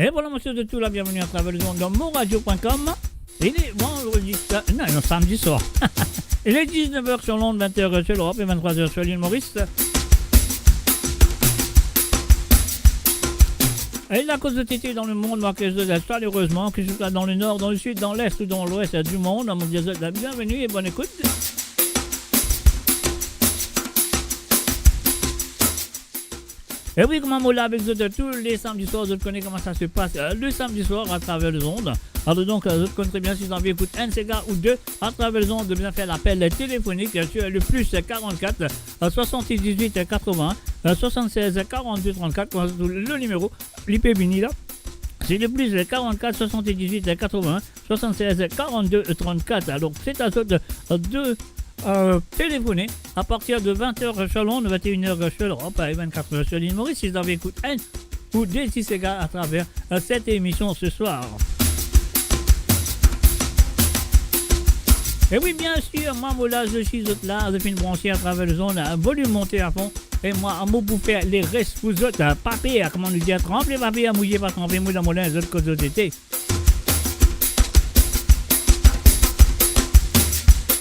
Et voilà, monsieur de tout, la bienvenue à travers les ondes de monradio.com. Il est vendredi, non, samedi soir. Il est 19h sur l'onde, 20h sur l'Europe et 23h sur l'île Maurice. Et la cause de tété dans le monde marque chaleureusement, que ce soit dans le nord, dans le sud, dans l'est ou dans l'ouest du monde. Mon Dieu, la bienvenue et bonne écoute. Et oui, comment moi là avec vous tous les samedis soirs, je connais comment ça se passe le samedi soir à travers les ondes. Alors donc, je connais très bien si vous avez écouté un cigare ou deux à travers les ondes de bien faire l'appel téléphonique sur le plus 44 78 80 76 42 34, le numéro, l'IP Bini là. C'est le plus 44 78 80 76 42 34. Alors c'est à sorte de téléphoner à partir de 20h sur Londres, 21h sur l'Europe et 24h sur l'île Maurice si vous avez écouté un ou deux petits cigares à travers cette émission ce soir. Et oui, bien sûr, moi là, je suis là, je suis branché à travers le zone, volume monté à fond. Et moi, à pour faire les restes pour autres, papier, comment nous dire, tremper papier à mouiller, pas tremper, moi dans mon linge, autres cause d'été.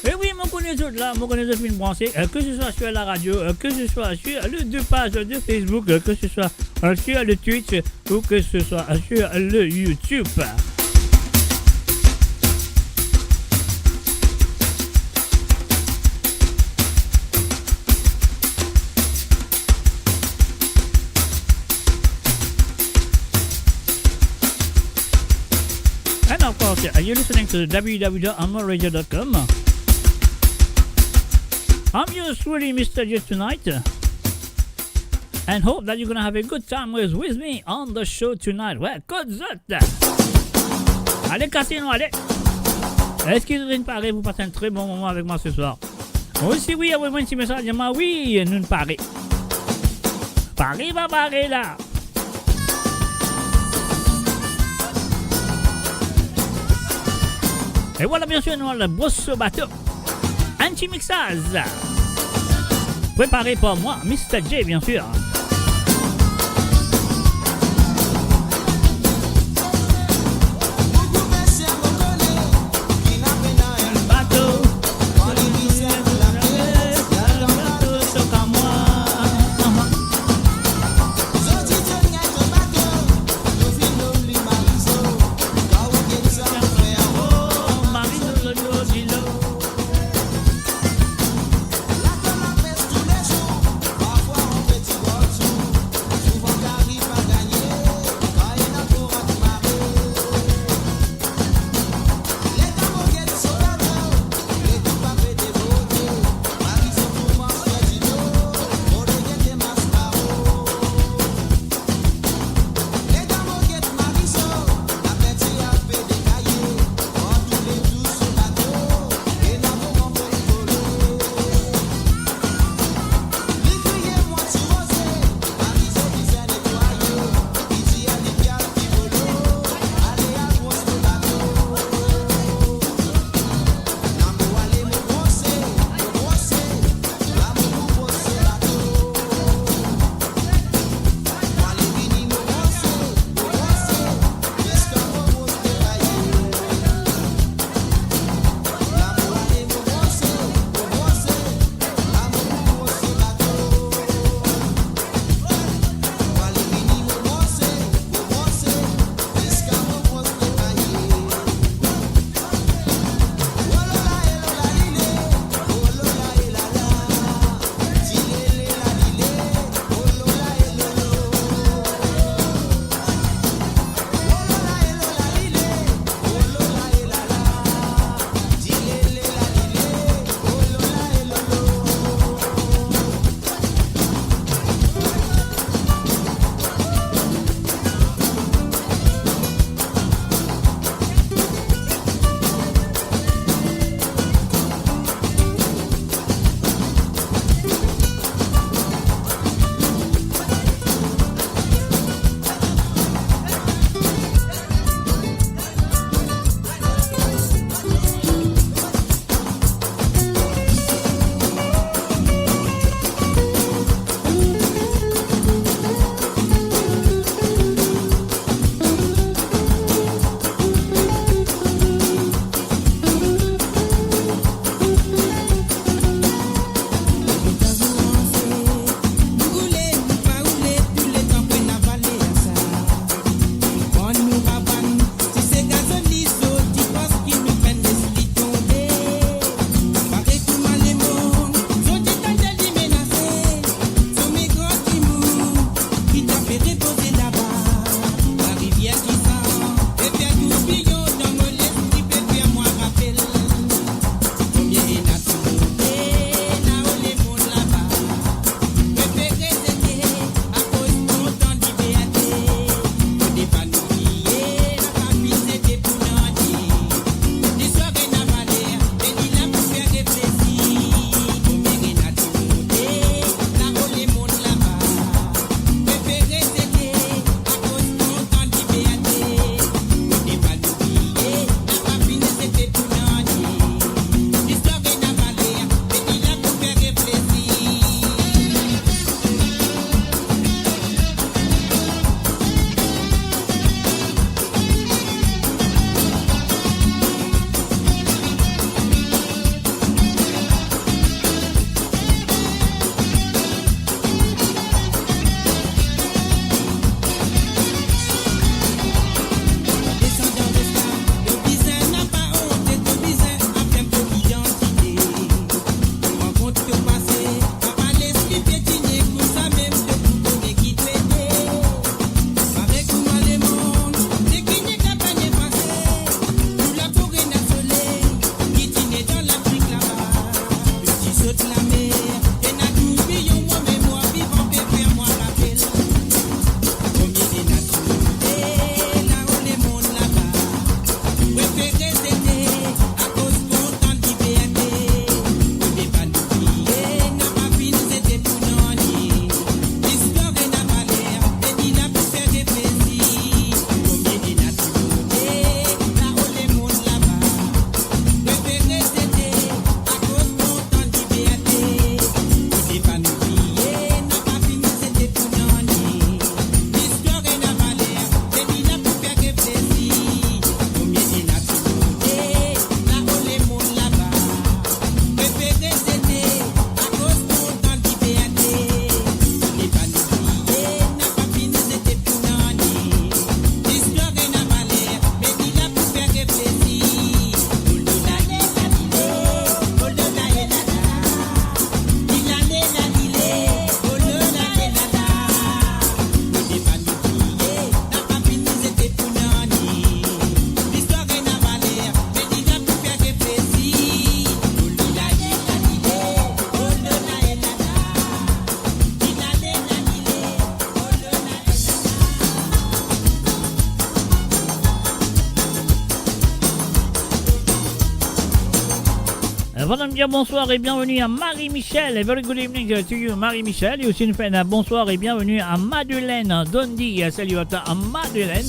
Et oui, mon connaisseur là, mon connaisseur film branché, que ce soit sur la radio, que ce soit sur les deux pages de Facebook, que ce soit sur le Twitch ou que ce soit sur le YouTube. And of course, you're listening to www.amorradio.com. I'm yours truly, Mr. J tonight, and hope that you're gonna have a good time with me on the show tonight. Ouais, code zot. Allez, cassez-nous, allez. Est-ce que vous voulez parler? Vous passez un très bon moment avec moi ce soir. Aussi, oui, envoyez-moi un petit message. Dis-moi, oui, nous ne parlons. Paris va parler là. Et voilà, bien sûr, nous avons le brosse au bateau. Anti-mixage. Préparé par moi, Mr. J, bien sûr. Voilà, me dire bonsoir et bienvenue à Marie-Michel. A very good evening to you, Marie-Michel. Et aussi nous faisons un bonsoir et bienvenue à Madeleine Dondi. Salut à Madeleine.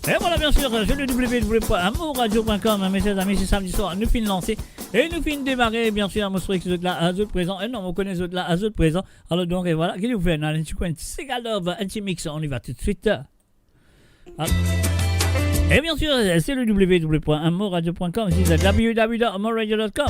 Et voilà, bien sûr, je le www.amourradio.com, mes chers amis, c'est samedi soir, nous finissons lancer et nous finissons démarrer, bien sûr, mon soirée qui là à eux présent. Et non, on connaît eux là à eux présent. Alors donc, et voilà, qu'est-ce que vous faites? Un petit Segalove, un petit mix, on y va tout de suite. Et bien sûr, c'est le www.amourradio.com, c'est www.amourradio.com.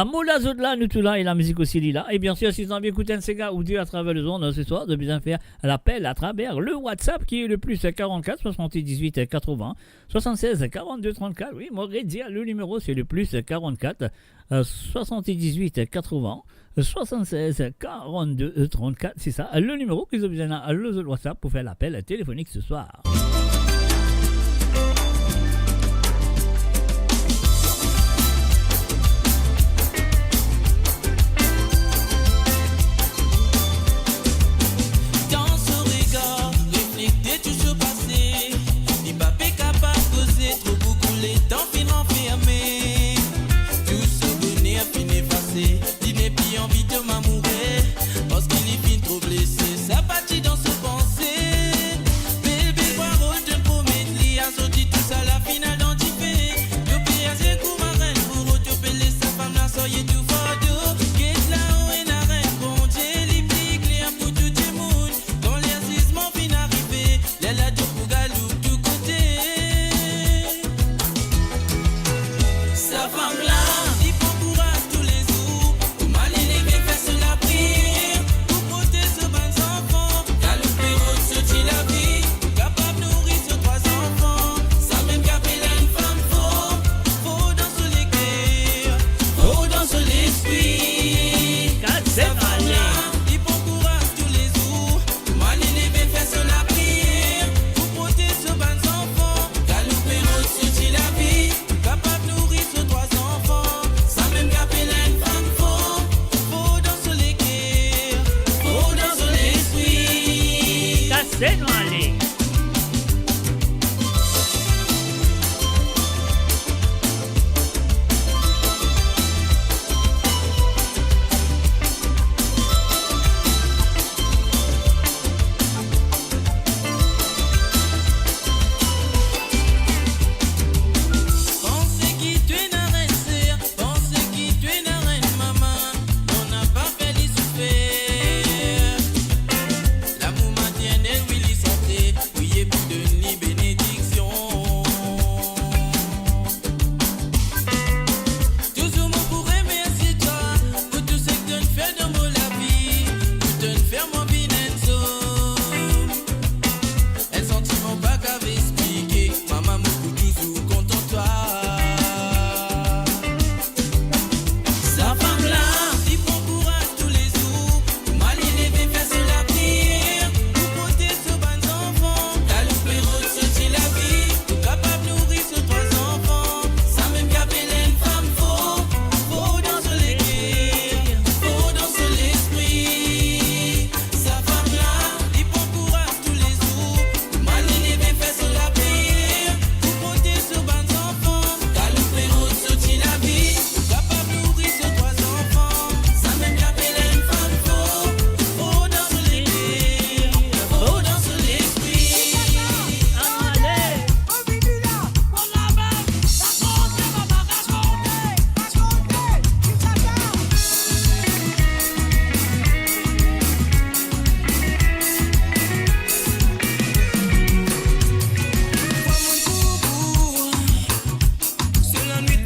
Moula Zodla, nous tout là, et la musique aussi là. Et bien sûr, si vous avez écouté un Sega ou deux à travers le zone ce soir, de bien faire l'appel à travers le WhatsApp qui est le plus 44 78 80 76 42 34. Oui, moi, dire le numéro, c'est le plus 44 78 80 76 42 34. C'est ça, le numéro que vous avez besoin à le WhatsApp pour faire l'appel téléphonique ce soir. Dans ce pensée, bébé, parole de promettre, à sortir tout ça la finale d'anticipé. Yo payé coup ma reine pour autopeler sa femme la soye tout fort. Qu'est-ce là où est la reine? Bon Dieu, l'hypique, les un pour tout le monde. Dans les assisements fin arrivé, les la tout pour galou tout côté. Sa femme là, il prend courage tous les jours. Pour mal élever, faire sur la prière. Pour protéger ce bon enfant. La vie, capable de nourrir ses trois enfants, ça même qu'appeler une femme faux dans ce l'équerre, faux dans ce l'esprit.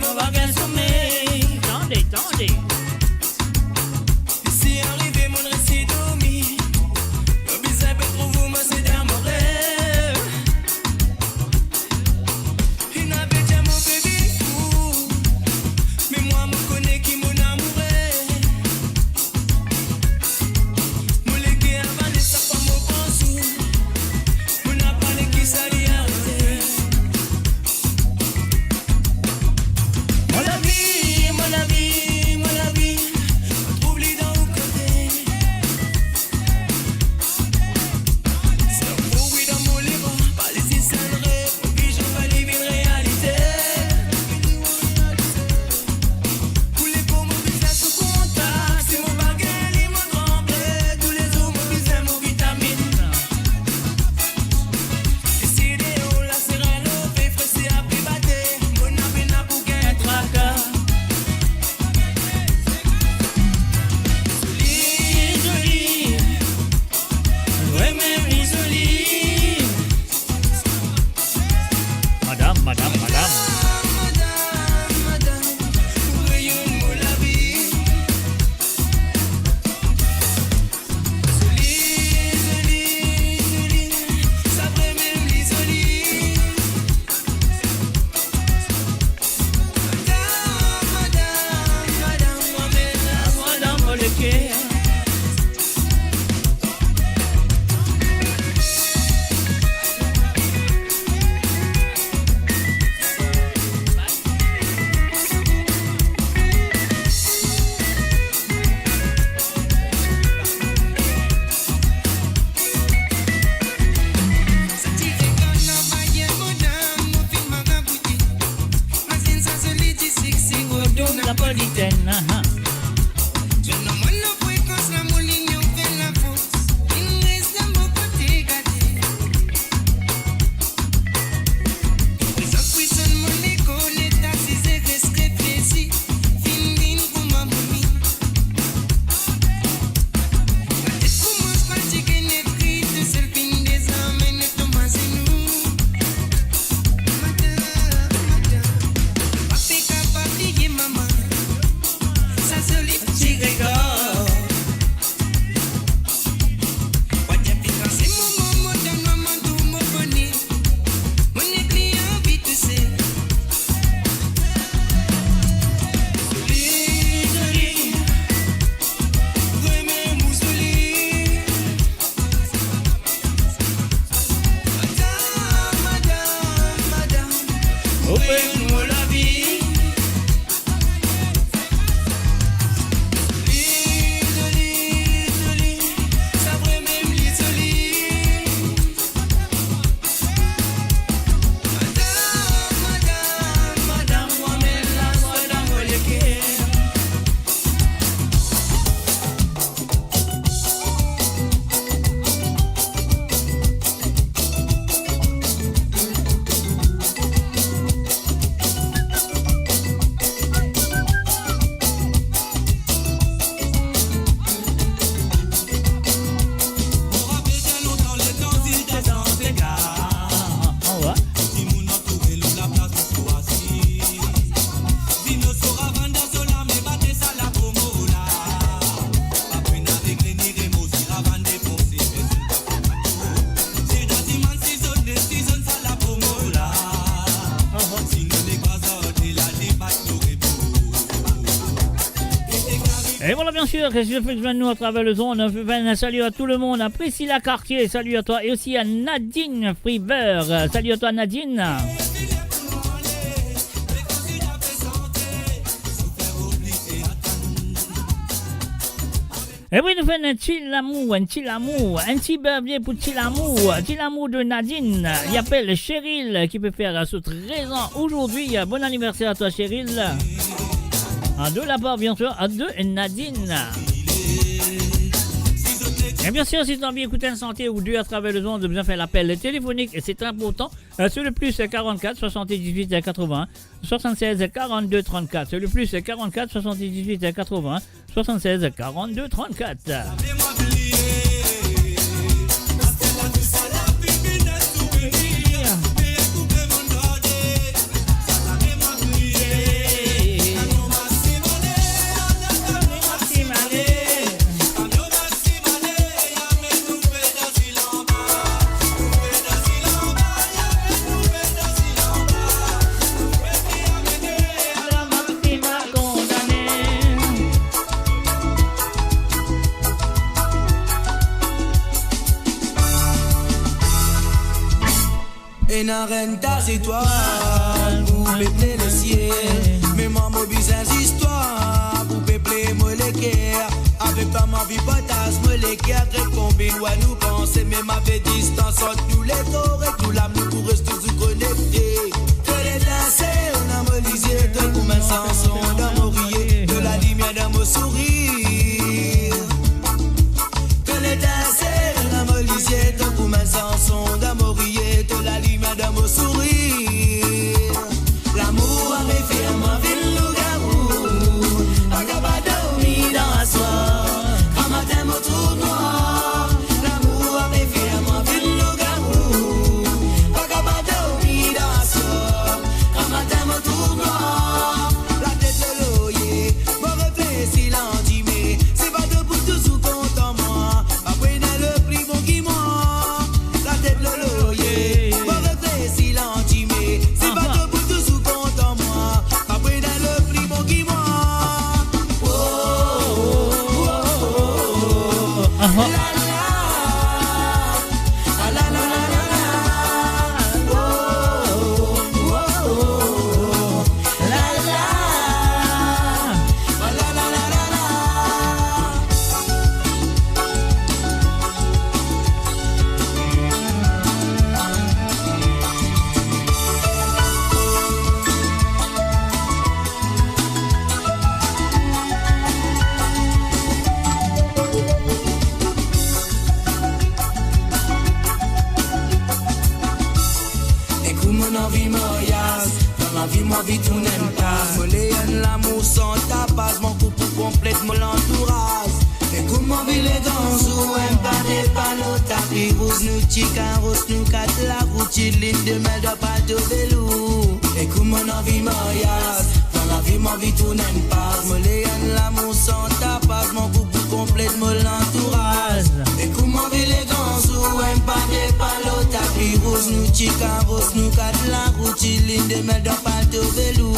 mon bagage sommeil. Tendez, tendez. C'est arrivé, mon récit dormi. Le bizarre peut trouver, moi c'est dans mon rêve. Il n'avait déjà mon bébé fou. Mais moi, me connais qui mon amoureux. Mon légué avant de sa femme au pensou. Mon a parlé qui ça y arrêté. Mon ami, mon ami, mon ami. Oublie dans où côté. C'est un beau oui dans mon livre. Pas laisser ça le rêve. Puis je vais vivre une réalité. Pour les beaux, mon visage sous contact. C'est mon bagage, il m'a tremblé. Tous les jours, mon visage, mon vitamine. Décidé, on la serre l'eau. Fait fresser à privater. Mon ami n'a pour qu'un tracas. Jolie, jolie. Ouais, même jolie. Madame, madame, madame. Madame, vous rayonnez mon la vie. Jolie, jolie, jolie. Ça fait même les jolies. Madame, moi-même la voix dans mon cœur. Napolitaine, ah, ah. Ouvre-moi la vie. Jolie, jolie, ça ferait même les jolies. Madame, moi-même la voix dans mon cœur. Ah, ouais. Et voilà, bien sûr, que je fais de nous à travers le zone. Un salut à tout le monde, à Priscilla Cartier, salut à toi, et aussi à Nadine Friber, salut à toi Nadine. Et oui, nous faisons un petit amour, un petit birthday pour petit amour de Nadine. Il appelle Cheryl qui peut faire sous 13 ans aujourd'hui. Bon anniversaire à toi Cheryl. À deux la part, bien sûr, à deux Nadine. Et bien sûr, si tu as envie d'écouter un santé ou deux à travers le monde, de bien faire l'appel téléphonique, et c'est important, sur le plus 44 78 80 76 42 34. Sur le plus 44 78 80 76 42 34. Et n'a rien tas étoiles pour peupler le ciel. Mais moi, mon bizarre histoire pour peupler moi les guerres. Avec pas ma vie potasse, moi les guerres, combien loin nous penser. Même avec distance entre nous les torts et tout l'âme nous pour rester tous connectés. Que l'étincelle, on a molisé, de comme un chanson dans mon rire, de la lumière dans mon sourire. Que l'étincelle, on a molisé, de comme un chanson dans mon rire, de la lumière dans mon sourire. L'amour avait fait un mauvais loup-garou, pas dormi dans la soie, quand matin mon trou noir. L'amour avait fait un mauvais loup-garou, pas dormi dans la soie, quand matin mon trou noir. La tête de l'oyer, mon reflet silence, mais c'est pas debout toujours content moi. Après dans le prix mon guimard. La tête de l'oyer, mon reflet silence, mais c'est pas debout toujours content moi. Après dans le prix mon guimard. Oh, oh, oh, oh, oh. La la, ah, la la la la la. Oh, oh, oh, oh. La la, ah, la la la la la. Écoute mon envie moyasse, dans la vie ma vie tout n'aime pas. Moléon l'amour sans tapas, mon couple complète mon entourage. Écoute mon vie les gants, ou un pas des panneaux, tapis rouge, nous chicken, rose, nous quatre la route, ligne de main de pas de vélo. Écoute mon envie moyasse, dans la vie ma vie tout n'aime pas. Moléon l'amour sans tapas, mon couple complète mon entourage. Écoute mon vie les gants, ou un pas des panneaux, tapis rouge, nous chicken, rose, nous quatre la route, ligne de main de pas de vélo.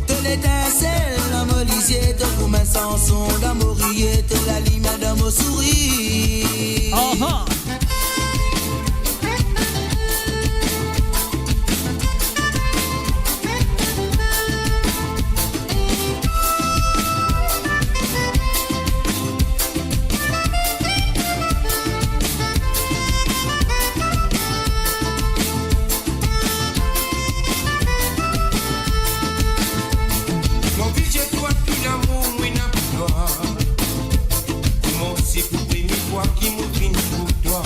De l'étincelle, la molisier, de comme un chanson d'amour, de la lumière dans mon sourire. Uh-huh. Mon vie, j'ai toi tout l'amour, oui, n'a plus toi. Mon c'est pour mes voix qui m'ouvrent pour toi.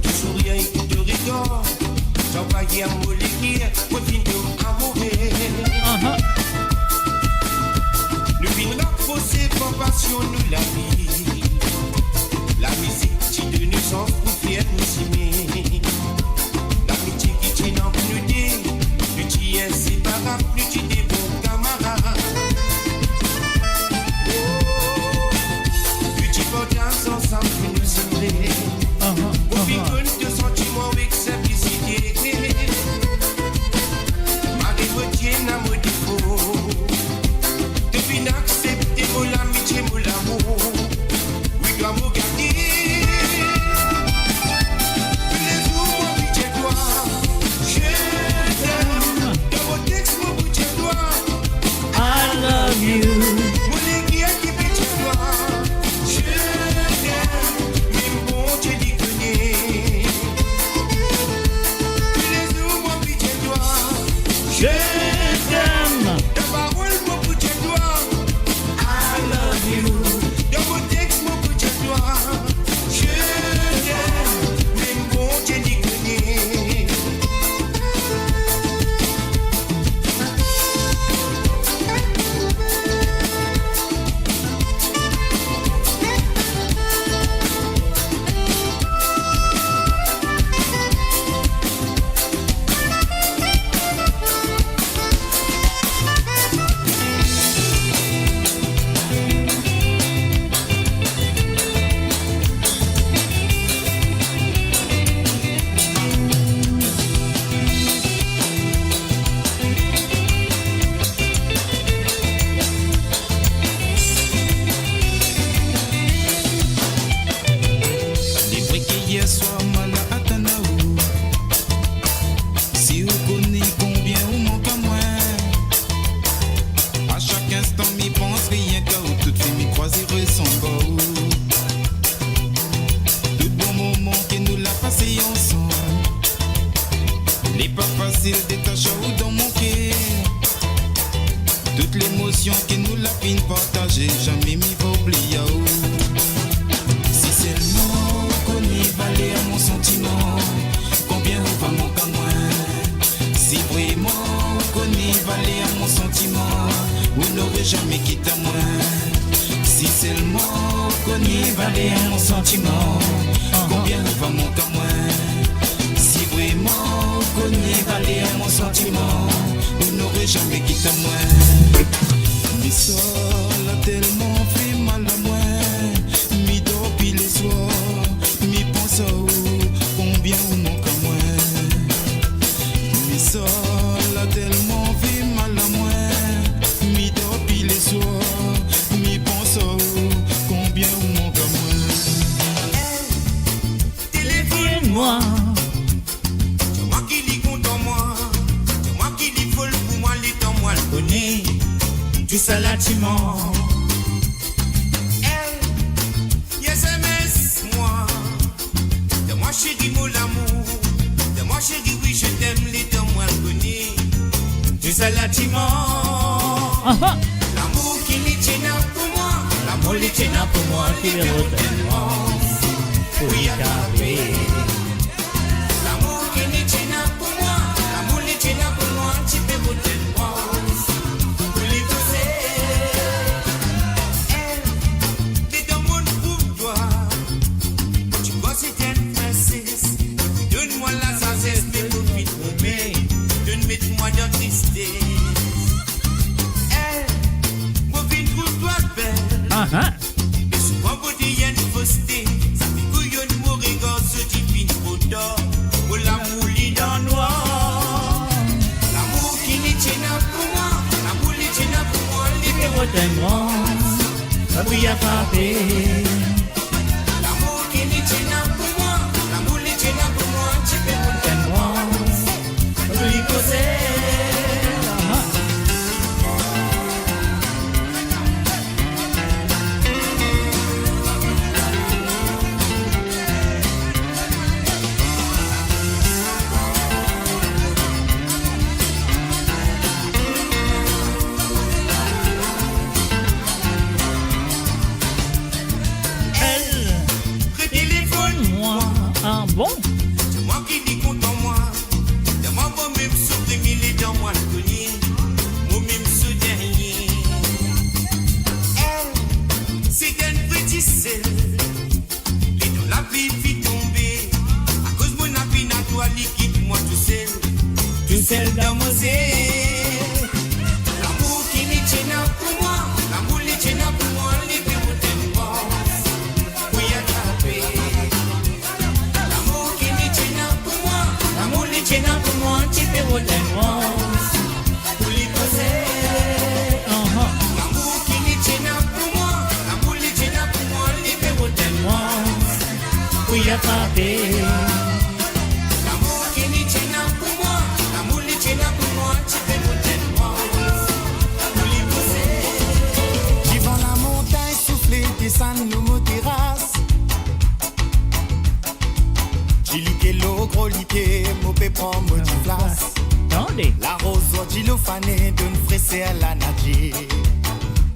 Toujours rien qui te rigole. J'en vais y amouler, moi, fin de amourer. Nous venons poser pour passion, nous la vie. La musique qui de nous en pour faire nous aimer. L'amitié qui tient en nous dit, nous qui est séparable, nous qui des bons camarades. Petit podcast ensemble, nous aimer. Pour vivre de sentiments avec simplicité. l'émotion que nous la fin partager, jamais m'y va oublier. Si seulement qu'on y valait à mon sentiment, combien on va manquer à moi. Si vraiment qu'on y valait à mon sentiment, vous n'aurez jamais quitté moi. Si seulement qu'on y valait à mon sentiment, combien on va manquer à moi. Si vraiment qu'on y valait à mon sentiment, vous n'aurez jamais quitté moi. Mais ça l'a tellement fait mal à moi. Mi dors puis les soirs, mi pense à où, combien on manque à moi. Mais ça l'a tellement fait mal à moi. Mi dors puis les soirs, mi pense à où, combien on manque à moi. Téléphone-moi. C'est moi qui lis compte en moi. C'est moi qui lis folle pour moi, les temps moi le connais. Tout ça là tu mens. SMS moi. De moi chérie mon amour. De moi chérie oui je t'aime, les temps moi le connais. Tout ça là tu mens. L'amour qui les tient pour moi. L'amour les tient pour moi. Qui les retient pour y arriver. L'amour qui les tient pour moi. L'amour les tient pour moi. Tu peux voter moi. Pour les poser. T'es dans mon pour toi. Tu vois c'est un princesse. Donne-moi la sagesse. T'es pour vite tomber. Donne-moi dans tristesse. Moi vite pour toi belle. Et souvent beauté y'a une fausseté. Ça fait couillonne mon regard ce divine photo. Oh l'amour lit dans noir. L'amour qui les tient pour moi. L'amour les tient pour moi. Les Numéro tellement, oui à frapper. l'amour qui les tient pour moi. L'amour les tient pour moi. Tu peux me Tellement, oui causer. téléphone-moi. Ah bon? C'est moi qui dis compte en moi. C'est moi moi-même supprimer les dents moi le connais. Moi-même ce dernier. C'est un petit sel. Les dents la vie fit tomber. À cause mon appui n'a toi liquide moi tout seul. Tout seul dans mon zèle. L'amour qui les tient pour moi. L'amour les tient pour moi. Les pérots tellement. Oui attraper. L'amour qui les tient pour moi. L'amour les tient pour moi. Tu peux Tellement, pour les poser. L'amour qui les tient pour moi. L'amour les tient pour moi. Les pérots tellement. oui à frapper. L'amour qui les tient pour moi. L'amour les tient pour moi. Tu peux tellement. Pour les poser. Vivant la montagne soufflée, descend nos mots terrasses. J'ai l'eau gros liqué, mon pépron, mon place. Attendez. La rose, j'ai l'eau fanée, d'une fraissée à la nager.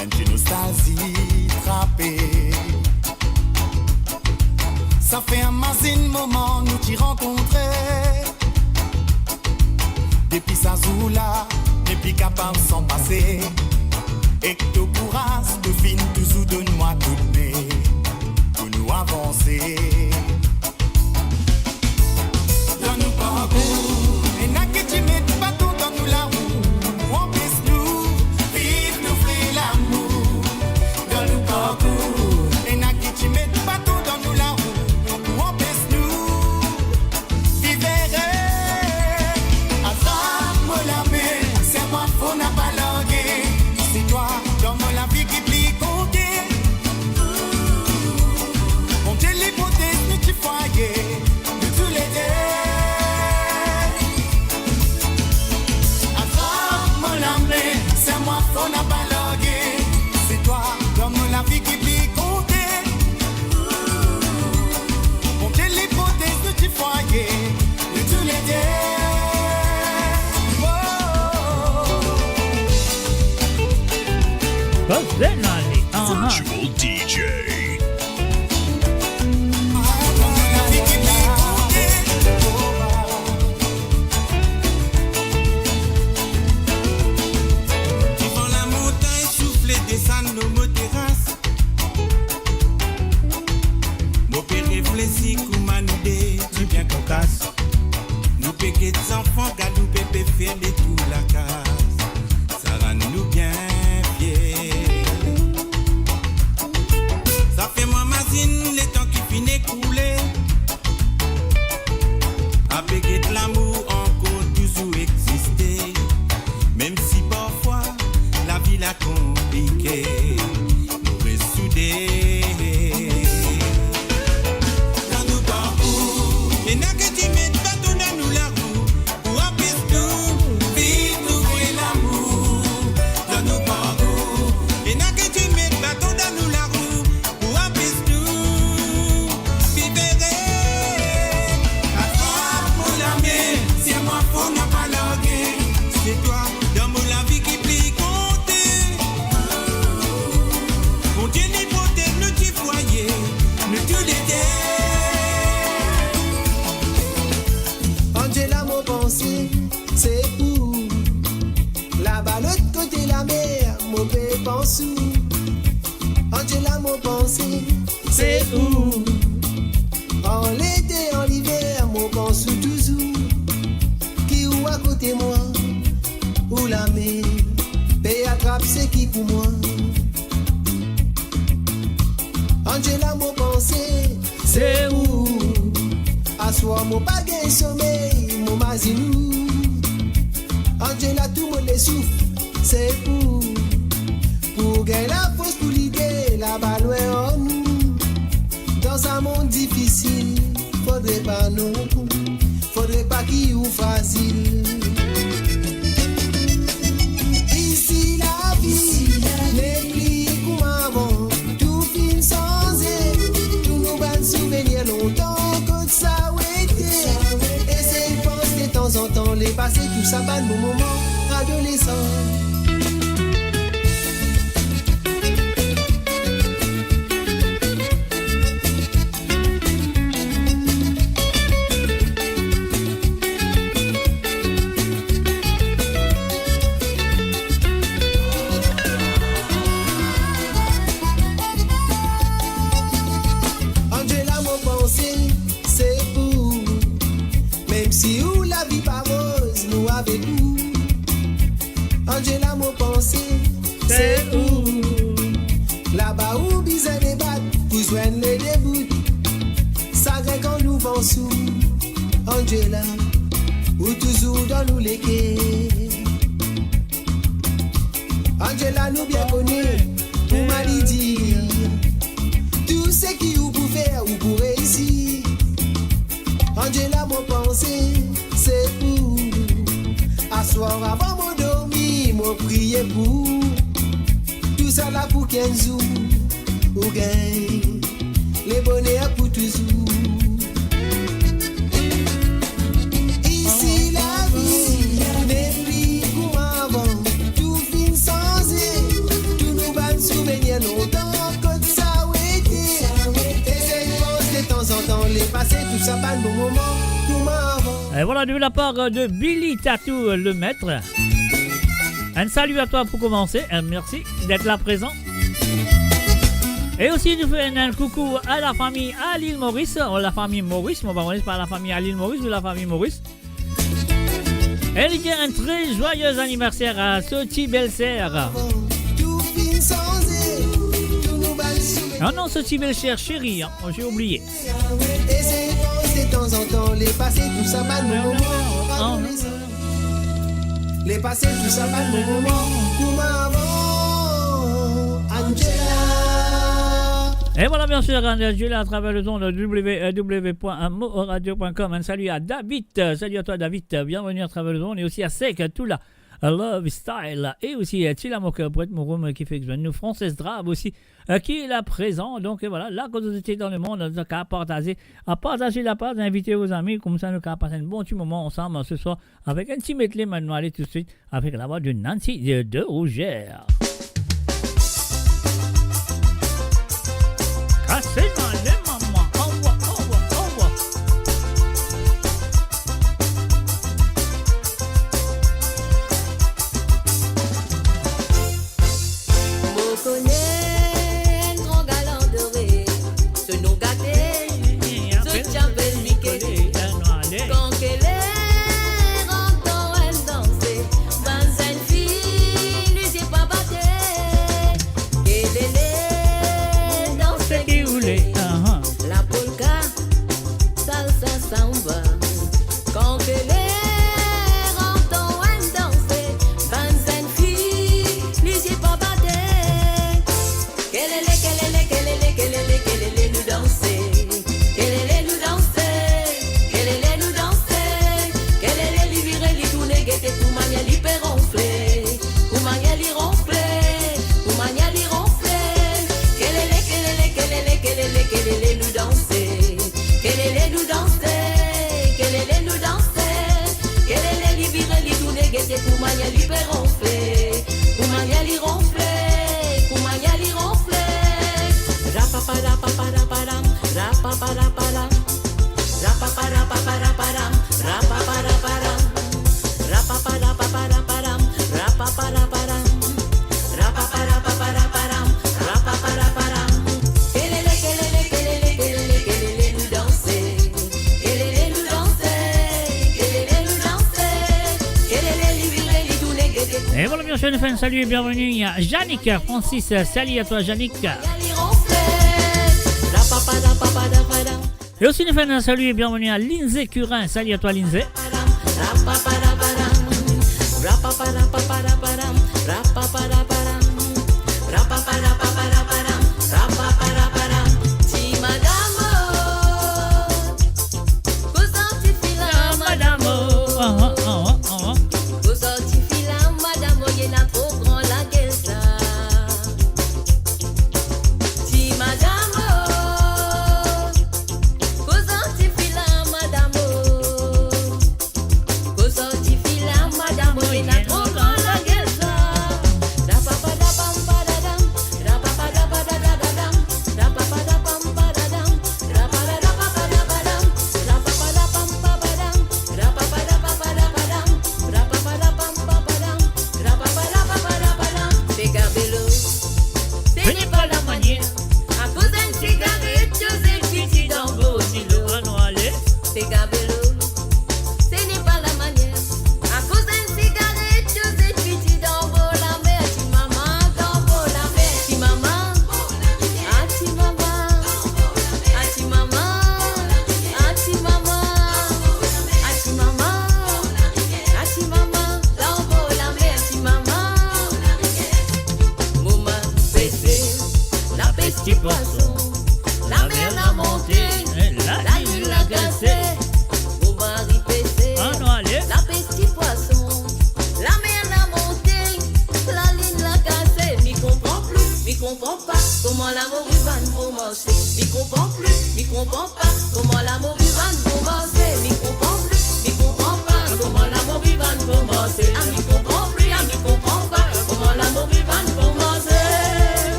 Une nostalgie frappée. Ça fait un mazine moment, nous t'y rencontrés. Depuis sa zoula, depuis capable sans passer. Et que tu pourras, de fin, toujours donne-moi tout le nez. Pour nous avancer. Dans nos parcours, et n'a que tu mets pas tout dans nous la roue. On pisse nous, vive nous frère l'amour. Dans nos parcours, et n'a que tu mets pas tout dans nous la roue. On pisse nous, vivere. Attrape-moi la main, c'est moi faut n'a pas langué. C'est toi, dans mon la vie qui plie compter. On te l'hypothèse, nous t'y foyer, nous tous les deux. Personally. Virtual DJ. Devant la montagne soufflée descend nos terrasses. Mon père réfléchit comme nous des tu bien cocasse. Nous péquets des enfants gadou pépé faire de tout la casse. Ça rend nous bien fiers. Ça fait moi mazine les temps qui finissent couler. Avec de l'amour encore toujours exister. Même si parfois la vie l'a compliqué, nous ressoudés. Dans nos parcours, et n'a que tu mets bateau dans nous la roue. Pour apaiser nous, vite ouvrir l'amour. Dans nos parcours, et n'a que tu mets bateau dans nous la roue. Pour apaiser nous, vivre. À toi, mon ami, c'est moi pour n'a pas larguer. C'est toi, dans mon la vie qui plie compter. Mon Dieu n'y protège, nous t'y foyer, nous tout l'été. Angela, mon pensée, c'est pour là-bas, l'autre côté la mer, mon père pense où. Angela, mon pensée, c'est où. En l'été, en l'hiver, mon pense où toujours. Qui ou à côté moi, ou la mer, paye attrape, c'est qui pour moi. Angela, mon pensée, c'est où. Assoir mon bagage sommeil, mon mazinou. Angela, tout mon les souffle, c'est pour gagner la force pour l'idée, la balle en nous. Dans un monde difficile, faudrait pas nous, faudrait pas qu'il ou facile. Ici la vie n'est plus comme avant, tout fin sans elle, tout nous va souvenir longtemps que ça a été. Et c'est une pense de temps en temps, les passés, tout ça va de mon moment adolescent. Angela, mon pensée, c'est pour. Même si où la vie pas rose, nous avec vous. Angela, mon pensée, c'est où. Là-bas où bizarre débat, pour joindre les débuts. Ça gré quand nous pensons. Angela, ou toujours dans nous les quais. Angela, nous bien connus, pour m'a dit. Tout ce qui vous pour faire ou pour réussir. Angela, mon pensée, c'est pour. Asseoir avant mon dormir, mon prier pour. Tout ça là pour 15 jours. Ou gain, les bonheurs pour toujours. Ici la vie n'est plus comme avant. Tout fin sans elle, tout nous va nous souvenir longtemps que ça a été. Et c'est une pense de temps en temps, les passés, tout ça pas de bon moment, comme avant. Et voilà, de la part de Billy Tattoo, le maître. Un salut à toi pour commencer. Merci d'être là présent. Et aussi, nous faisons un coucou à la famille à l'île Maurice. La famille Maurice, on va revenir par la famille à l'île Maurice ou la famille Maurice. Et il dit un très joyeux anniversaire à Soti Belle-Sœur. Tout fin sans elle, tout nous va nous souvenir. Ah non, Soti Belle-Sœur chérie, hein, j'ai oublié. Et c'est une pense de temps en temps, les passés, tout ça pas de bon moment, adolescent. Les passés, tout ça va de bon moment, comme avant. Angela. Et voilà, bien sûr, Angela à travers le ton de www.moradio.com. Un salut à David. Salut à toi, David. Bienvenue à travers le ton. Et aussi à Sek, tout là. Love Style. Et aussi à Tilamok, pour être mon room qui fait que nous. Frances Drab aussi, qui est là présent. Donc voilà, là, quand vous étiez dans le monde, nous avons à partager la page, inviter vos amis. Comme ça, nous avons passé un bon petit moment ensemble ce soir avec un petit medley. Maintenant, allez tout de suite avec la voix de Nancy de Rougère. c'est mal, les mamans. Au revoir, au revoir, au revoir. Mon connaît un grand galant doré, ce nom gâté, ce chapelle Mickey. Quand qu'elle est rentrant elle danser, dans une fille, lui c'est pas batté. Qu'elle est dans ce qui voulait, la polka, salsa samba. Quand qu'elle est rentrant elle danser, dans une fille, lui c'est pas batté. Qu'elle est nous danser, qu'elle est nous danser, qu'elle est nous danser, qu'elle est li virer li tourner guetter pour mania li per ronfler, pour mania li ronfler, pour mania li ronfler. Qu'elle est nous danser, qu'elle est nous danser, qu'elle est nous danser, qu'elle est li virer li tourner guetter pour mania li per ronfler, pour mania li ronfler, pour mania li ronfler. Rapapadam, rapapadam, rapapadam, rapapadam, rapapadam, rapapadam, rapapadam, rapapadam. Qu'elle est nous danser, qu'elle est nous danser, qu'elle est nous danser, qu'elle est li virer li tourner guetter. Et voilà, bien sûr, un salut et bienvenue. Il y a Yannick, Francis, salut à toi, Yannick. Et aussi, nous faisons un salut et bienvenue à Lindsay Curin. Salut à toi, Lindsay.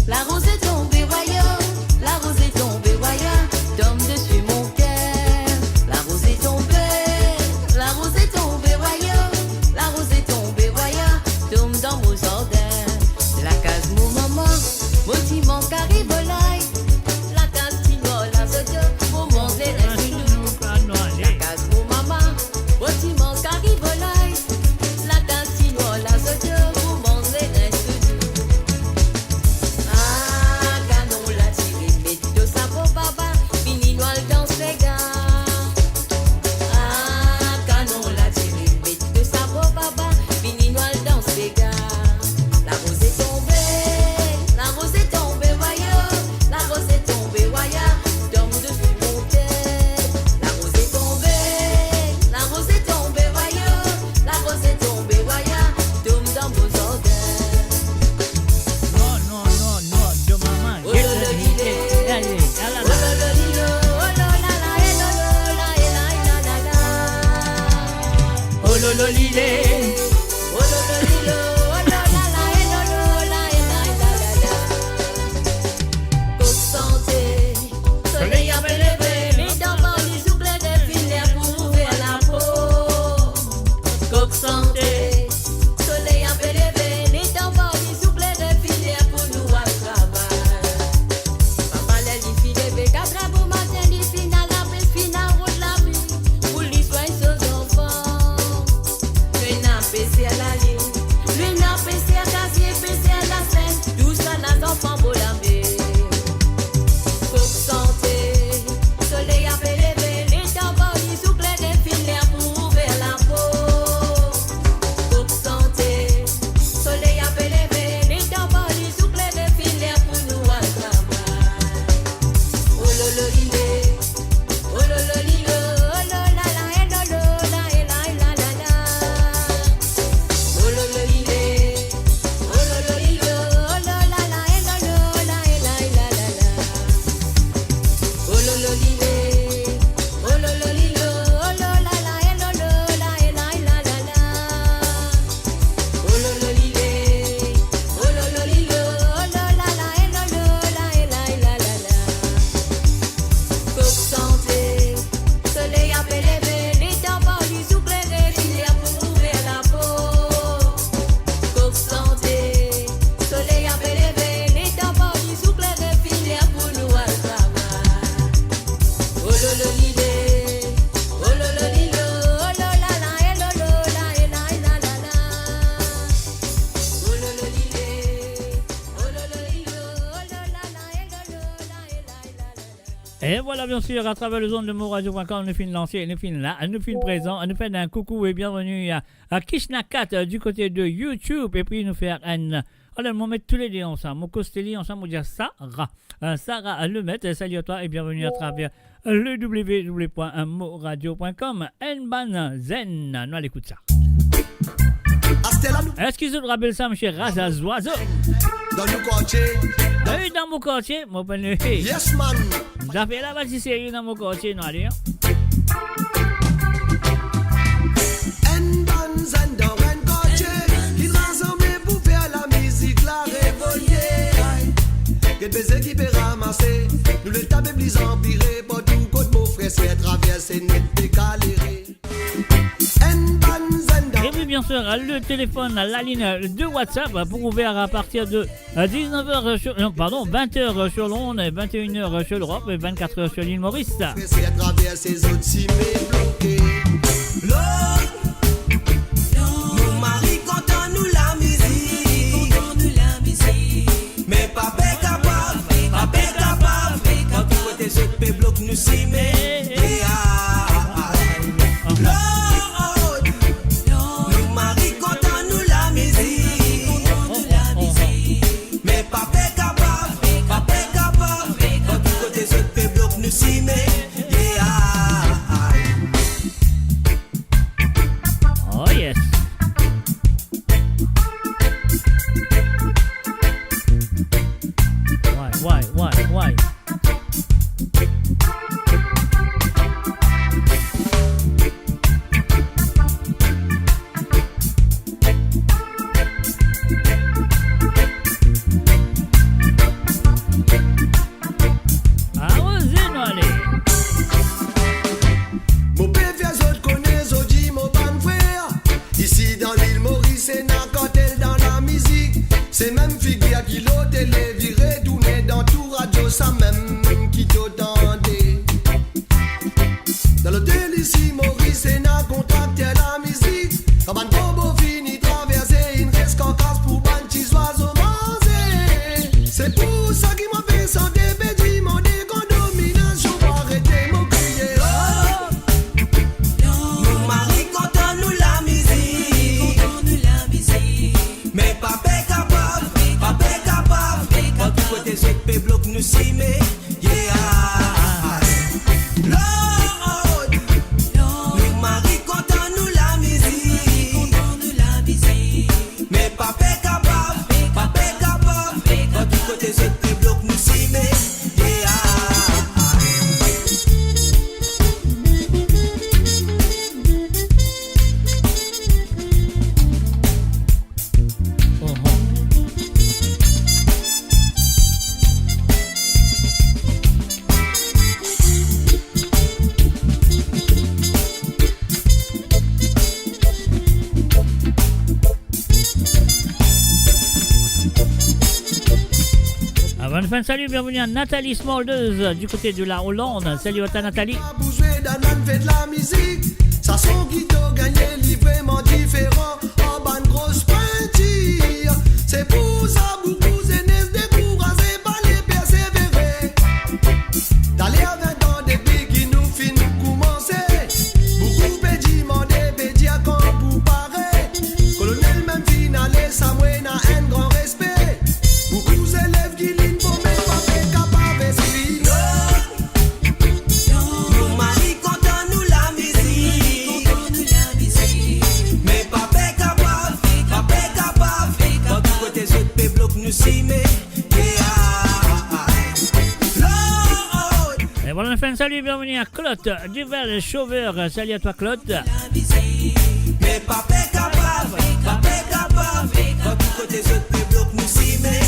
La rose est tombée, voyons, la rose est tombée, voyons, tombe dessus mon enfants pour la mer. Faut santé, soleil a fait lever, les tambours sous clair et filaire pour ouvrir la peau. Faut santé, soleil a fait lever, les tambours sous clair et filaire pour nous à travail. Oh lolo lilé, oh lolo lilo, oh lolo la la, eh lolo la, eh la, eh la la la. Oh lolo lilé, oh lolo lilo, oh lolo la la, eh lolo la, eh la, eh la la la. Oh lolo lilé, oh lolo lilo, oh lolo la la, eh lolo la, eh la, eh la la la. Oh lolo lilé, oh lolo lilo, oh lolo la la, eh lolo la, eh la, eh la la la. Faut santé, soleil a fait lever, les tambours du souffle et filaire pour ouvrir la peau. Faut santé, soleil a fait lever, les tambours du souffle et filaire pour nous à travail. Oh lolo lilé, oh lolo lilo, oh lolo la la, eh lolo la, eh la, eh la la la. Oh lolo lilé, oh lolo lilo, oh lolo la la, eh lolo la, eh la, eh la la la. Et voilà, bien sûr, à travers le zone de moradio.com, nous finissons lancé, nous finissons là, nous finissons présent, nous faisons un coucou et bienvenue à Kishnakat du côté de YouTube. Et puis nous faire un. Alors, on met tous les deux ensemble. Mon Costelli ensemble, on dit Sarah. Sarah Lemaitre, salut à toi et bienvenue à travers le www.moradio.com. Nban Zen. Nous allons écouter ça. Est-ce qu'ils ont rappelé ça, monsieur Razazoiseau? Dans le quartier. Oui, dans mon quartier, mon bonheur. Yes, man. Ça fait là-bas, si sérieux dans mon quartier, nous allons. N-Banzan dans un quartier. Ils rassemblent pour faire la musique, la révolter. Quel baiser qui peut ramasser. Nous le taper plus empiré. Pas tout côté mon frère, c'est traverser net décaléré. N-Banzan dans. Et puis bien sûr, le téléphone, la ligne de WhatsApp pour ouvrir à partir de 19h sur, non, pardon, 20h sur Londres, 21h sur l'Europe et 24h sur l'île Maurice. C'est à travers ces autres cimets bloqués. Nos maris content nous la musique, mais pas capable, quand tout côté ce pe bloque nous s'y met. Nos maris content nous la musique, mais pas capable, quand tout côté ce pe bloque nous s'y met. Oh yes. Why? Ah, vas-y, nous allez. Mon père autres connaissent Zodi, mon ban frère. Ici dans l'île Maurice, c'est Nakantel dans la musique. C'est même figure qui l'eau télé viré, tourné dans tout radio, ça même qui t'entendait. Dans l'hôtel ici, Maurice, c'est Nakantel la musique. Quand ban combo fini, traverser, une reste qu'en casse pour ban petits oiseaux manger. C'est pour ça qu'il m'a fait sans débédi, mon décondomination pour arrêter mon crier. Nos maris content nous la musique, mais pas capable, quand tout côté ce pe bloque nous s'y met. Nos maris content nous la musique, mais pas capable, quand tout côté ce pe bloque nous s'y met. Bonne fin de salut, bienvenue à Nathalie Smoldeuse du côté de la Hollande. Salut à ta Nathalie. Bouger d'un fait de la musique. Ça son qui t'a gagné, livrement différent. En bas de grosse pointille. C'est pour ça beaucoup zénès découragés. on fait un salut, bienvenue à Claude Duval, Chauveur. Salut à toi, Claude. Mais pas capable, quand tout côté ce que bloc nous s'y met.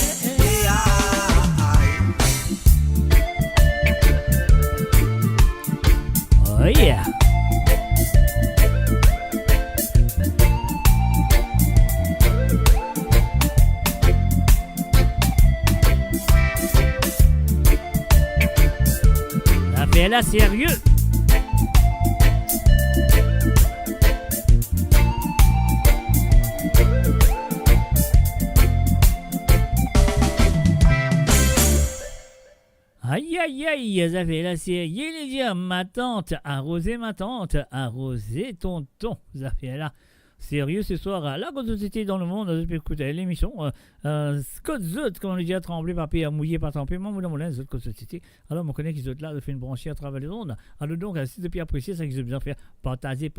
Oh yeah. Ça fait là sérieux. Aïe aïe aïe, ça fait la série. Les dire ma tante, arroser ma tante, arroser tonton. Ça fait là. Sérieux ce soir à la grosse société dans le monde. Vous pouvez écouter l'émission. Scott Zot, comme on le dit, a tremblé, par pays, à mouiller, par tremper. Moi, moulin, moulin, Zot, grosse société. Alors, on connaît qu'ils sont là, de faire une branchée à travers les ondes. Alors, donc, si depuis apprécié, c'est qu'ils ont besoin de faire partager.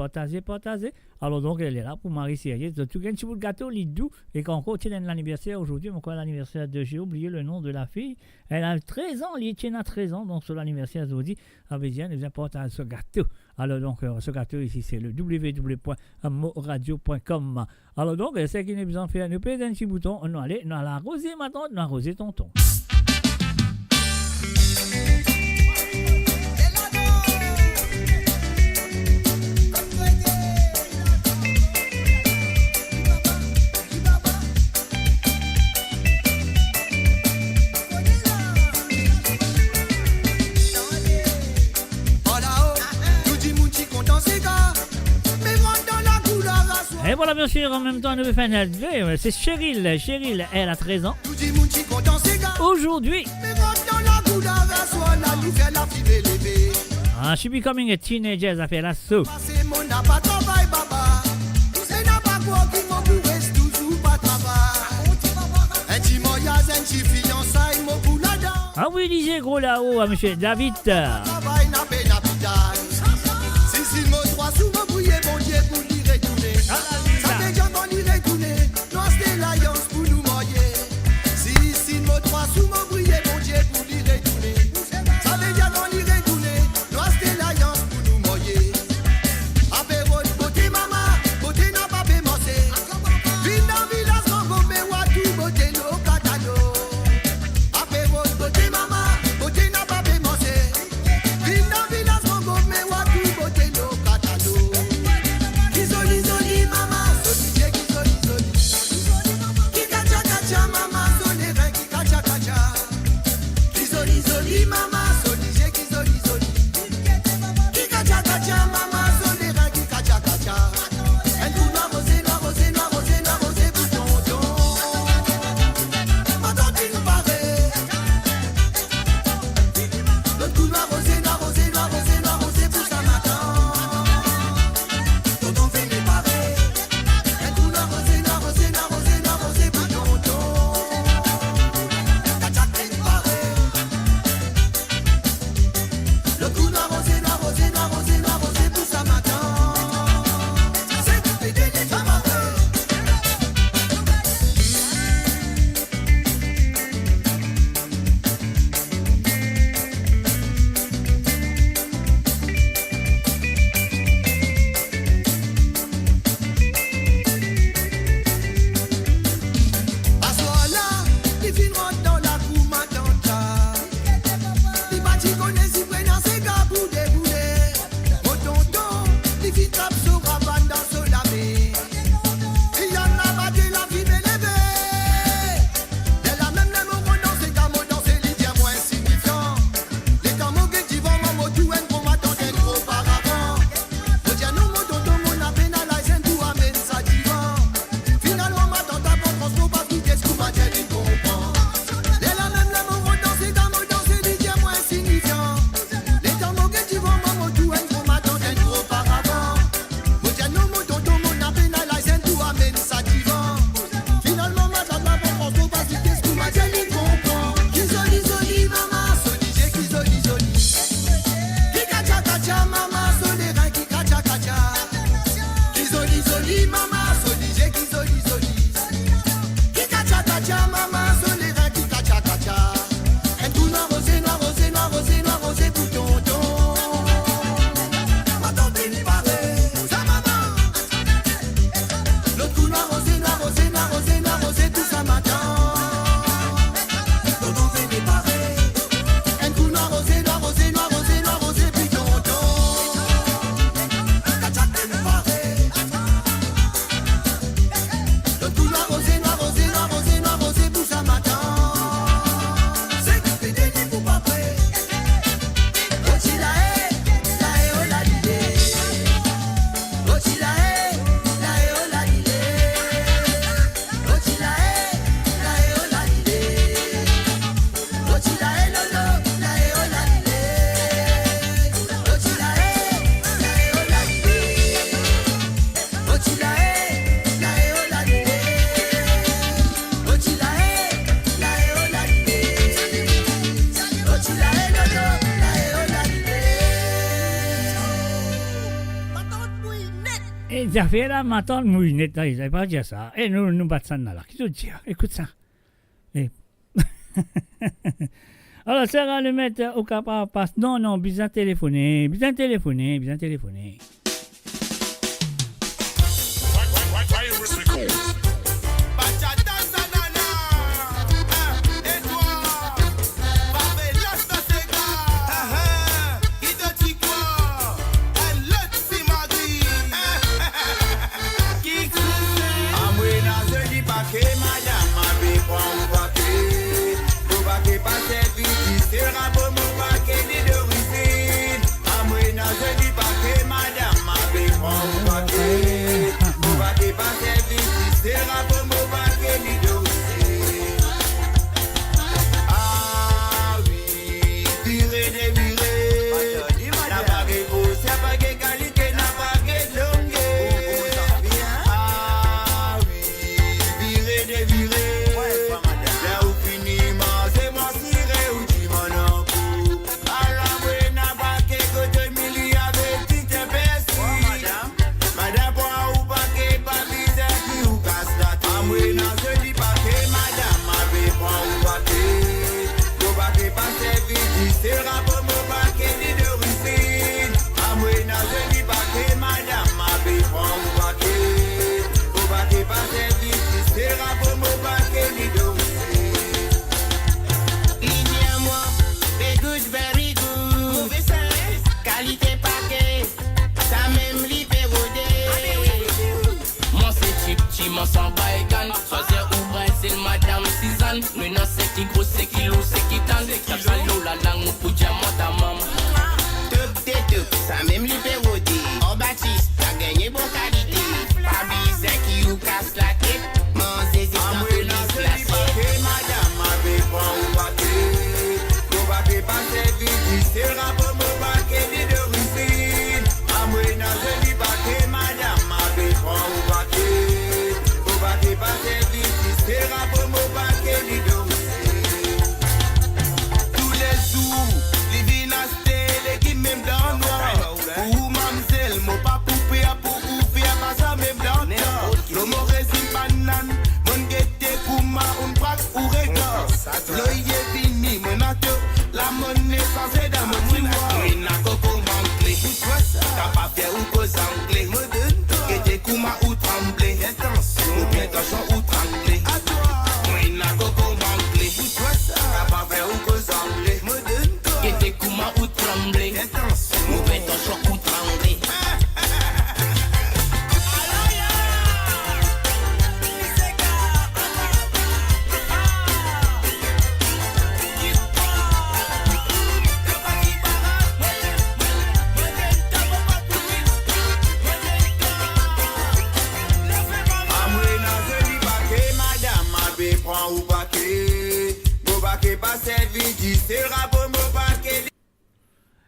Alors, donc, elle est là pour Marie Sérieux. Tout gagne sur le gâteau, l'idou. Et quand on continue l'anniversaire aujourd'hui, on l'anniversaire de, j'ai oublié le nom de la fille. Elle a 13 ans, l'Étienne a 13 ans. Donc, sur l'anniversaire d'aujourd'hui, avec Diane, elle vient partager ce gâteau. Alors, donc, ce gâteau ici, c'est le www.moradio.com. Alors, donc, c'est qu'il n'est besoin de faire. Nous payons un petit bouton. On va aller, on a arrosé ma tante, on a arrosé tonton. Et voilà, bien sûr, en même temps, nous faisons un adversaire. C'est Cheryl. Cheryl, elle a 13 ans. Aujourd'hui, she becoming a teenager, ça fait la soupe. Ah oui, disait gros là-haut à monsieur David. Vina il a fait la matin, moulinette, il n'avait pas dire ça. Et nous battons ça là. Qu'est-ce que tu dis? Écoute ça. Et... Alors, ça va le mettre au capable. Non, besoin téléphoner.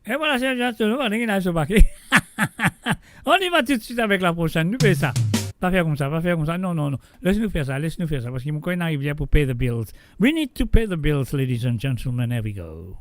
Et voilà, c'est déjà tout. On y va tout de suite avec la prochaine. Nous faisons ça. Pas faire comme ça. Non. Laisse-nous faire ça. Parce qu'il me arrive bien pour pay the bills. We need to pay the bills, ladies and gentlemen. Here we go.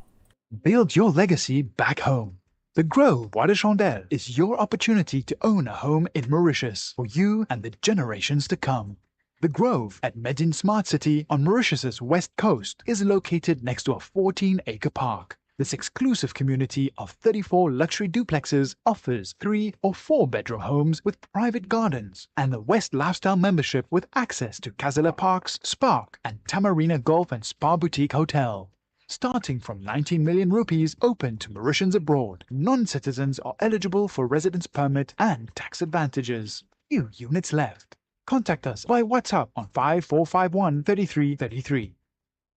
Build your legacy back home. The Grove Bois de Chandelle is your opportunity to own a home in Mauritius for you and the generations to come. The Grove at Medin Smart City on Mauritius's west coast is located next to a 14-acre park. This exclusive community of 34 luxury duplexes offers 3 or 4 bedroom homes with private gardens and the West Lifestyle membership with access to Kazela Parks, Spark and Tamarina Golf and Spa Boutique Hotel. Starting from 19 million rupees open to Mauritians abroad, non-citizens are eligible for residence permit and tax advantages. Few units left. Contact us by WhatsApp on 5451 3333.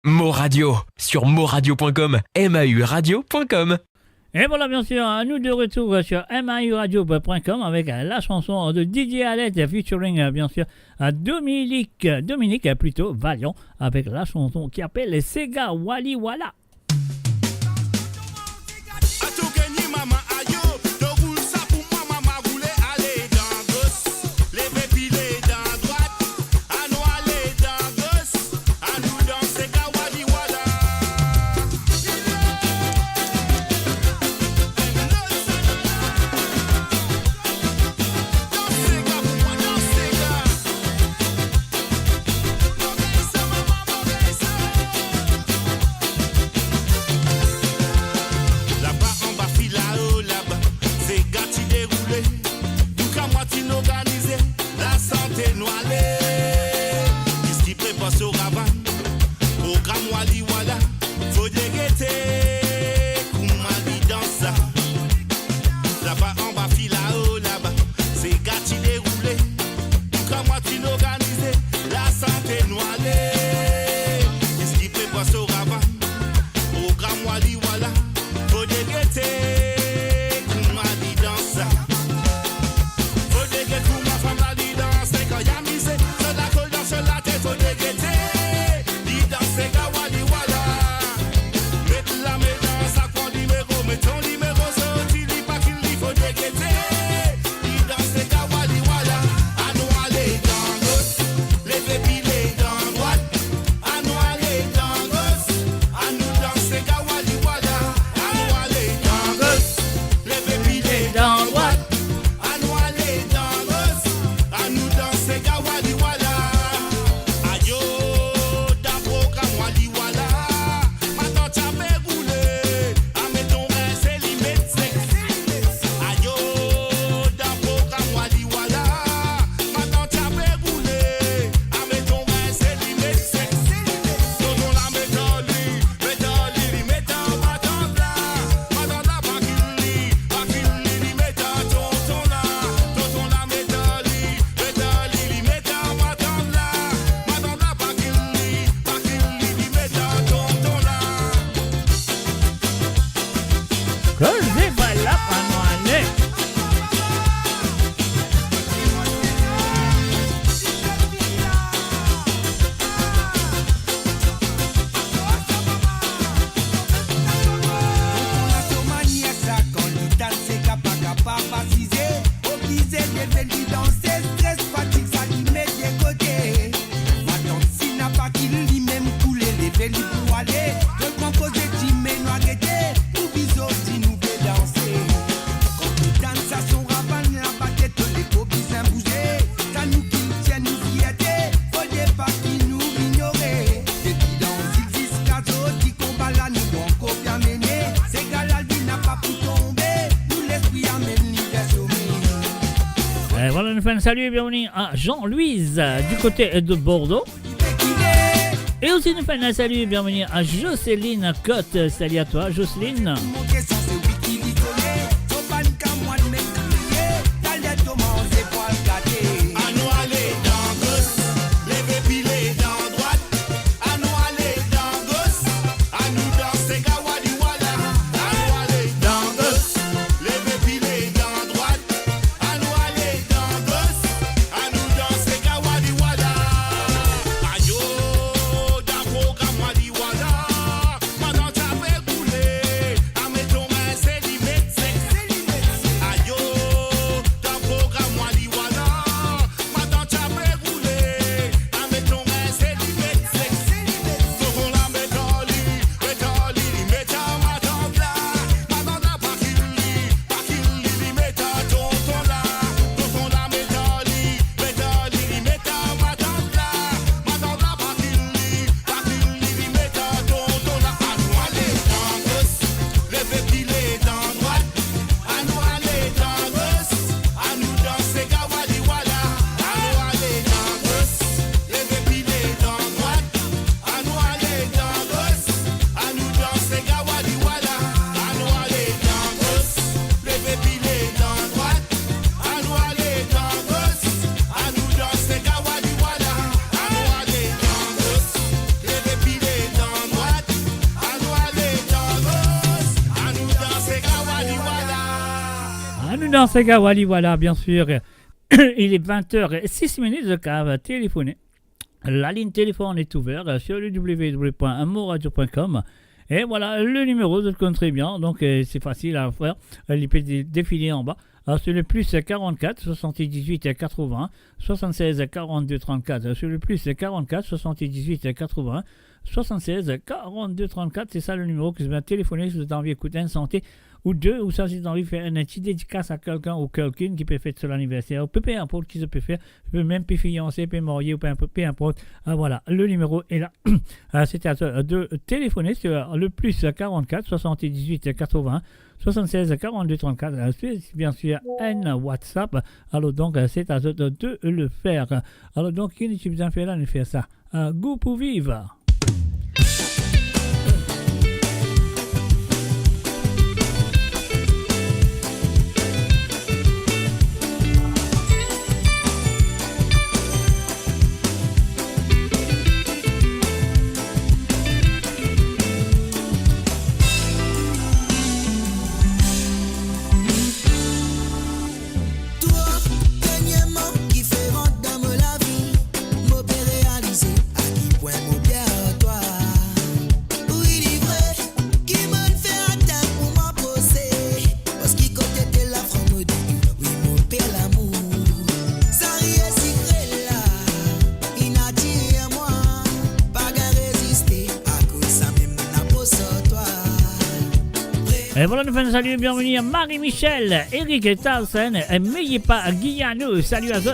Mo Radio sur moradio.com, mauradio.com. Et voilà, bien sûr, nous de retour sur mauradio.com avec la chanson de DJ Alette featuring, bien sûr, Dominique plutôt Valiant, avec la chanson qui appelle les Sega Wali Wala. Sega pense au rabat. Programme Wali Wala, faut déguetter. Koumali dans ça. Là-bas en bas, fil là-haut, là-bas. C'est gâti déroulé. Comme moi, tu l'organisé. La santé noyée. Qu'est-ce qui prépare au rabat? Programme Wali Wala, faut déguetter. Koumali dans ça. Faut déguetter pour ma femme, la dit dans c'est quand y'a misé. Sur la colle dans sur la tête, faut déguetter. Dit dans c'est quand Wali Wala. Mets la main dans sa con numéro, mets ton numéro, sorti, li pas qu'il li, faut déguetter. Dit dans c'est quand Wali Wala. À nous aller dans gauche, les bébés dans droite. À nous aller dans gauche, à nous danser quand Wali Wala. À nous aller dans gauche, les bébés dans droite. À nous aller dans gauche, à nous danser quand Wali Wala. Ayo, dans programme Wali Wala. Maintenant t'as bégoulé, à mettons un c'est limite sexe. Ayo, dans programme Wali Wala. Maintenant t'as bégoulé, à mettons un c'est limite sexe. Tonton la métoli, li met en bâton là. Madame la bakili, li met en tonton là. Tonton la métoli, li met en bâton là. Madame la bakili, li met en tonton là. Così bella manuale. Voilà, nous faisons un salut et bienvenue à Jean-Louise du côté de Bordeaux. Et aussi nous faisons un salut et bienvenue à Jocelyne Cotte. Salut à toi, Jocelyne. À nous aller dans gauche, les bébés dans droite. À nous aller dans gauche, à nous danser quand Wali Wala. À nous aller dans gauche, les bébés dans droite. À nous aller dans gauche, à nous danser quand Wali Wala. Ayo, dans programme Wali Wala. Maintenant t'as bégoulé, à mettre ton main c'est limite sexe. Ayo, dans programme Wali Wala. Maintenant t'as bégoulé, à mettre ton main c'est limite sexe. Faut qu'on la mette en lit, mette en ma tante là. Maintenant t'as pas qu'il lit, mette en tonton là. Faut qu'on la mette en lit, mette en ma tante là. Maintenant t'as pas qu'il lit, mette en tonton là. À nous aller dans gauche, les bébés dans droite. À nous aller dans gauche, à nous danser quand Wali Wala. À nous aller dans gauche, les bébés dans droite. À nous aller dans gauche, à nous danser quand Wali Wala. À nous aller dans gauche, les bébés dans droite. À nous aller dans gauche, à nous danser quand Wali Wala. À nous aller dans gauche, les bébés dans droite. À nous aller dans gauche, à nous danser quand Wali Wala. Ah, nous dansons Wali Wala, bien sûr. Il est 20h06 de cave téléphoné. La ligne téléphone est ouverte sur le www.moradio.com. Et voilà, le numéro, je le connais très bien, donc c'est facile à faire. Il peut défiler en bas. Alors, sur le plus 44 78 80 76 42 34. Sur le plus 44 78 80 76 42 34. C'est ça le numéro que je vais téléphoner si vous avez envie d'écouter un santé ou deux, ou ça si vous avez envie de faire une petite dédicace à quelqu'un ou quelqu'un qui peut faire sur l'anniversaire, ou peu importe qui se peut faire, peut même peut fiancer, peut marier, ou peu importe. Voilà, le numéro est là. C'est à toi de téléphoner sur le plus 44 78 80 76 42 34. C'est bien sûr un WhatsApp. Alors donc, c'est à toi de le faire. Alors donc, qui nous besoin de faire là, nous faire ça. Un goût pour vivre. Et voilà, nous faisons salut et bienvenue à Marie-Michel, Eric et Tarsen, et Meyepa Guillano, salut à Zot.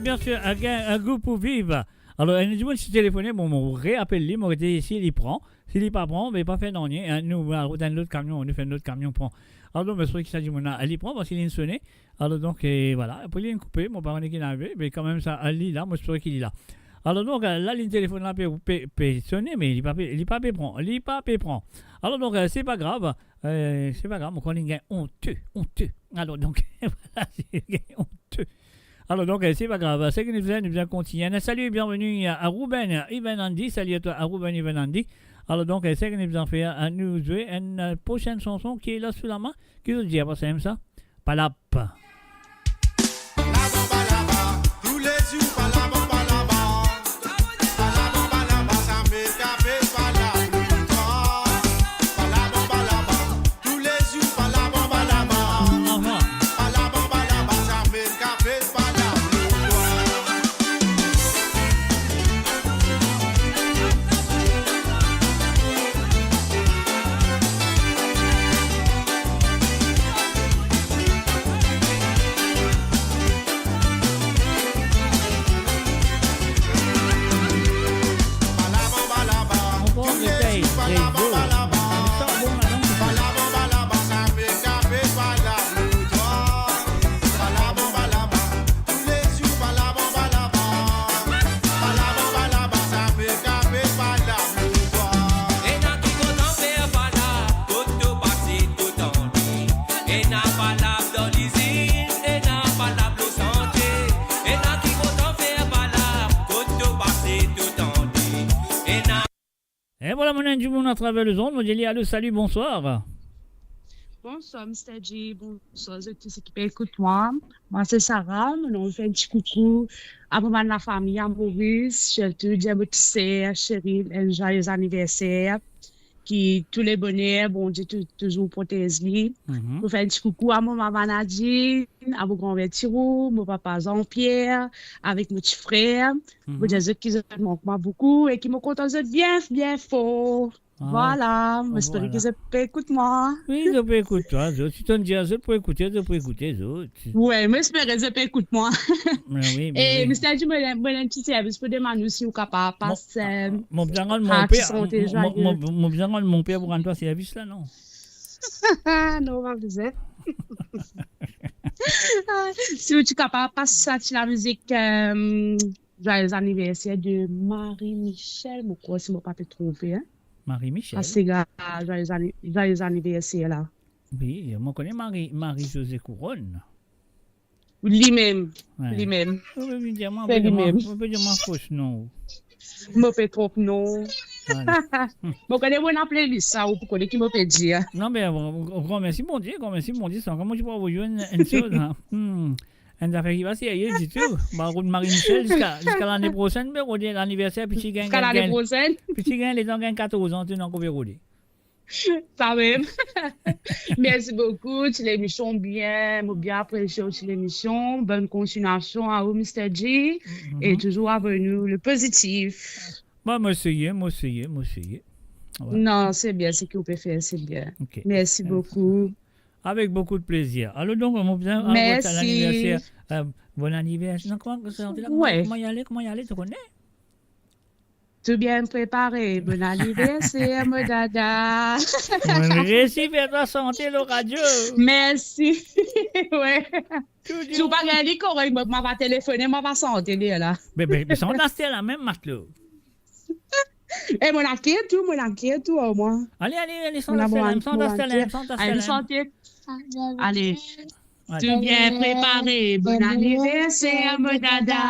Bien sûr, un goût pour vivre. Alors, il nous dit, si téléphoné, bon, on réappelle lui, on dit, s'il y prend, s'il y pas prend, mais pas fait non, nous, dans l'autre camion, on fait notre camion prend. Alors, donc, je qu'il s'agit de elle y prend parce qu'il est sonné. Alors, donc, et voilà, après, il est coupé, mon parent est qu'il avait, mais quand même, ça, elle est là, moi, je saurais qu'il est là. Alors, donc, la ligne téléphone là, peut sonner, mais il n'est pas prend. Il n'est pas prend. Alors, donc, c'est pas grave, mon collègue est honteux. Alors, donc, voilà, c'est honteux. Alors donc, c'est pas grave, c'est que nous faisons continuer. Salut et bienvenue à Ruben Ivanandi. Salut à toi, à Ruben Ivanandi. Alors donc, c'est que nous faisons faire à nous jouer une prochaine chanson qui est là sous la main. Qui vous dit, après ça, ça? Palap. Tous les jours, palaba, palaba. Palaba, palaba, ça me café, palaba, le temps. Palaba, palaba. Tous les jours, palaba, palaba. Palaba, palaba, ça me café, palaba. voilà, mon du monde à travers le monde. Mon Dieu, allô, salut, bonsoir. Bonsoir, Mr. J. Bonsoir, tous ceux qui écoutent moi. Moi, c'est Sarah. On fait un petit coucou à la famille, à Maurice, surtout, à votre sœur, chérie, un joyeux anniversaire. Qui, tous les bonheurs, bon Dieu, toujours protège-lui. On fait un petit coucou à mon maman Nadine, à mon grand-père Thiro, mon papa Jean-Pierre, avec mon petit frère. Bon Dieu, qui me manquent beaucoup et qui me content bien, bien fort. Voilà, j'espère que ça peut écouter moi. Oui, je peux écouter toi. Si tu dis à eux pour écouter, je peux écouter les autres. Oui, j'espère que ça peut écouter moi. Oui, et Mr. J, un petit service pour demander si vous êtes capable de passer. Mon père, pour rendre toi service là, non? Non, on va vous dire. Si vous êtes capable de passer la musique, joyeux anniversaire de Marie-Michel, je crois, si je ne me pas tromper. Marie-Michel. Ah, c'est gars, joyeux anniversaire là. Oui, je connais Marie-Josée Couronne. Lui-même. Ouais. Lui-même. On peut dire moi fausse, non. Je me fais trop, non. Je connais mon playlist, ça, ou pour connaître qui me fait dire. Non, mais grand merci, mon Dieu, ça. Comment tu peux vous jouer une chose, une affaire qui va se faire, du tout. Marie-Michel, jusqu'à l'année prochaine, mais l'anniversaire, puis tu gagnes. Jusqu'à l'année prochaine. Puis tu gagnes, les gens gagnent 14 ans, tu n'as qu'à rouler. Ça même. Merci beaucoup. Tu l'émission bien apprécié aussi l'émission. Bonne continuation à vous, Mr. J. Et toujours avec nous le positif. Bah, moi, essayez. Ouais. Non, c'est bien, ce que vous pouvez faire, c'est bien. Okay. Merci beaucoup. Avec beaucoup de plaisir. Alors, donc, on vient à l'anniversaire. Bon anniversaire. Comment y aller, tu connais? Tout bien préparé. Bon anniversaire, mon dada. Merci, fais-toi santé, le radio. Merci. Ouais. Tu vas gagner correct, je vais téléphoner, je vais santé là. Mais sans rester la même matelot. Et mon inquiète tout au moins. Allez, sans rester. Allez. Tout bien préparé. Bon anniversaire, mon dada.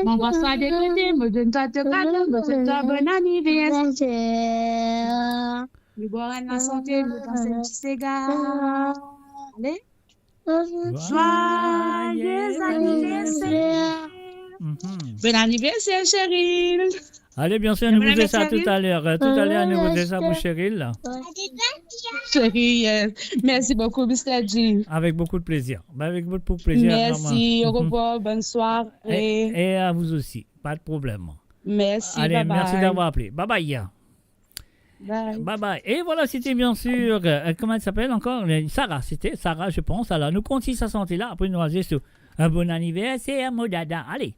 Mon bonsoir de côté, me donne toi de cadeau, me donne toi bon anniversaire. Nous boire la santé, nous danser un petit cigare. Allez. Joyeux anniversaire. Bon anniversaire, Cheryl. Allez, bien sûr, nous vous disons ça tout à l'heure. Tout à l'heure, nous vous disons ça pour Cheryl. Cheryl, merci beaucoup, Mr. J. Avec beaucoup de plaisir. Merci, au revoir, bonne soirée. Et à vous aussi, pas de problème. Merci, allez, bye bye. Merci d'avoir appelé. Bye bye. Bye bye. Et voilà, c'était bien sûr, comment elle s'appelle encore? Sarah, je pense. Alors, nous continuons sa santé là. Après, nous allons sur un bon anniversaire, Modada. Allez.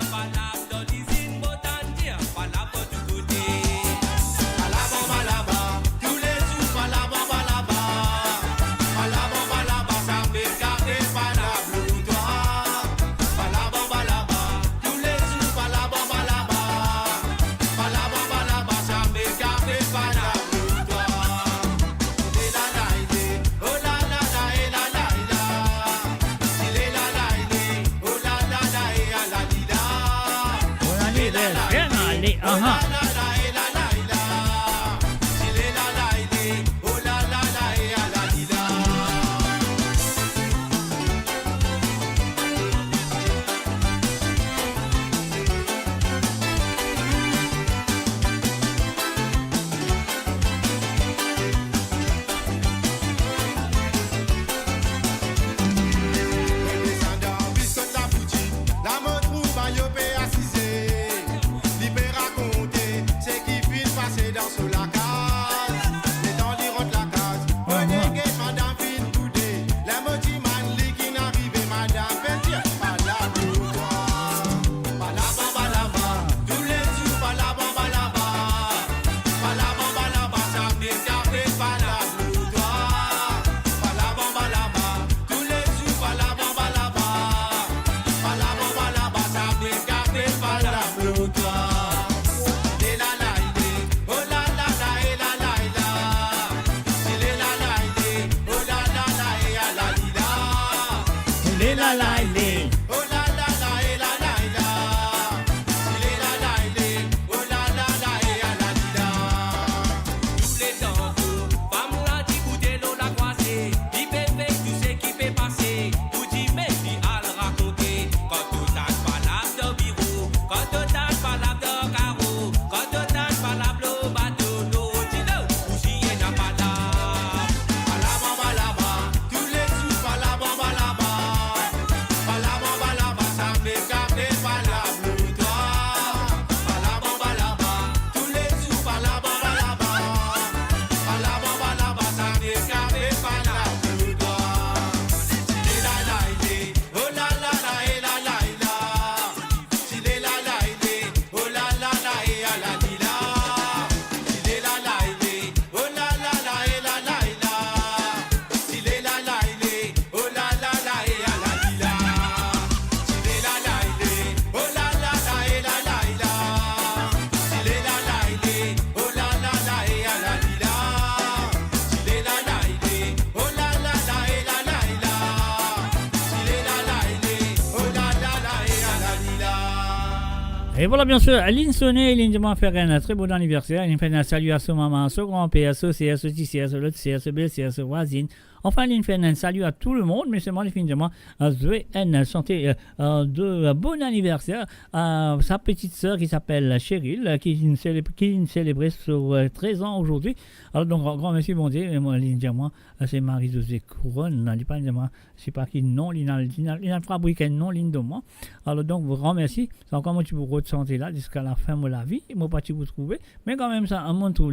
Et voilà, bien sûr, Aline Sonnet, Aline demande faire un très bon anniversaire. Elle fait un salut à son maman, à son grand-père, à son CR, à son petit CR, à son l'autre CR, à son belle-CR, à son voisine. Enfin, elle fait un salut à tout le monde, mais seulement, finalement, souhaiter une santé de bon anniversaire à sa petite sœur qui s'appelle Cheryl, qui célébrait sur 13 ans aujourd'hui. Alors, donc, grand merci, bon Dieu. Et moi, Aline, moi, c'est Marie-Josée Couronne. Je ne sais pas qui nom, il a fabriqué un nom, ligne de moi. Alors, donc, grand merci. C'est encore moi qui vous santé là jusqu'à la fin de la vie. Moi, pas vous trouver. Mais quand même, ça, à mon tour,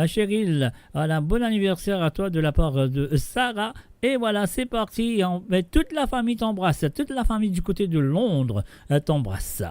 Cheryl, un bon anniversaire à toi de la part de Sarah. Et voilà, c'est parti. Toute la famille t'embrasse. Toute la famille du côté de Londres t'embrasse.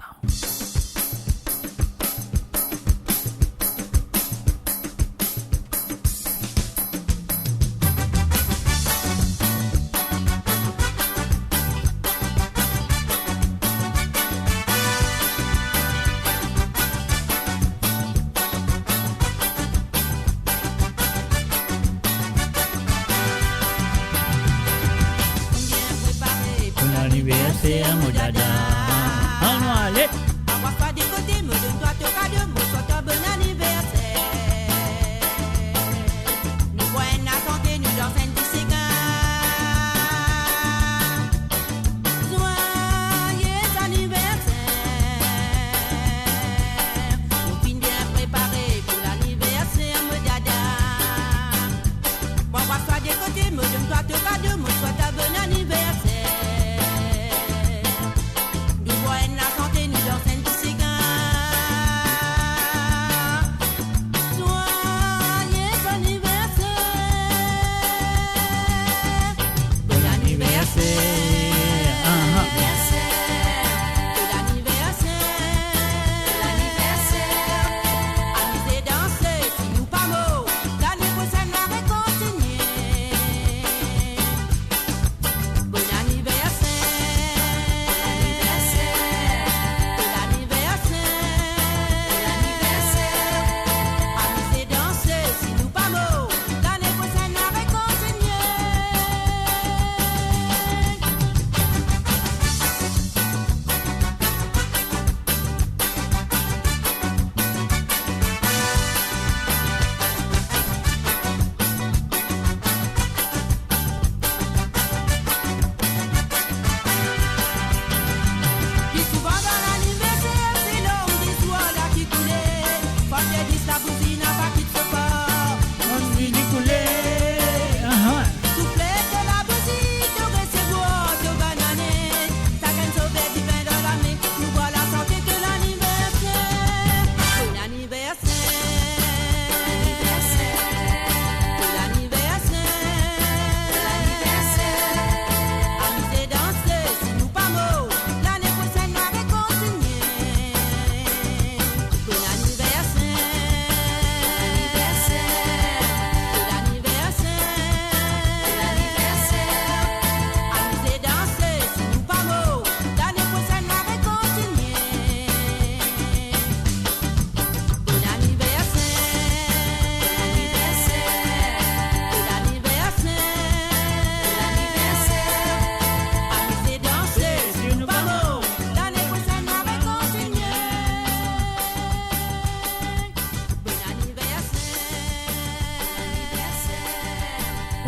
Mon dada, allons aller. Avoir pas des côtés, me donne-toi ton cadeau, mon souhaite un bon anniversaire. Nous voyons la santé, nous dansons un petit joyeux anniversaire. Nous finissons bien préparés pour l'anniversaire, mon dada. Bon, avoir pas des côtés, me donne-toi ton cadeau, mon souhaite un bon anniversaire.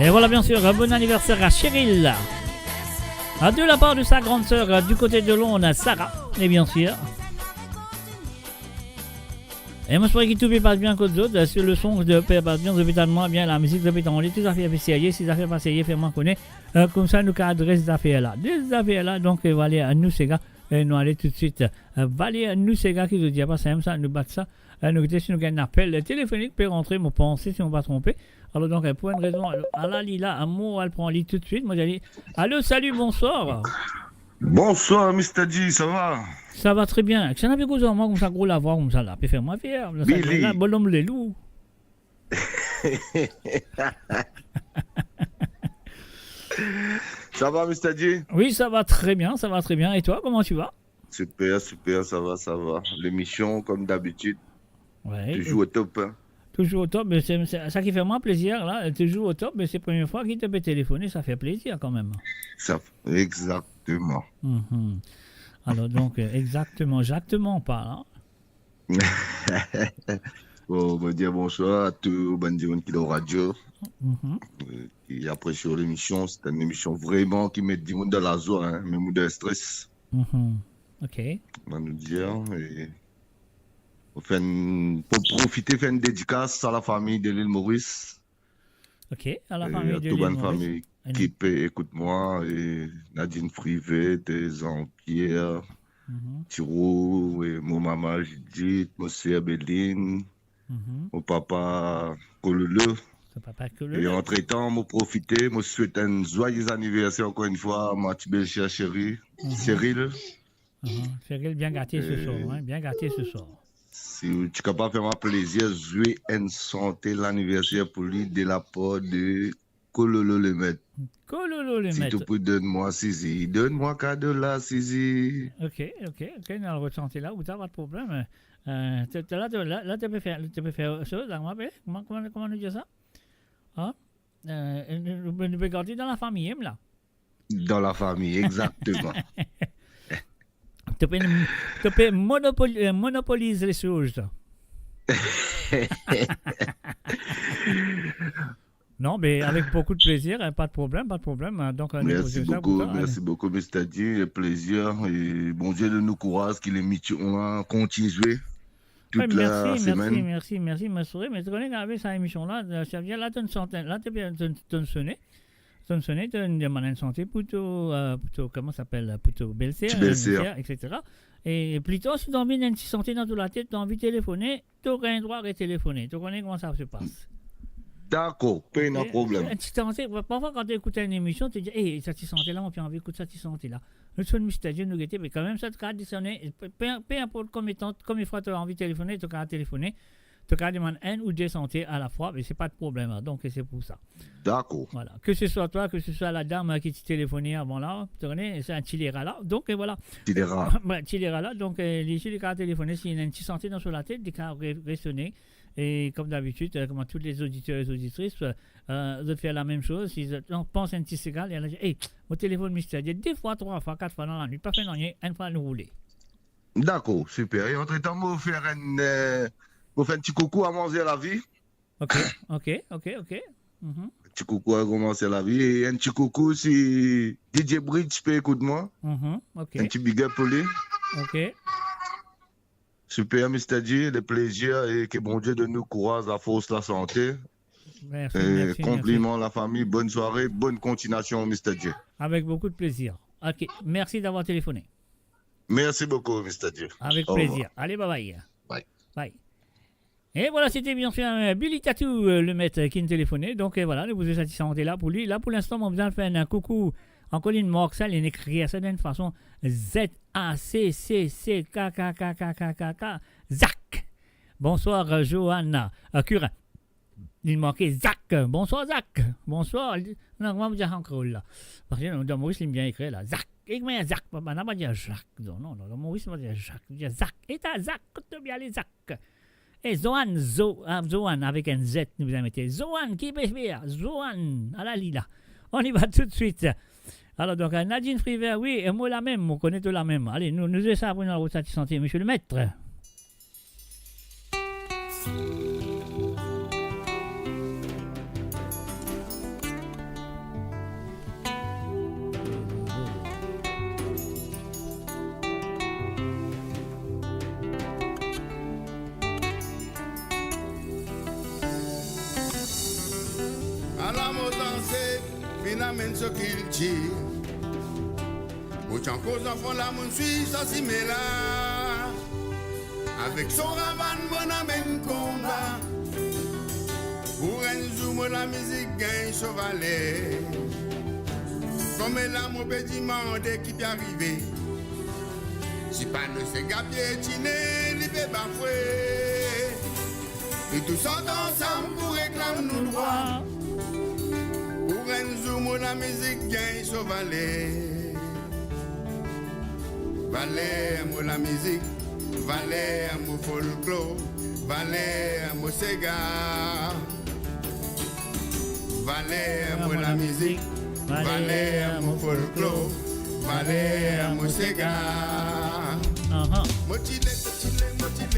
Et voilà, bien sûr, un bon anniversaire à Cheryl. De la part de sa grande sœur du côté de Londres, Sarah. Et bien sûr. Et moi, je pourrais que tout passe bien que d'autres. Sur le son de passe bien, totalement bien. La musique de pétan, tout à fait apprécié. Si ça fait passer, fait-moi connaître. Comme ça, nous cadrons ces affaires-là. Des affaires-là, donc, voilà, nous, ces gars. Nous allons tout de suite. Voilà, nous, ces gars qui nous disent pas ça, nous battre ça. Nous, si nous gagnons un appel téléphonique, peut rentrer, mon pensée, si on ne va pas tromper. Alors, donc, pour une raison, Allah, Lila, un mot, elle prend en ligne tout de suite. Moi, j'allais. Allô, salut, bonsoir. Bonsoir, Mr. G, ça va? Ça va très bien. Ça n'a pas besoin de moi, comme ça, gros la voix, comme ça, là. Puis faire moi fier. Billy. Là, bon homme, les loups. Ça va, Mr. G? Oui, ça va très bien, ça va très bien. Et toi, comment tu vas? Super, super, ça va, ça va. L'émission, comme d'habitude, ouais, toujours au top. Hein. Toujours au top, mais c'est ça qui fait moins plaisir, là. Toujours au top, mais c'est la première fois qu'il te peut téléphoner, ça fait plaisir quand même. Ça, exactement. Alors donc, exactement pas, hein. Bon, me dire bonsoir à tout le monde qui est au radio. Mhm. Et après sur l'émission, c'est une émission vraiment qui met du monde dans la joie, hein, même de stress. Mhm. OK. On va nous dire. Et pour profiter, faire une dédicace à la famille de l'île Maurice. OK. À la Et famille à de toute l'île bonne Maurice. famille Et qui peut écoute-moi. Et Nadine Frivet, Jean-Pierre, Mhm. Thiro, et mon maman Judith, mon sœur Béline, Mhm. mon papa Cololo. C'est pas que Et le. entre-temps, je profite, je souhaite un joyeux anniversaire encore une fois à ma petite belle-chère chérie, Cyril. Cyril, bien gâté ce Et- soir. Hein? Bien gâté ce soir. Si tu es capable de faire un plaisir, jouer une santé l'anniversaire pour lui de la part de Cololo le maître. Cololo le Si maître. tu peux, donne-moi Sisi. Donne-moi cadeau là, Sisi. OK. Dans le ressenti là, où t'as pas de problème. Là, tu peux faire ça. Là, comment nous dire ça? Hein? Nous peux garder dans la famille, là. Dans la famille, exactement. Tu peux monopoliser les choses. Non, mais avec beaucoup de plaisir, hein, pas de problème. Donc, nous Merci posons ça pour beaucoup, toi, merci beaucoup, Mr. D. Plaisir. Et bon Dieu de nous courage qu'il est mis on continuer toute Ouais, la semaine. merci, ma souris. Mais tu connais qu'avec cette émission-là, ça vient là, tu sonné, tu as une demande de santé plutôt, comment ça s'appelle, plutôt belle-sœur, Belle-sœur. etc. Et plutôt, si tu as envie d'une santé dans toute la tête, tu as envie de téléphoner, tu auras un droit de téléphoner. Tu connais comment ça se passe. D'accord, pas de problème. Parfois, quand tu écoutes une émission, tu te dis, hey, cette santé-là, on a envie d'écouter cette santé-là. Nous sommes mystérieux, nous guetter, mais quand même, ça te garde sonner. Peu importe combien de fois tu as envie de téléphoner, tu as téléphoner. Tu as demander un ou deux santé à la fois, mais ce n'est pas de problème. Donc, c'est pour ça. D'accord. Voilà. Que ce soit toi, que ce soit la dame qui t'a téléphoné avant là, tu connais, c'est un Chilera là. Donc, voilà. Chilera là. Donc, les Chilera téléphoné, s'il y a une petite santé dans la tête, des cas résonner. Et comme d'habitude, comme tous les auditeurs et auditrices, de faire la même chose. S'ils pensent à un petit cigare, et elle dit, hey, mon téléphone mystérieux, 2 fois, 3 fois, 4 fois dans la nuit, pas fait rien, une fois nous rouler. D'accord, super. Et entre-temps, on va faire un petit coucou à manger la vie. Ok. Un petit coucou à commencer la vie. Et un petit coucou si DJ Bridge peut écouter-moi. Ok. Un petit big up pour lui. Ok. Super, Mr. G, le plaisir et que bon Dieu de nous courage, la force, la santé. Merci. Compliments la famille, bonne soirée, bonne continuation, Mr. G. Avec beaucoup de plaisir. Ok, merci d'avoir téléphoné. Merci beaucoup, Mr. G. Avec Au plaisir. revoir. Allez, bye. Bye. Et voilà, c'était bien sûr Billy Tattoo, le maître qui nous téléphonait. Donc voilà, nous vous êtes satisfaits là pour lui. Là, pour l'instant, on a besoin de faire un coucou en colline Morxal. Il écrit ça d'une façon Z-A-C-C-C-K-K-K-K-K-K. Zach. Bonsoir, Johanna. Curin. Il manquait Zach. Bonsoir, Zach. Bonsoir. Non, comment vous dire encore là? Parce que dans Maurice, il me bien écrit là. Zach. Et comment Zach? On n'a pas dit Jacques. Non, dans Maurice, on va dire Jacques. On dit Zach. Et t'as Zach. Écoute bien les Zach. Et Zohan avec un Z, nous vous mettez. Zohan, qui peut faire? Zohan, à la lila. On y va tout de suite. Alors, donc, Nadine Frivet, oui, et moi la même, on connaît tout la même. Allez, nous faisons ça pour une route santé, monsieur le maître. Alla mosanse, finalement ce qu'il dit. Autant cause enfant la mon suisse, ça s'y met là. Avec son ravan, mon amène combat. Pour un zoom, la musique gagne chevalet. Comme là, mon petit monde qui t'est arrivé. Si pas nous c'est gapier, tiné, libé bafoué. Et tous ensemble pour réclamer nos droits. Pour un zoom, la musique gagne chevalet. Valet, moi la musique. Valet, mon folklore. Valet, mon cigare. Valet, moi la musique. Valet, mon folklore. Valet, mon cigare. Motilé, motilé, motilé.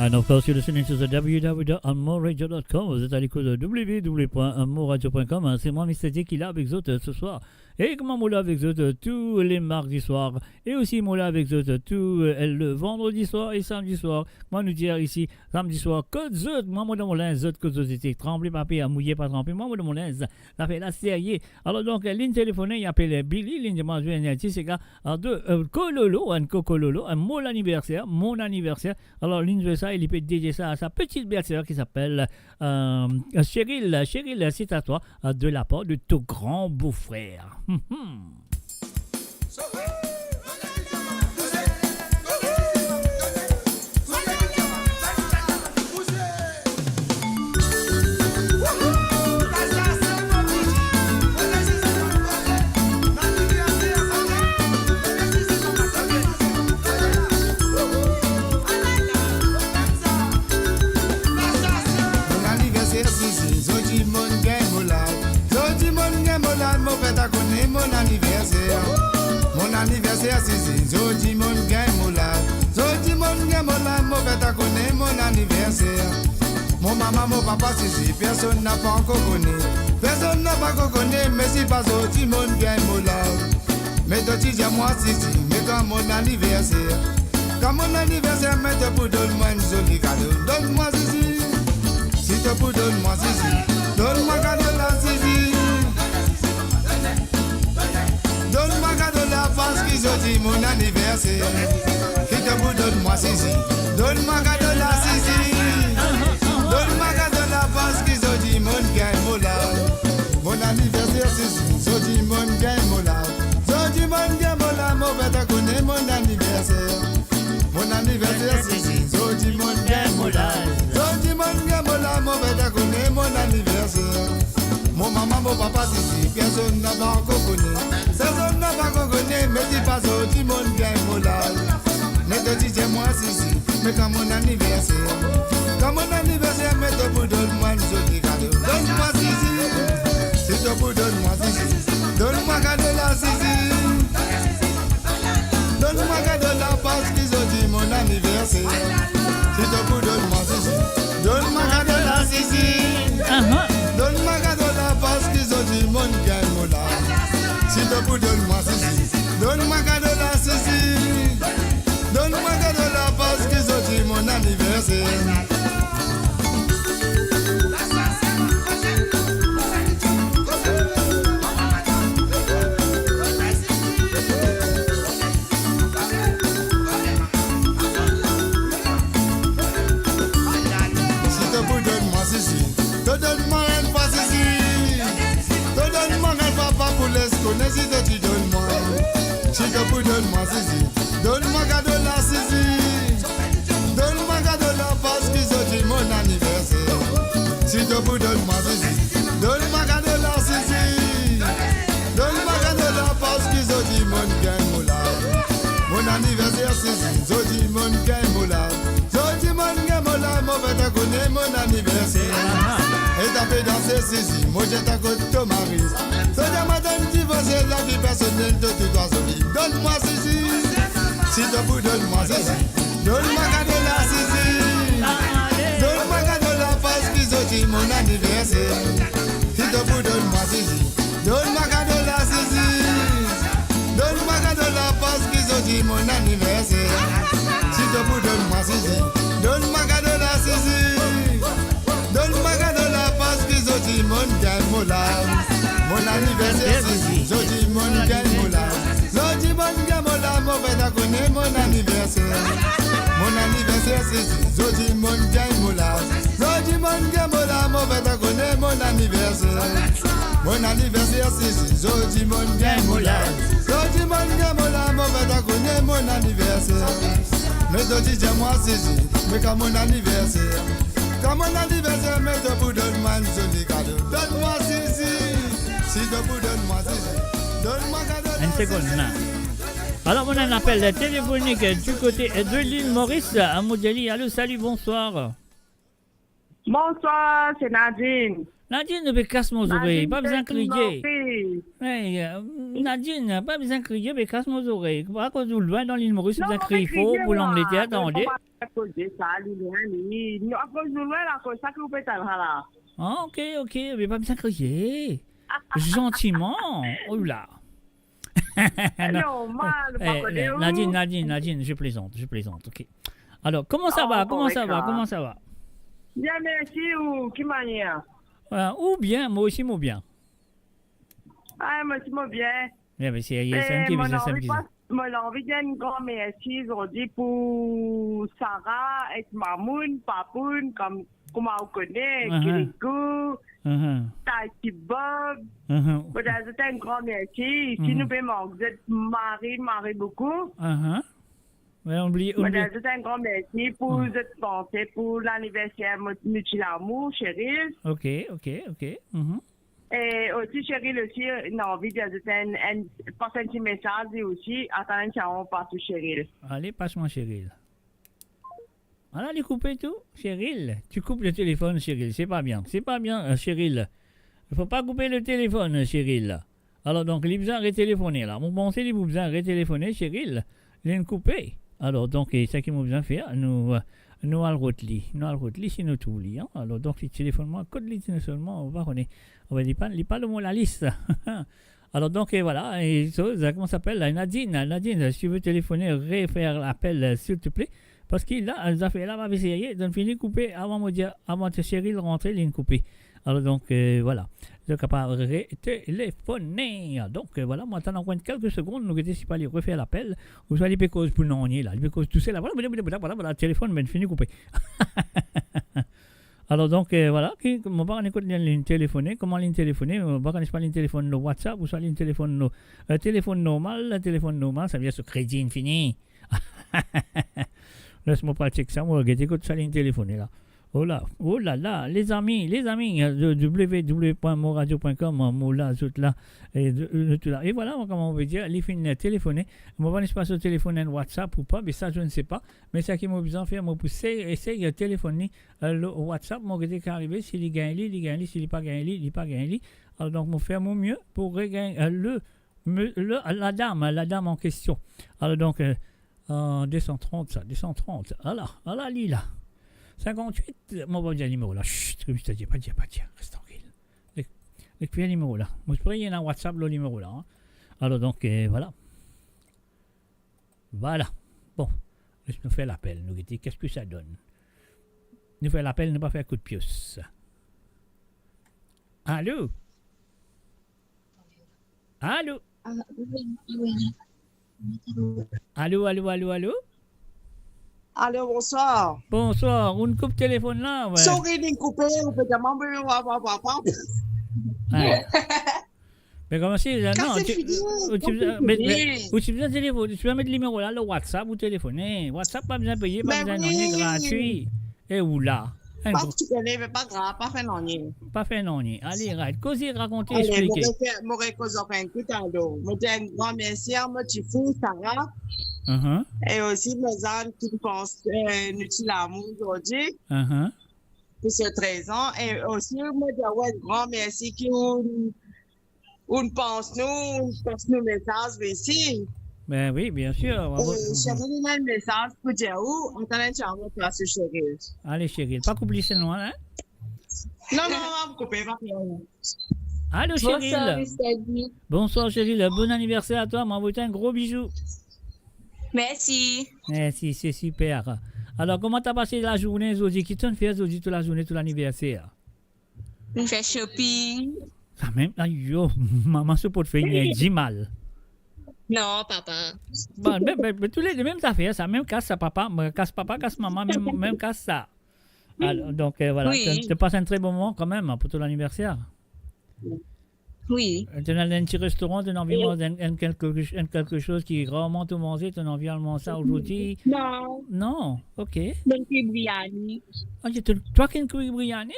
And of course, you're listening to the www.amoradio.com. Vous êtes à l'écoute de www.amoradio.com. C'est moi, Mr. D, qui est là avec vous autres ce soir. Et comment moi là avec vous autres tous les mardis soirs. Et aussi moi là avec vous autres tous le vendredi soir et samedi soir. Moi nous dire ici, samedi soir, que zut, moi dans mon linge, zut, que zut, c'était tremblé, papier, mouillé, pas trempé. Moi dans mon linge, ça fait la série. Alors donc, ligne téléphonique, il appelle Billy, ligne de mon jeu, c'est gars, de Kololo, un Kokololo, un mon anniversaire. Alors, ligne de ça, il peut dédier ça à sa petite belle-sœur qui s'appelle Cheryl. Cheryl, c'est à toi, de la part de ton grand beau-frère. Mon anniversaire c'est Zodi mon gain mola. Zodi mon gain mola, mon fête à connaître mon anniversaire. Mon maman, mon papa c'est personne n'a pas encore connu. Personne n'a pas encore connu, mais c'est pas Zodi mon gain mola. Mais toi tu dis à moi si, mais quand mon anniversaire. Quand mon anniversaire, mais te pour donne-moi une jolie cadeau. Donne-moi si, si te pour donne-moi si, donne-moi cadeau là si. Donne-moi cadeau là parce qu'ils ont dit mon anniversaire. Qui te vous donne-moi Sisi. Donne-moi cadeau là Sisi. Donne-moi cadeau là parce qu'ils ont dit mon gain mola. Mon anniversaire Sisi. Ils ont dit mon gain mola. Ils ont dit mon gain mola. Mon bête connaît mon anniversaire. Mon anniversaire Sisi. Ils ont dit mon gain mola. Ils ont dit mon gain mola. Mon bête connaît mon anniversaire. Mon maman, mon papa, si, personne n'a pas encore connu. Personne n'a pas encore connu, mais dis pas au petit monde bien moral. Mais te dis moi si, mais quand mon anniversaire. Quand mon anniversaire, mais te pour donne-moi une jolie cadeau. Donne-moi si, si te pour donne-moi si, donne-moi cadeau là si. Donne-moi cadeau là parce qu'ils ont dit mon anniversaire. Si te pour donne-moi si, donne-moi cadeau là si. Donne-moi cadeau là parce qu'ils ont dit mon gain mola. Si te pour donne-moi si, donne-moi cadeau là si. Donne-moi cadeau là parce qu'ils ont dit mon anniversaire. Si te pour donne-moi Zizi. Donne-moi cadeau la Zizi. Donne-moi cadeau la parce qu'ils ont dit mon anniversaire. Si te pour donne-moi Zizi. Donne-moi cadeau la Zizi. Donne-moi cadeau la parce qu'ils ont dit mon gain moula. Mon anniversaire Zizi. Ils ont dit mon gain moula. Ils ont dit mon gain moula. Mon fait à connaître mon anniversaire. Et t'as fait danser Zizi. Moi j'ai ta côte ton mari. So j'ai madame divorcée. La vie personnelle de tout oiseau. Donne-moi Zizi. Si te pour donne-moi Zizi. Donne-moi cadeau la Zizi. Donne-moi cadeau la parce qu'ils ont dit mon anniversaire. Si te pour donne-moi Zizi. Donne-moi cadeau la Zizi. Donne-moi cadeau la parce qu'ils ont dit mon anniversaire. Si te pour donne-moi Zizi. Donne-moi cadeau la Zizi. Donne-moi cadeau la parce qu'ils ont dit mon gain moula. Mon anniversaire Zizi. Ils ont dit mon gain moula. Ils ont dit mon gain moula. Mon fait à connaître mon anniversaire. Mon anniversaire Zizi. Ils ont dit mon gain moula. Ils ont dit mon gain moula. Mon fait à connaître mon anniversaire. Mon anniversaire Zizi. Ils ont dit mon gain moula. Ils ont dit mon gain moula. Mon fait à connaître mon anniversaire. Mais toi dis-moi Zizi. Mais quand mon anniversaire. Quand mon anniversaire, mais te pour donne-moi un joli cadeau. Donne-moi Zizi. Si te pour donne-moi Zizi. Donne-moi cadeau. Une seconde, là. Alors, on a un appel téléphonique du côté de l'île Maurice à Modeli. Allô, salut, bonsoir. Bonsoir, c'est Nadine. Nadine, ne me casse mon oreille, pas besoin de crier. Hey, Nadine, pas besoin de crier, mais casse mon oreille. À cause de loin dans l'île Maurice, vous avez crié faux pour l'Angleterre, attendez. Ah, ok, mais pas besoin de crier. Gentiment. Oh là. Nadine, je plaisante, ok. Alors, comment ça va? Bien, merci, ou qui manière? Ou bien, moi aussi, bien. Ah, moi aussi, bien. Mais c'est un petit peu. Moi, j'ai envie d'un grand merci aujourd'hui pour Sarah et Mamoun, Papoun, comme on connaît, Kirikou, Taki Bob. Moi, j'ai un grand merci. Ici, nous paiement, vous êtes Marie beaucoup. Oublie. Moi, j'ai un grand merci pour vous êtes pensé pour l'anniversaire Mutilamour, Cheryl. Ok. Et aussi, Cheryl, aussi, une envie d'ajouter un petit message aussi. Attendez, on passe sur Cheryl. Allez, passe-moi Cheryl. Voilà, les couper tout. Cheryl, tu coupes le téléphone, Cheryl. C'est pas bien, Cheryl. Il faut pas couper le téléphone, Cheryl. Alors, donc, il besoin de retéléphoner, là. Mon pensée, il besoin de retéléphoner, Cheryl. Il est coupé. Alors, donc, c'est ça qu'il m'a besoin de faire. Nous allons retirer, c'est nous tout li. Alors, donc, le téléphone, code li seulement, on va dire pas le mot la liste. Alors, donc, et voilà, et ça, comment ça s'appelle? Nadine, si tu veux téléphoner, refaire l'appel, s'il te plaît. Parce qu'il a fait là, va essayer, donc fini couper avant que Cheryl rentre, ligne coupée. Alors, donc, voilà. Je suis capable de téléphoner. Donc, voilà, moi, t'en encore quelques secondes, nous allons pas aller refaire l'appel. Ou soit les pécoses pour non, là, les pécoses tout ça, là, voilà, téléphone, ben, fini coupé. Alors, donc, voilà, mon parent écoute ligne téléphoner. Comment ligne téléphoner? On va pas ligne téléphone no WhatsApp, ou soit ligne téléphone téléphone normal, ça veut dire ce crédit infini. Laisse-moi pas checker ça, moi, écoute ça ligne téléphoner, là. Oh là là, les amis de www.moradio.com, moula, tout là, et voilà, comment on veut dire, les fins téléphoner. Moi, je ne sais pas sur téléphone en WhatsApp ou pas, mais ça, je ne sais pas. Mais c'est ce qui m'a besoin de faire, moi, pour essayer de téléphoner le WhatsApp, moi, qui est arrivé, s'il y gagne, s'il n'y a pas gagné. Alors, donc, je vais faire mon mieux pour regagner la dame en question. Alors, donc, 230, 230, voilà, Lila. 58, moi, on va dire le numéro là. Chut, comme je te dis, pas dire, reste tranquille. Écris le numéro là. Moi, je pourrais y aller dans WhatsApp le numéro là. Alors, donc, voilà. Bon, laisse-nous faire l'appel. Nous dit, qu'est-ce que ça donne? Nous faire l'appel, ne pas faire coup de pioche. Allô? Allô? Allô? Allô, bonsoir. Bonsoir, on coupe téléphone là. Ouais. Sorry, d'une coupée, on peut demander. Mais comment c'est non, c'est fini, tu besoin de téléphone, tu peux mettre le numéro là, le WhatsApp ou téléphoner. WhatsApp pas besoin de payer, pas besoin de donner gratuit. Et où là? Pas que tu connais, mais pas grave, pas fait non. Pas fait non. Allez, causer, raconter, Allez, expliquer. moi, écoute, alors. Moi, j'ai un grand merci à moi, tu fous, Sarah. Et aussi, mes âmes qui pensent, nous, l'amour aujourd'hui. Pour ces 13 ans. Et aussi, moi, j'ai un grand merci qui on pense nos messages ici. Ben oui, bien sûr. Je vais donner un message pour dire où on t'en est en place sur Cheryl. Allez, Cheryl, pas couper c'est loin, hein? Non, on va couper, pas Allô, Cheryl. Bonsoir, Cheryl. Bon anniversaire à toi. M'envoie un gros bisou. Merci. Merci, c'est super. Alors, comment t'as passé la journée, Zodi? Qui t'en fait, Zodi, toute la journée, tout l'anniversaire? On fait shopping. Ah, même, aïe, maman, ce pot de faire, il dit mal. Non, papa. Bon, mais tous les deux, mêmes affaires, ça, même casse papa, casse maman, même casse ça. Alors, donc, voilà, oui. Tu passes un très bon moment quand même pour ton anniversaire. Oui. Tu as un petit restaurant, tu as envie de manger quelque chose qui est rarement tout manger, tu as envie de manger ça aujourd'hui? Non. Non, ok. Donc, biryani. Ah, toi qui as un biryani?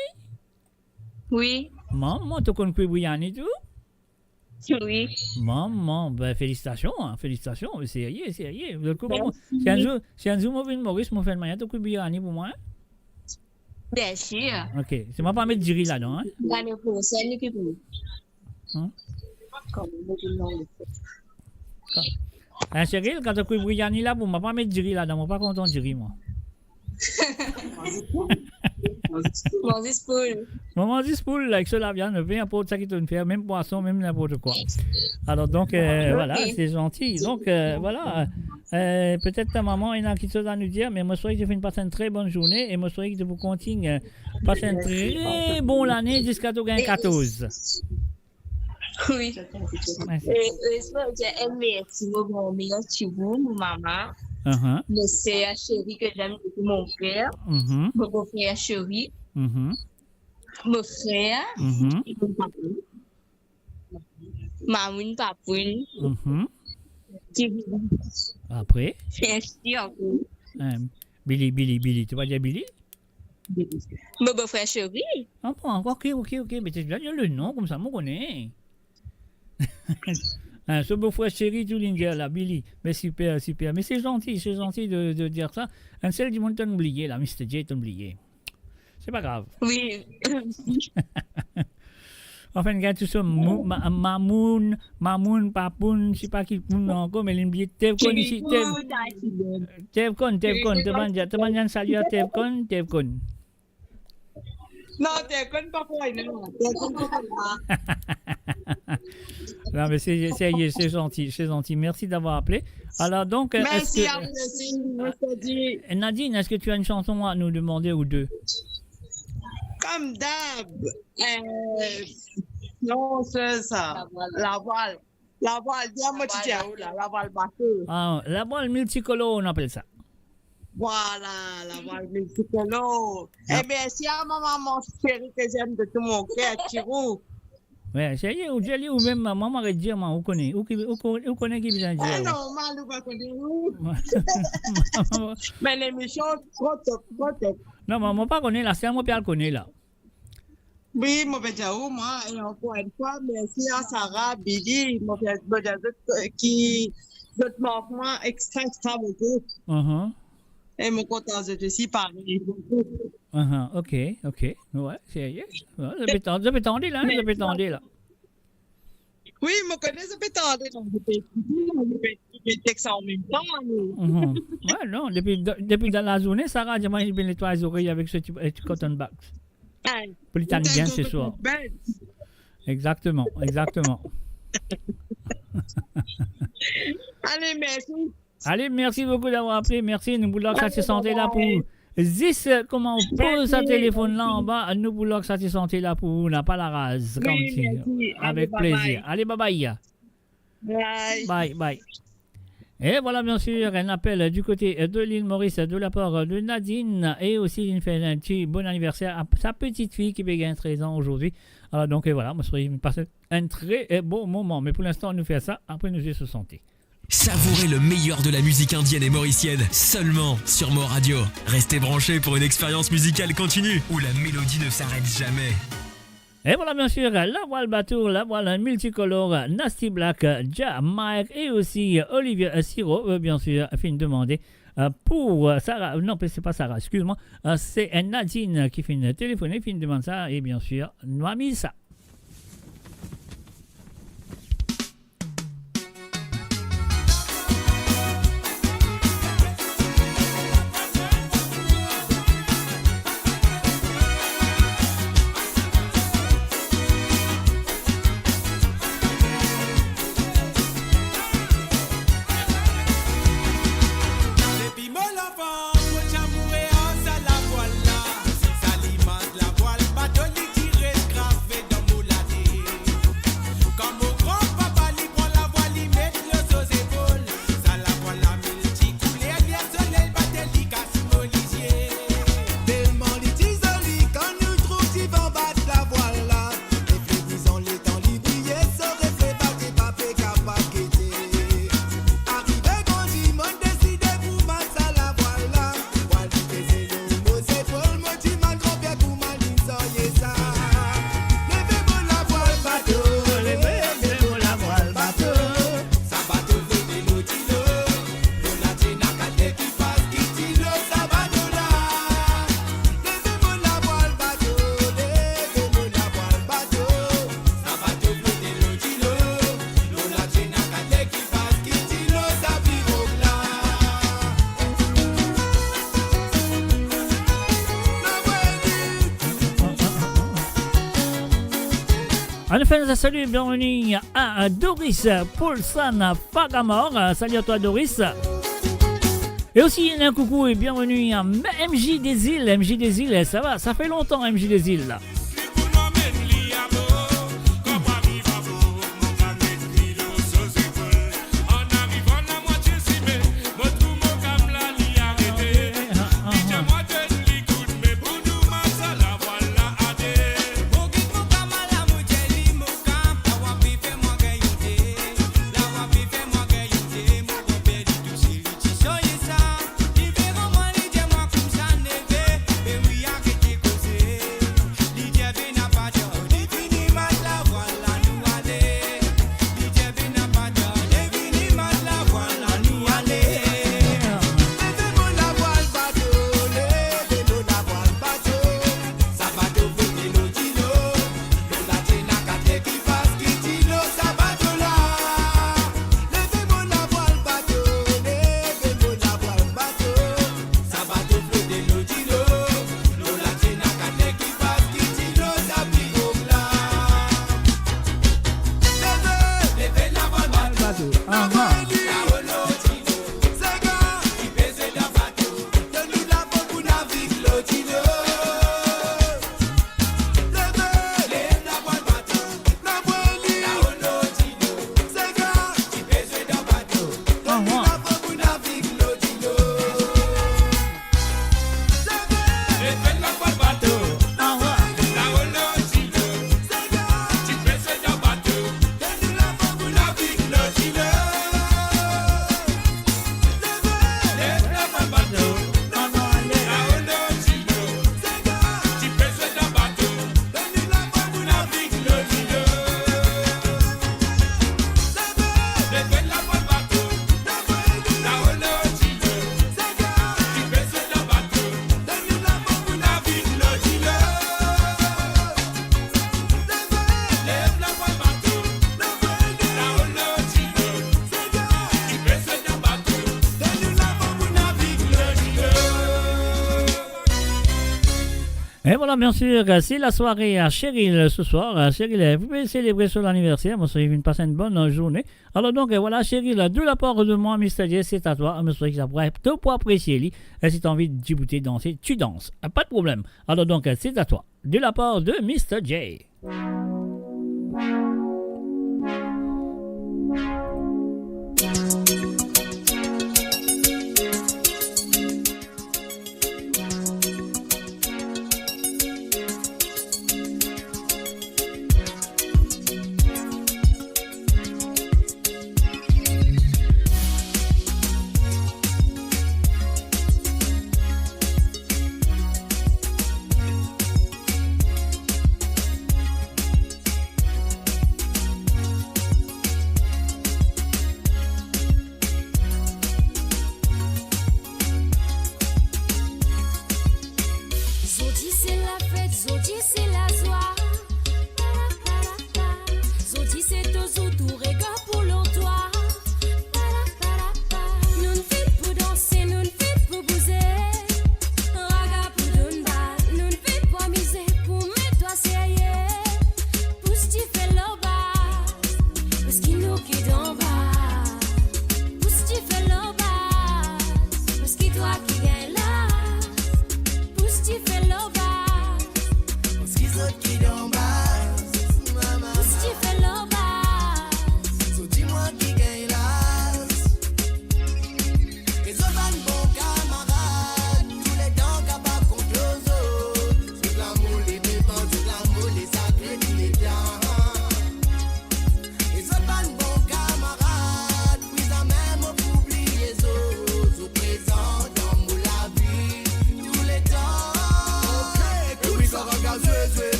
Oui. Maman, tu connais un biryani tout? Oui. Maman, ben félicitations, félicitations, c'est rien. Si un jour, je viens de Maurice, je fais le moyen, tu as un biryani pour moi? Bien sûr. Ok, c'est moi pas mettre du riz là-dedans, hein? L'année prochaine, que vous. Cheryl, quand tu as un biryani là, pour moi pas mettre du riz là-dedans, je suis pas content du riz, moi. Maman dispoule avec cela viande, peu importe ça qui te fait, même poisson, même n'importe quoi. Alors donc voilà, c'est gentil. Donc voilà, peut-être ta maman il a quelque chose à nous dire, mais moi je souhaite que tu fasses une très bonne journée et moi je souhaite que tu continues passer une très bonne année jusqu'à tu gagnes 14. Oui. J'ai un merci pour mon maman. Mais c'est un chéri que j'aime beaucoup, mon frère. Mon beau-frère chéri. Mon frère. Et mon papa. Mamoun, papoun. Après? Merci encore. Billy. Tu vas dire Billy? Mon beau-frère chéri. Ah bon, ok. Mais tu dois dire le nom, comme ça, je connais. Ce beau-frère chéri, tout l'India, là, Billy. Mais super. Mais c'est gentil de dire ça. Un seul du monde t'a oublié, là, Mr. J t'a oublié. C'est pas grave. Oui. Enfin, regarde tout ça, Mamoun, Papoun, je sais pas qui poun encore, mais l'oublié Tevkon ici. Tevkon. Tu m'as dit un salut à Tevkon. Non, Tevkon pas pour non. Tevkon pas pour Non, mais c'est gentil. Merci d'avoir appelé. Alors, donc. Merci à vous, Nadine, est-ce que tu as une chanson à nous demander ou deux? Comme d'hab. Non, c'est ça. La voile. Dis-moi, tu dis où là? La voile bateau. Ah, la voile multicolore, on appelle ça. Voilà, la voile multicolore. Eh bien, si à maman chérie que j'aime de tout mon cœur, Tirou. Ouais, c'est ou Jelly ou même maman m'a dit, on connaît. Où connaît qui vient dire? Ah non, Malou va connaître où? Mais l'émission, trop top. Non, maman pas connaît là, c'est moi qui le connaît là. Oui, moi, moi, et encore une fois, merci à Sarah, Billy, qui d'autres manquements extra beaucoup. Et mon content de aussi parler. Ok. Ouais, c'est je peux tendre là. Oui, je connais, je peux tendre. Je peux texter en même temps. Ouais, non, depuis dans la journée, Sarah, je vais nettoyer les oreilles avec ce cotton box. Pour l'Italie bien ce soir. Exactement. Allez, merci beaucoup d'avoir appelé. Merci, nous voulons que ça se sentait là pour 10. Comment on pose ce téléphone là en bas, nous voulons que ça se sentait là pour on n'a pas la rase. Avec plaisir. Allez, bye. Et voilà, bien sûr, un appel du côté de l'île Maurice de la part de Nadine. Et aussi, il fait un petit bon anniversaire à sa petite fille qui bégaye 13 ans aujourd'hui. Alors, donc, voilà, moi, je vais passer un très bon moment. Mais pour l'instant, on nous fait ça. Après, nous allons se santé. Savourez le meilleur de la musique indienne et mauricienne, seulement sur Mo Radio. Restez branchés pour une expérience musicale continue, où la mélodie ne s'arrête jamais. Et voilà, bien sûr, la voile bateau, la voile multicolore, Nasty Black, Ja, Mike et aussi Olivier Siro, bien sûr, fait une demande pour Sarah. Non, c'est pas Sarah, excuse-moi. C'est Nadine qui fait une téléphoner, fait une demande ça, et bien sûr, Noami ça. Salut, bienvenue à Doris Paulson Fagamor. Salut à toi, Doris. Et aussi un coucou et bienvenue à MJ des Îles. MJ des Îles, ça va, ça fait longtemps, MJ des Îles. Et voilà, bien sûr, c'est la soirée à Cheryl ce soir. Cheryl, vous pouvez célébrer son anniversaire. Moi, je vais passer une bonne journée. Alors, donc, voilà, Cheryl, de la part de moi, Mr. J, c'est à toi. Je que ça pourrait te pour apprécier. Et si tu as envie de débouter, danser, tu danses. Pas de problème. Alors, donc, c'est à toi. De la part de Mr. J.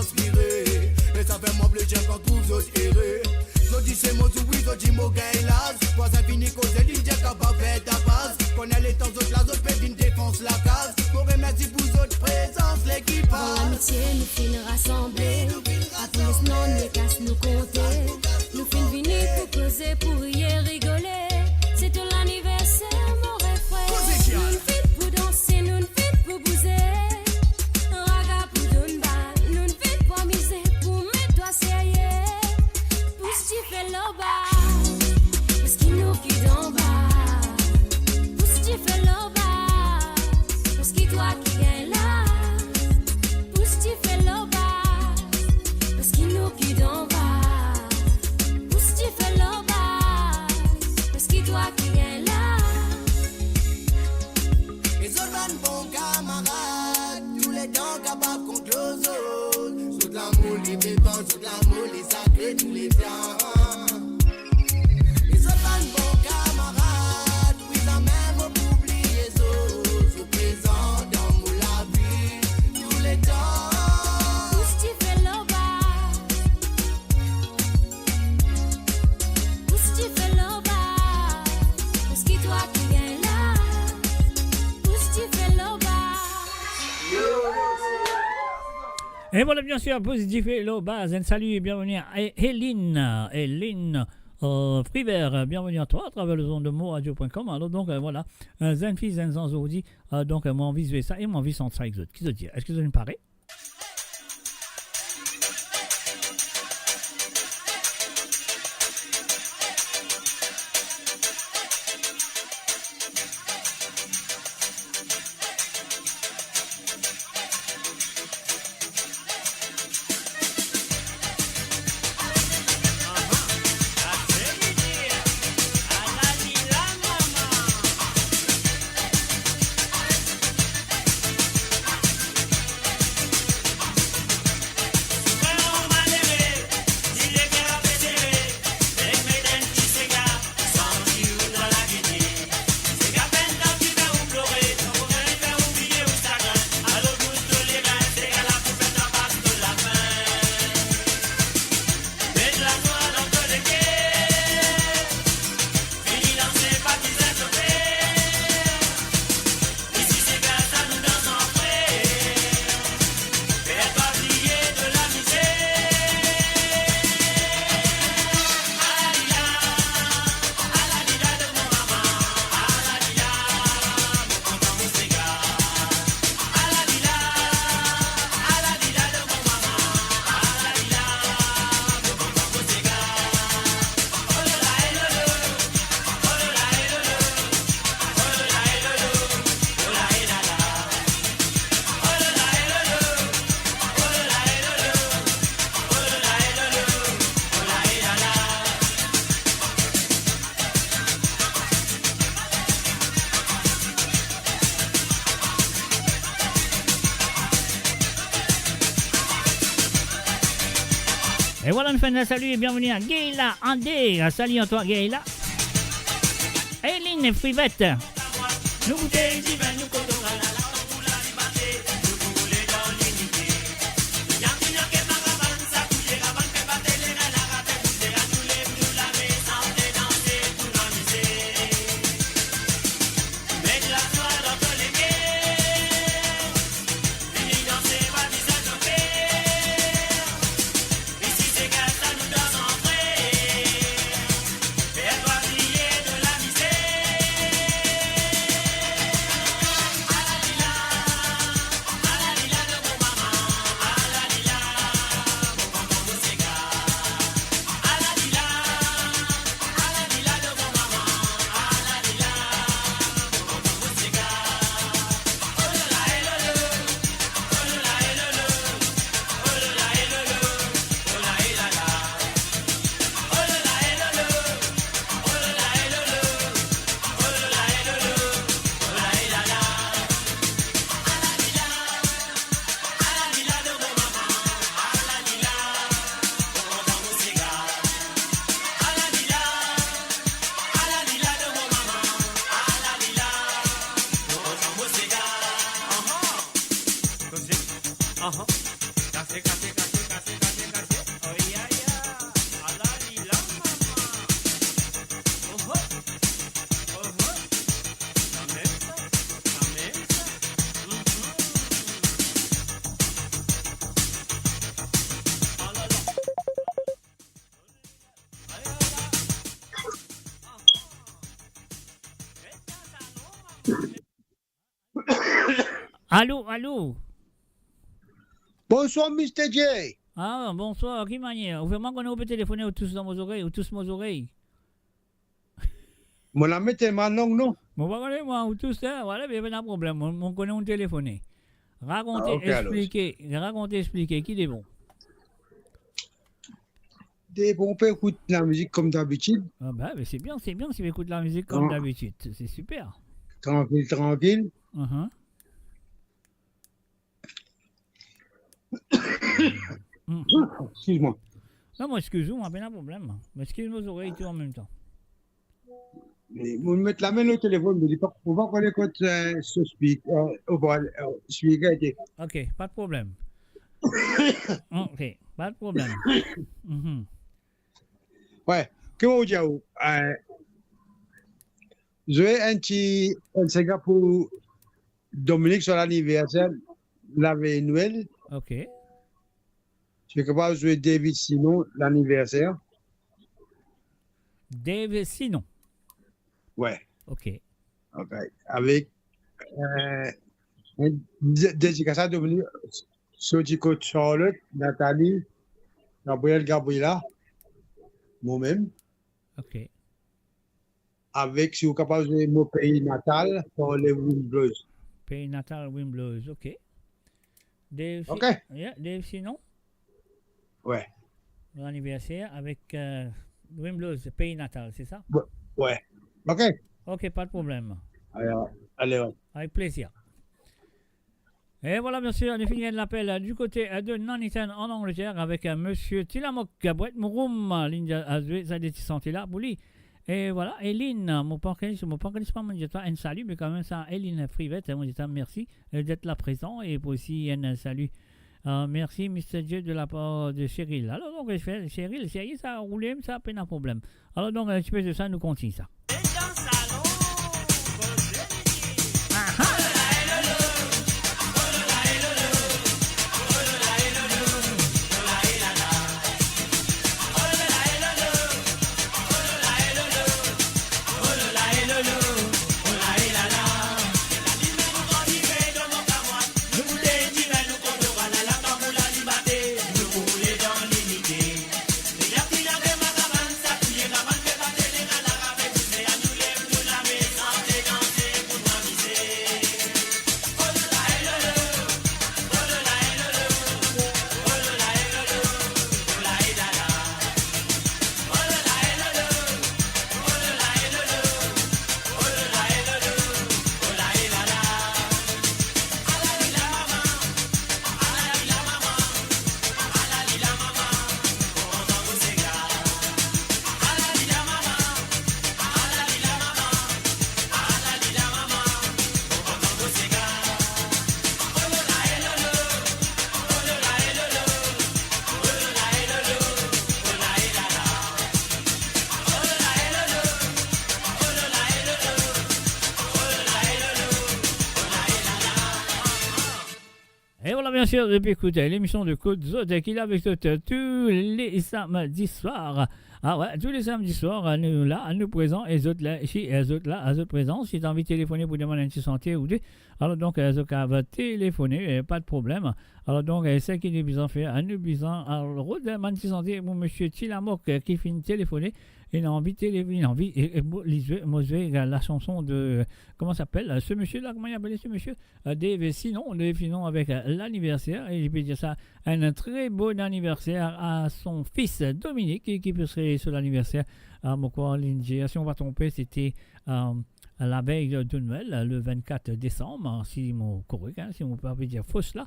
transpirer. Et ça fait moi plaisir quand vous autres errez. So dis c'est mon oui, so dis mon gailas. Moi ça finit cause de l'idée qu'à pas faire ta base. Qu'on a les temps autres, la autre fait une défense la case. Pour remercier pour votre présence, l'équipage. Dans l'amitié, nous finissons rassemblés. Après non, les casses nous compter. Nous finissons venir pour causer, pour rire, rigoler. C'est l'anniversaire, mon frère. Nous ne fit pour danser, nous ne fit pour bouger. Raga pour donner balle, nous ne fit pour miser. Pour mettre toi sérieux. Pousse tu fais le bas. Parce qu'il nous quitte en bas. Pousse tu fais le bas. Parce qu'il toi qui gagne là. Pousse tu fais le bas. Parce qu'il nous quitte en bas. Pousse tu fais le bas. Parce qu'il toi qui gagne là. Les autres bons camarades, tous les dents capables contre les autres. Sous de l'amour, les bébans, sous de l'amour, les sacrés, tous les temps. Les autres bons camarades, oui, quand même, on oublie les autres. Sous présent dans mon la vie, tous les temps. Pousse tu fais le bas. Pousse tu fais le bas. Parce que toi qui gagne là. Pousse tu fais le bas. Et voilà, bien sûr, Positif et Lobaz. Salut et bienvenue à Hélène Fribert. Bienvenue à toi à travers le zone de moradio.com. Alors, donc, voilà. Zenfi, Zenzanzodi. Donc, moi, envie de ça et moi, envie de ça avec eux. Qui se dit? Est-ce que ça me paraît? Et voilà, une fin de salut et bienvenue à Gaïla Andé. Salut à toi, Gaïla. Hélène Frivette. Nous goûter, nous Allô. Bonsoir, Mr. J. Ah, bonsoir, qui manière? Vraiment qu'on peut téléphoner ou tous dans vos oreilles, ou tous mes oreilles. Mon ami, t'es ma langue, non? Bon, moi, ou tous, voilà, il y a pas de problème, on connaît un téléphoné. Racontez, expliquez, qui est bon? Des bons, on peut écouter la musique comme d'habitude. Ah bah, mais c'est bien si on écoute la musique comme d'habitude, c'est super. Tranquille. Excuse-moi. Non, moi, excuse-moi, pas de problème. Mais excuse nos oreilles tout en même temps. Vous mettez la main au téléphone, vous dites pas, on va qu'on écoute ce speaker. Ok, pas de problème. Ok, pas de problème. Ouais, comment vous dites? Je vais un petit Sega pour Dominique sur l'anniversaire, la veille Noël. Ok. Je suis capable de jouer David Sinon, l'anniversaire. David Sinon. Ouais. Ok. Avec dédicace à Dominique, Sotico Charlotte, Nathalie, Gabriela, moi-même. Ok. Avec, si vous êtes capable de jouer mon pays natal pour les Wind Blues. Pays natal, Wind Blues, ok. Dave, Dave Sinon? Ouais. L'anniversaire avec Wind Blues, pays natal, c'est ça? Ouais. Ok. Ok, pas de problème. Allez. Avec plaisir. Et voilà, bien sûr, on est fini de l'appel du côté de Nuneaton en Angleterre avec monsieur Tilamok Gabouet Mouroum, ligne Azue, ça est santé là pour lui. Et voilà, Eline, mon parcours, pas mon dit un salut, mais quand même ça, Eline Frivette, mon dit merci d'être là présent et pour aussi un salut. Merci, Mr. Dieu, de la part de Cheryl. Alors, donc, Cheryl, ça a roulé, ça a peine un problème. Alors, donc, un petit peu de ça, nous continue ça. Bien sûr, depuis écouter l'émission de Côte Zod qu'il a avec tous les samedis soirs. Ah ouais, tous les samedis soirs, nous là, nous présents, et autres là, ici, et autres là, et autres présents. Si tu as envie de téléphoner pour demander une petite santé ou deux, alors donc, ça va téléphoner, pas de problème. Alors donc, c'est qui est besoin de faire, nous besoin, alors, route de la petite santé pour monsieur Tilamok qui finit de téléphoner. Il a envie de téléphoner, il a envie, et la chanson de, comment s'appelle, ce monsieur-là, comment il appelle ce monsieur? Dave Sinon avec l'anniversaire, et il peut dire ça, un très bon anniversaire à son fils Dominique, qui peut se sur l'anniversaire. Si on va tromper, c'était la veille de Noël, le 24 décembre, si mon correct, si on peut pas dire fausse là.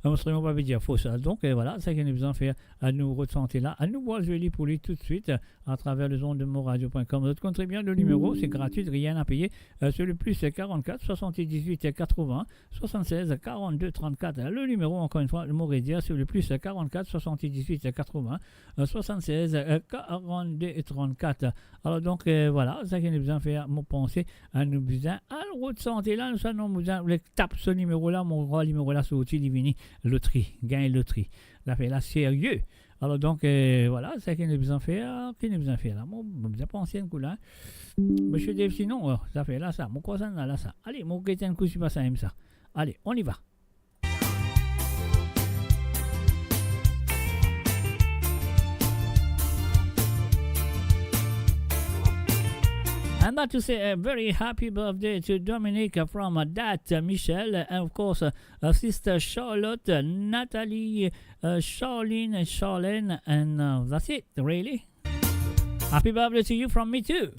On ne pas dire fausse. Donc voilà, c'est ce qu'on a besoin de faire à nous ressentir là. À nous voir, je vais lire pour lui tout de suite à travers le zone de moradio.com. Votre contribution, le numéro, c'est gratuit, rien à payer. C'est le plus 44 78 80 76 42 34. Le numéro, encore une fois, le mot rédia, c'est le plus 44 78 80 76 42 34. Alors donc voilà, c'est ce qu'on a besoin de faire. Mon pensée à nous besoin à le ressentir là. Nous sommes besoin de taper ce numéro là, mon numéro là, c'est au-dessus divini. Loterie, gagne loterie. Ça fait là sérieux. Alors donc, voilà, c'est ce qu'il a besoin de faire. Qu'il a besoin de faire là. Moi, je ne pas ancien coup là. Monsieur Dave, sinon, ça fait là ça. Mon cousin là ça. Allez, mon chrétien coup, je passe à ça. Allez, on y va. And that to say a very happy birthday to Dominic from Dad Michelle, and of course sister Charlotte, Natalie, Charlene, and that's it, really. Happy birthday to you from me too.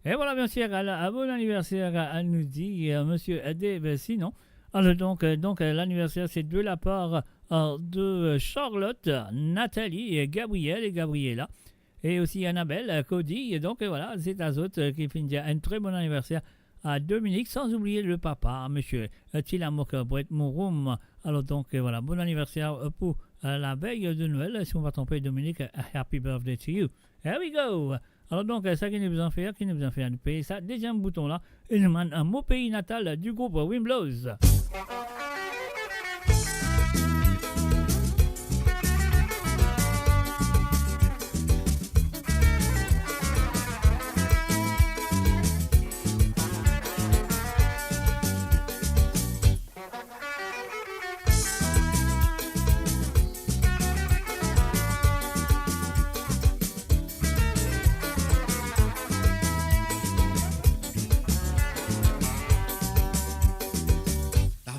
Et voilà, bien sûr, à bon anniversaire, elle nous dit, monsieur Adé, sinon, Alors donc l'anniversaire, c'est de la part de Charlotte, Nathalie, et Gabriel et Gabriella. Et aussi Annabelle, Cody. Et donc voilà, c'est à autres qui finissent un très bon anniversaire à Dominique, sans oublier le papa, monsieur Tilamouk Brett Mouroum. Alors donc voilà, bon anniversaire pour la veille de Noël. Si on va tromper Dominique, happy birthday to you. Here we go. Alors donc, ça qui nous besoin de faire, de payer ça. Deuxième bouton là, il demande un mot pays natal du groupe Wimblows. La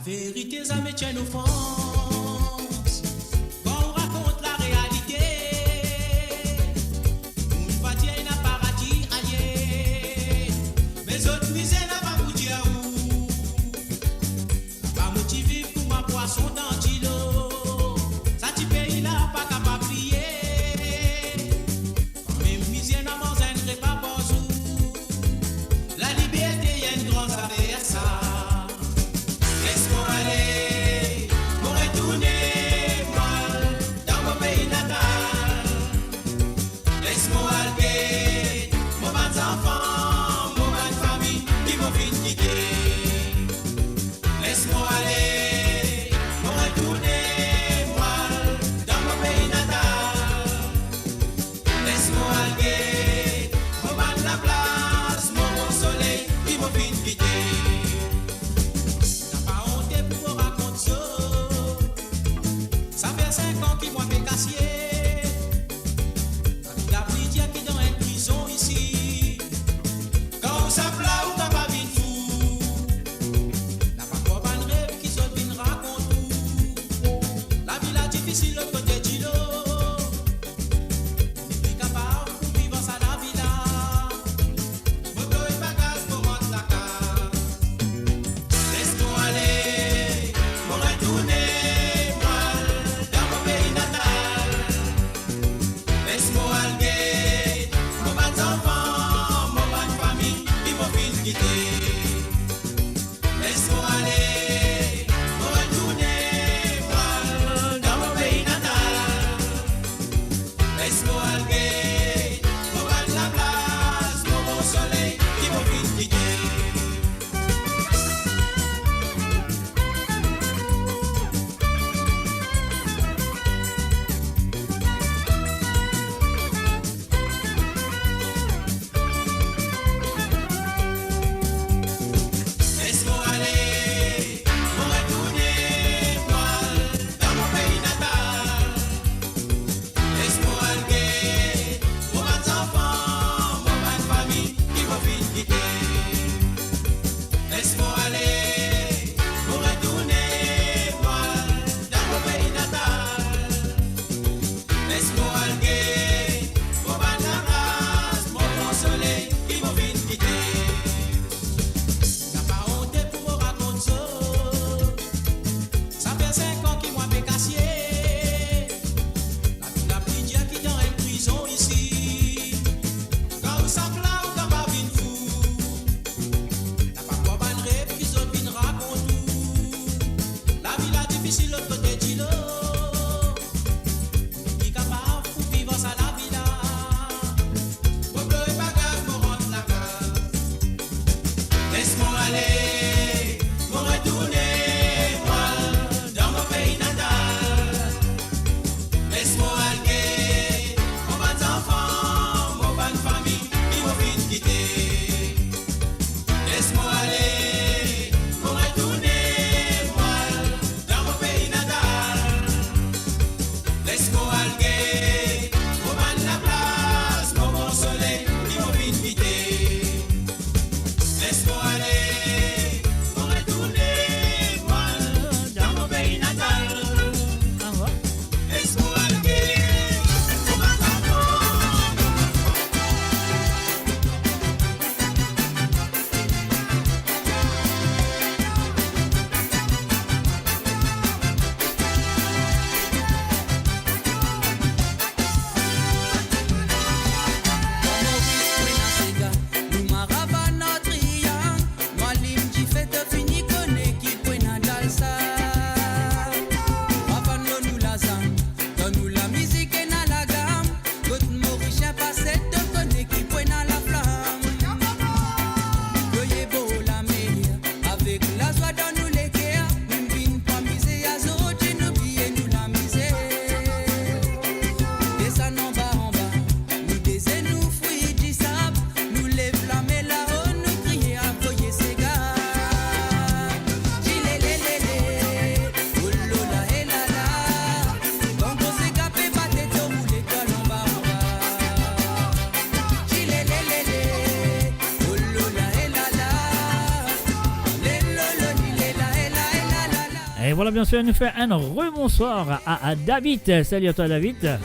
Et voilà, bien sûr, nous fait un rebonsoir à David. Salut à toi, David.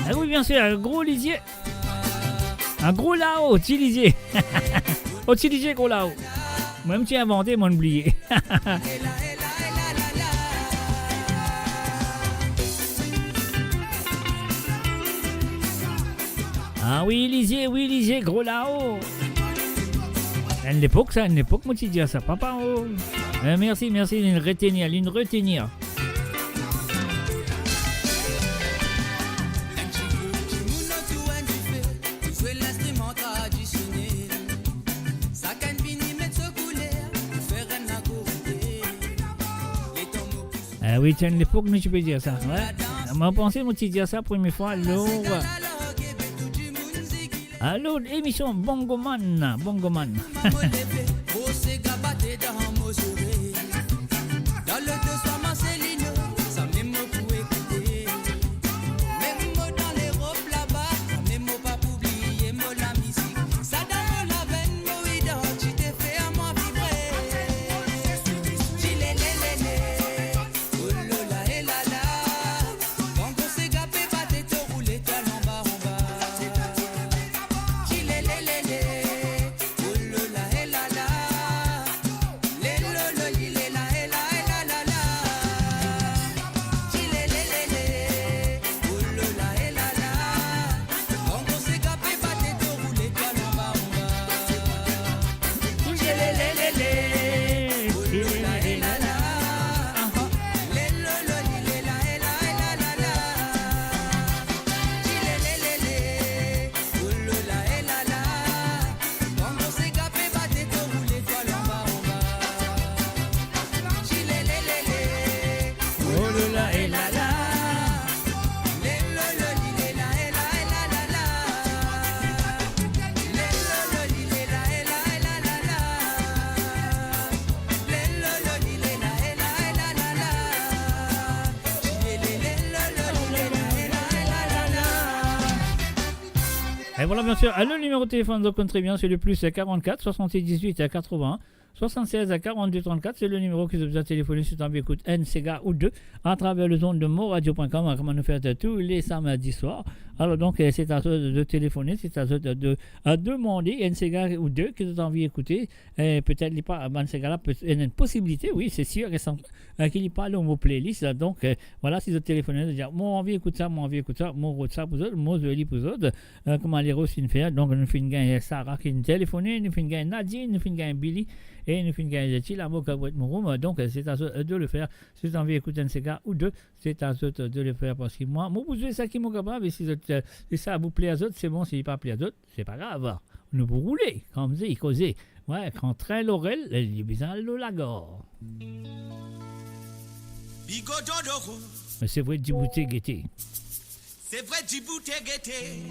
Ah oui, bien sûr, un gros lisier. Un gros lao, petit lisier. Au petit lisier, gros lao. Même tu as inventé, mon oublié. Ah oui, lisier, gros lao. À l'époque, moi tu dis ça, papa. Oh. Merci, l'une retenir. Ah oui, tiens, l'époque, mais tu peux dire ça. Ouais. M'a pensé, moi tu dis ça première fois, alors, émission Bongoman. Et voilà, bien sûr, le numéro de téléphone de compte très bien, c'est le plus 44 78 80 76 42 34. C'est le numéro que vous avez téléphoné sur un écoute NCGA ou 2 à travers le zone de moradio.com, comme nous fait tous les samedis soirs. Alors donc, c'est à toi de téléphoner, c'est à toi de demander NCGA ou 2 que vous avez envie d'écouter. Peut-être pas NCGA, il y a une possibilité, oui, c'est sûr, qu'il n'y a pas dans vos playlists. Donc, voilà, si vous téléphonez, vous dire, moi, envie d'écouter ça, mon WhatsApp pour autres, mon Zoli pour autres, comment les roses faire. Donc, nous finissons gagner Sarah qui nous téléphone, nous finissons gagner Nadine, nous finissons gagner Billy. Et nous finissons gagner Chilamo Kabouet. Donc, c'est à toi de le faire. Si vous avez envie d'écouter un CK ou 2, c'est à toi de le faire. Parce que moi, vous avez ça qui est capable. Et si ça vous plaît à d'autres, c'est bon. Si pas plaît à d'autres, c'est pas grave. Nous vous roulez, comme ça, causez. Ouais, quand train Laurel, il y a besoin de l'agor. Mais c'est vrai, Djibouti Guetté. C'est vrai, Djibouti Guetté.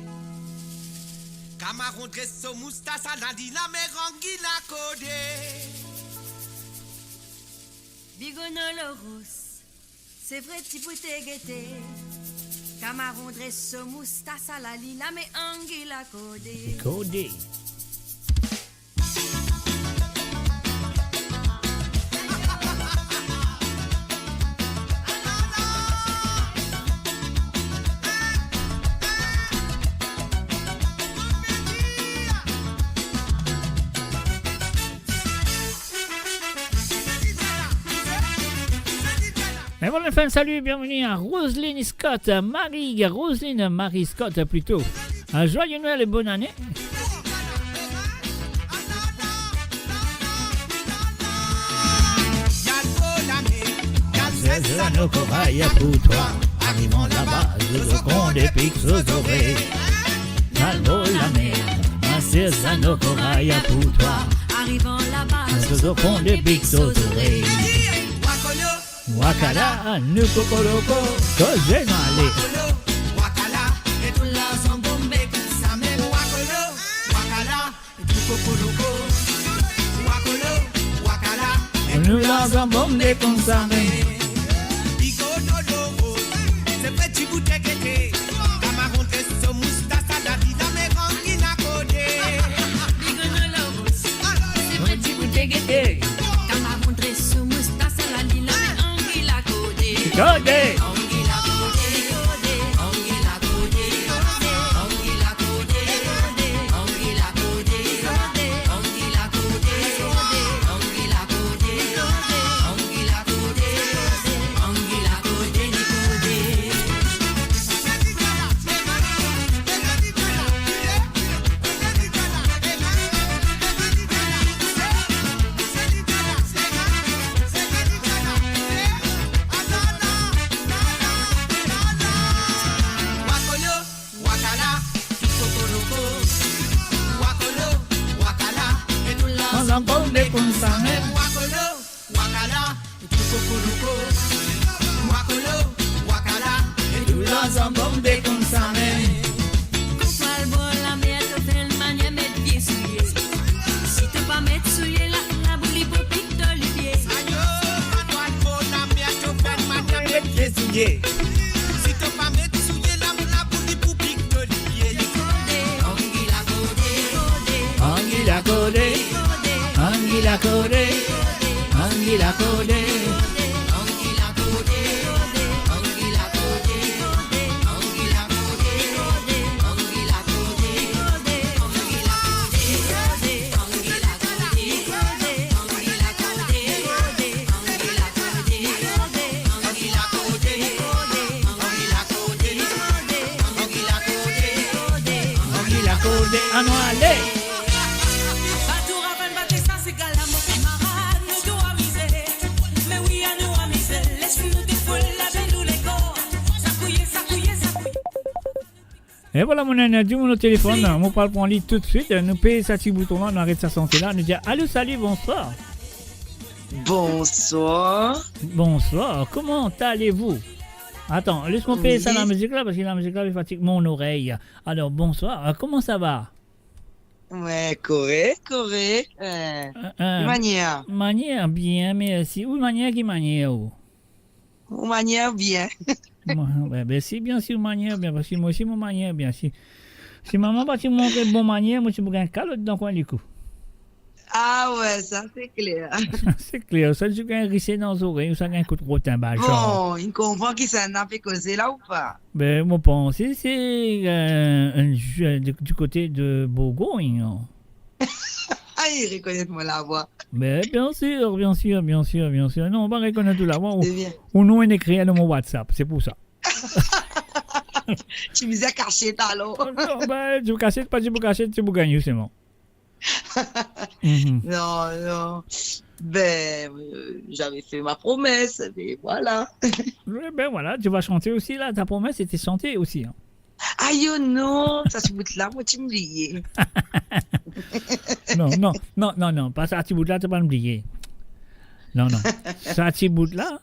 Cameroun dresse moustache à la merangi la code. Bigonolorus, c'est vrai Djibouti Guetté. Cameroun dresse moustache à la merangi la code. Code. Et voilà, enfin, salut, bienvenue à Roselyne Scott, Roselyne Marie Scott plutôt. Un joyeux Noël et bonne année. C'est un corail pour toi, arrivant là-bas, je compte des pics aux oreilles. Malvo la mer, c'est un corail pour toi, arrivant là-bas, je compte des pics aux oreilles. Wakala, Nukokoloko, Kozenale. Wakala, et tout là, son bombe, ça me wakolo. Wakala, et tout kokoloko. Wakolo, wakala, nous l'avons bombé comme ça. Bigonoloro, c'est vrai, Djibouti Guetté. Cameroun dresse moustache à la merangi la code. Bigonoloro, c'est vrai, Djibouti Guetté. ça même. Wakolo, wakala, et tout kokoroko. Wakolo, wakala, et tout l'ensemble bombé comme ça même. Koufal bon la mer te fait le manière mettre pied souillé. Si t'es pas mettre souillé la bouli pour pique d'olivier. Ayo, Antoine bon la mer te fait le manière mettre pied souillé. Si t'es pas mettre souillé la bouli pour pique d'olivier. Anguilla codé, Anguilla codé, anguilla codé, anguilla codé. Ah non, allez! Et voilà mon énergie, mon téléphone, on parle pour en ligne tout de suite. Nous payons ça petit bouton là, on arrête sa santé là, nous dit allô, salut, bonsoir. Bonsoir. Bonsoir, comment allez-vous? Attends, laisse-moi payer ça la musique là, parce que la musique là, elle fatigue mon oreille. Alors, bonsoir, comment ça va? Ouais, correct. Manière. Manière, bien, merci. Où manière qui manière? Manière, bien. Ben, si bien sûr, manière, bien, parce que moi aussi, mon manière, bien. Si maman va te montrer bon manière, moi, je vais un calotte dans le coin du cou. Ah ouais, ça c'est clair. C'est clair, ça, tu as un rissé dans les oreilles, ou ça, un coup de rotin, bah, genre. Bon, il comprend qui ça n'a fait causer là ou pas? Ben, moi, pense, c'est du côté de Bourgogne. Ah, il reconnaît moi la voix. Ben, bien sûr. Non, on va reconnaître la voix. Ou nous, on écrit dans mon WhatsApp, c'est pour ça. Tu me disais cacher alors. Non, ben, tu me caches pas, tu me caches, tu me gagnes, c'est bon. Non. Ben, j'avais fait ma promesse, mais voilà. Ben voilà, tu vas chanter aussi là. Ta promesse était chanter aussi. Hein. Aïe non, ça se bout là, moi tu m'oublies. Non, pas ça, tu bout là, tu vas m'oublier. Non, ça, tu bout là,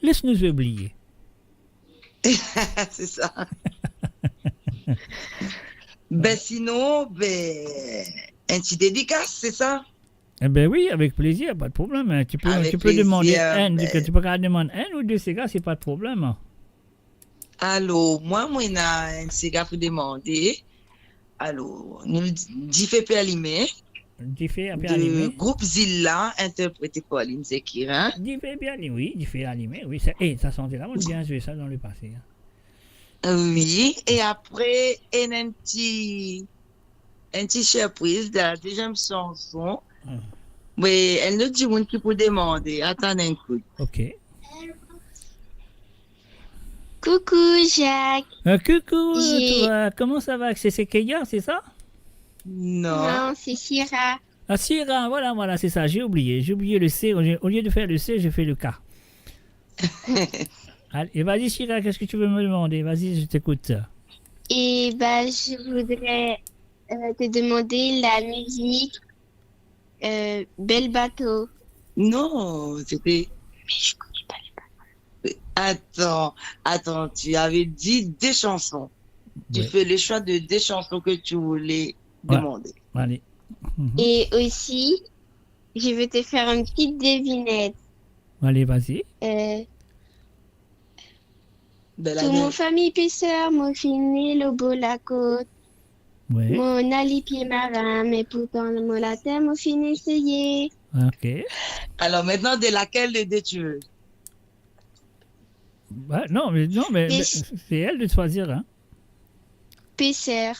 laisse-nous oublier. C'est ça. Ben sinon, un petit dédicace, c'est ça? Eh ben oui, avec plaisir, pas de problème. Tu peux demander tu peux demander un ou deux cigares, c'est pas de problème. Alors, moi, j'ai un cigare pour demander. Alors, nous Diffé Alimé. De groupe Zilla, interprété par Aline Zekirin. Diffé Alimé, oui. Ça sentait là, on a bien joué ça dans le passé. Oui, et après, un petit surprise de la deuxième chanson. Mais elle nous dit qui peut demander. Attendez un coup. Ok. Coucou Jacques. Coucou, toi. Comment ça va? C'est Keya, c'est ça? Non, c'est Syrah. Ah, Syrah, voilà, c'est ça. J'ai oublié le C. Au lieu de faire le C, j'ai fait le K. Allez, vas-y Syrah, qu'est-ce que tu veux me demander? Vas-y, je t'écoute. Et je voudrais te demander la musique Bel Bateau. Non, c'était... Mais je connais pas les paroles. Attends, tu avais dit des chansons. Tu fais le choix de des chansons que tu voulais demander. Allez. Et aussi, je vais te faire une petite devinette. Allez, vas-y. Tout mon famille pêcheur, mon fini le beau la côte. Ouais. Mon ali pied marin, mais pourtant mon latin, mon fini essayé. Ok. Alors maintenant, de laquelle des deux tu veux? Non, mais c'est elle de choisir. Hein. Pêcheur.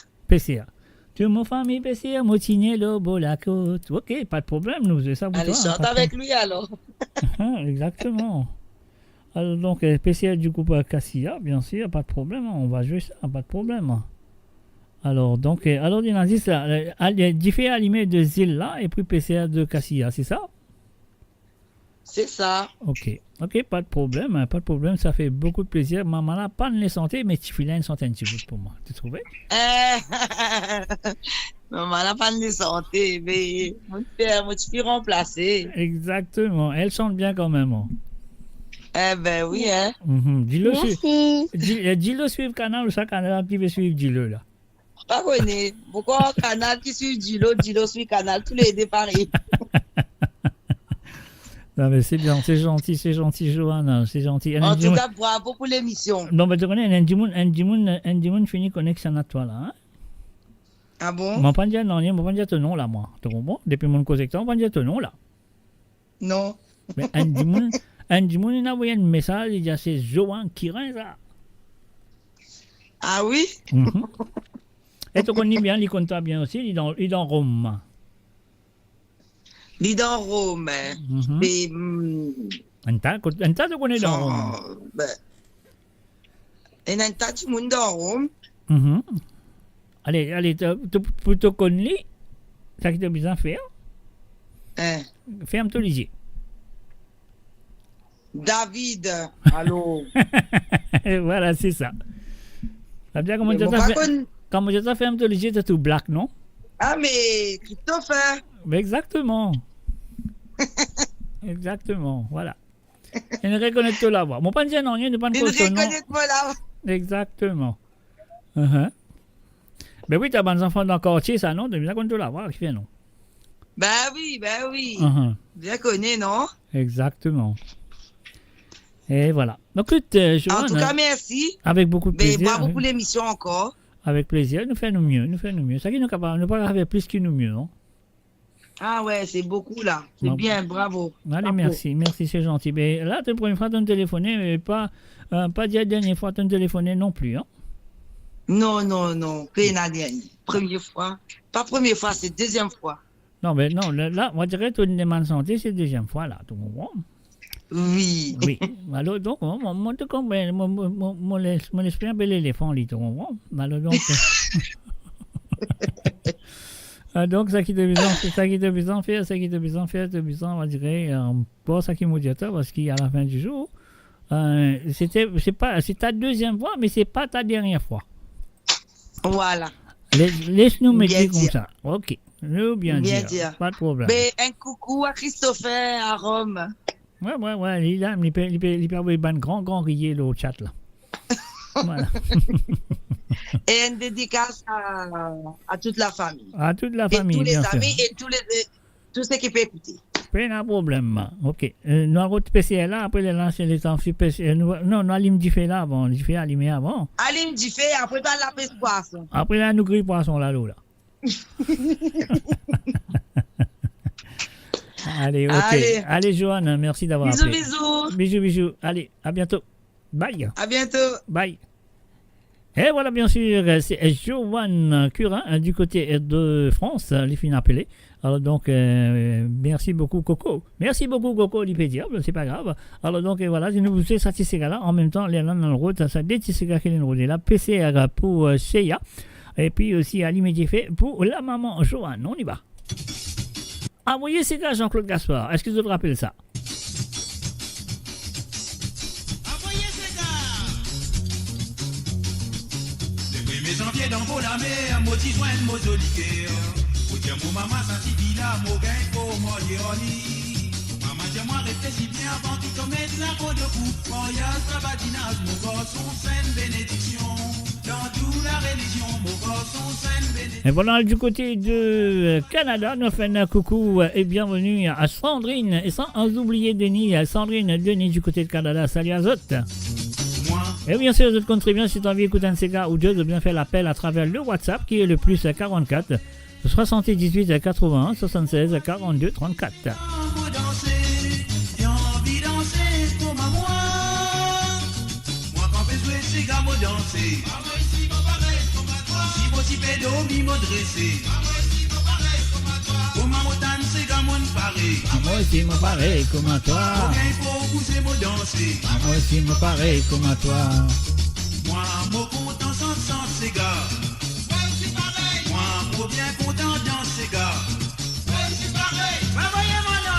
Tout mon famille pêcheur, mon fini le beau la côte. Ok, pas de problème, nous faisons ça pour Allez, toi. Allez, chante avec lui alors. Exactement. Alors donc, PCL du groupe Cassia, bien sûr, pas de problème, on va jouer ça, pas de problème. Alors, donc, Dynastis, Diffé Alimé de Zilla et puis PCL de Cassia, c'est ça? C'est ça. Ok, pas de problème, ça fait beaucoup de plaisir. Maman n'a pas de les santé, mais Tifila une centaine de pour moi, tu trouvais? Maman n'a pas de santé, mais mon père, moi, tu peux remplacer. Exactement. Elle chante bien quand même. Hein. Eh ben oui, hein. Dis-le suivre Canal ou ça Canal qui veut suivre Dis-le là. Pas connu. Pourquoi Canal qui suit Dis-le suit Canal, tous les deux pareils. Non mais c'est bien, c'est gentil, Johanna, c'est gentil. En tout cas, bravo pour l'émission. Non mais tu connais, Ndimoun finit connexion à toi là. Hein? Ah bon? Je ne vais pas dire non, je ne vais pas dire ton nom là, moi. Tu comprends? Depuis mon connecteur, je ne vais pas dire ton nom là. Non. Mais Ndimoun, il a envoyé un message, il dit c'est Johan Kirin ça. Ah oui? Et tu connais bien, il compte bien aussi, il est dans Rome. Il est dans Rome. Mais. Un tas de connais dans Rome. Et un tas de monde dans Rome. Allez, pour te connaître, ça qui t'a besoin de faire. Ferme ton lisier. David, allô. Voilà, c'est ça. Ça veut dire comment tu as fait un ton lisier, t'es tout black, non? Ah, mais Christopher. Exactement. Exactement, voilà. Il ne reconnaît pas la voix. Mon pas dire non, il ne pas reconnaît pas la voix. Exactement. Ben oui, t'as des enfants dans le quartier, ça, non? Tu bien connu la voix, qui fait non? Ben oui. Bien connu, non? Exactement. Et voilà. Donc, écoute, Joanne, en tout cas, merci. Avec beaucoup de plaisir. Mais bravo pour l'émission encore. Avec plaisir, nous faisons mieux. Ça qui nous capable, nous pas faire plus que nous mieux, non? Ah ouais, c'est beaucoup là. C'est bien, bravo. Allez, bravo. Merci, c'est gentil. Mais là, la première fois que tu as téléphoné, mais pas la dernière fois que tu as téléphoné non plus, hein? Non. Que la dernière. Première fois. Pas première fois, c'est deuxième fois. Non, mais non, là, moi je dirais que tu as une santé, c'est deuxième fois là, tout le monde. Oui. Alors, donc, moi, tu comprends, mon esprit un peu l'éléphant, tout le monde. Alors, donc. Donc, ça qui te besoin de faire, on va dire, pas ça qui m'a dit parce qu'à la fin du jour, c'est ta deuxième fois, mais c'est pas ta dernière fois. Voilà. Laisse-nous me dire comme ça. Ok. Nous bien dire. Pas de problème. Mais un coucou à Christopher à Rome. Ouais. Il peut avoir un grand rier au chat là. Voilà. Et une dédicace à toute la famille. À toute la famille, et tous les bien amis sûr. et tous ceux qui peuvent écouter. Pas de problème. Ok. Nous avons un PCL là, après les lancer les temps sur PCL. Non, nous allons differ là avant. Differ allumé avant. Allons differ, après dans la pêche poisson. Après là, nous grillons poisson là. Allez, ok. Allez, Joanne, merci d'avoir appelé. Bisous. Allez, à bientôt. Bye. À bientôt. Bye. Et voilà, bien sûr, c'est Joanne Curin du côté de France, les filles appelées. Alors donc, merci beaucoup Coco. Merci beaucoup Coco, c'est pas grave. Alors donc, voilà, je nous vous ai satisfait là. En même temps, les langues dans le route, ça détisse qui est le route. La PCR pour Sheya. Et puis aussi à l'immédiat fait pour la maman Joanne. On y va. Envoyez ces gars Jean-Claude Gaspard. Est-ce que vous vous rappelez ça? Janvier dans vos la mer, moi t'y joins mon joli cœur. Pour dire mon maman senti villa, mon gain pour moi yoni. Maman dis-moi réfléchis bien avant de te mettre la peau de coup. Voyage, sabbatinage, mon garçon, sainte bénédiction. Dans toute la religion, mon garçon, sainte bénédiction. Et voilà, du côté de Canada, nous faisons un coucou et bienvenue à Sandrine. Et sans oublier Denis, Sandrine Denis du côté de Canada. Salut à Zot. Et bien sûr, vous contribuez si tu as envie d'écouter un CK ou deux, de bien faire l'appel à travers le WhatsApp qui est le plus 44 78 81 76 42 34. Moi aussi, me pareil comme à toi. Moi aussi, me pareil comme à toi. Moi, mon content sans ces gars. Moi, mon bien content dans ces gars. Voyez-moi là.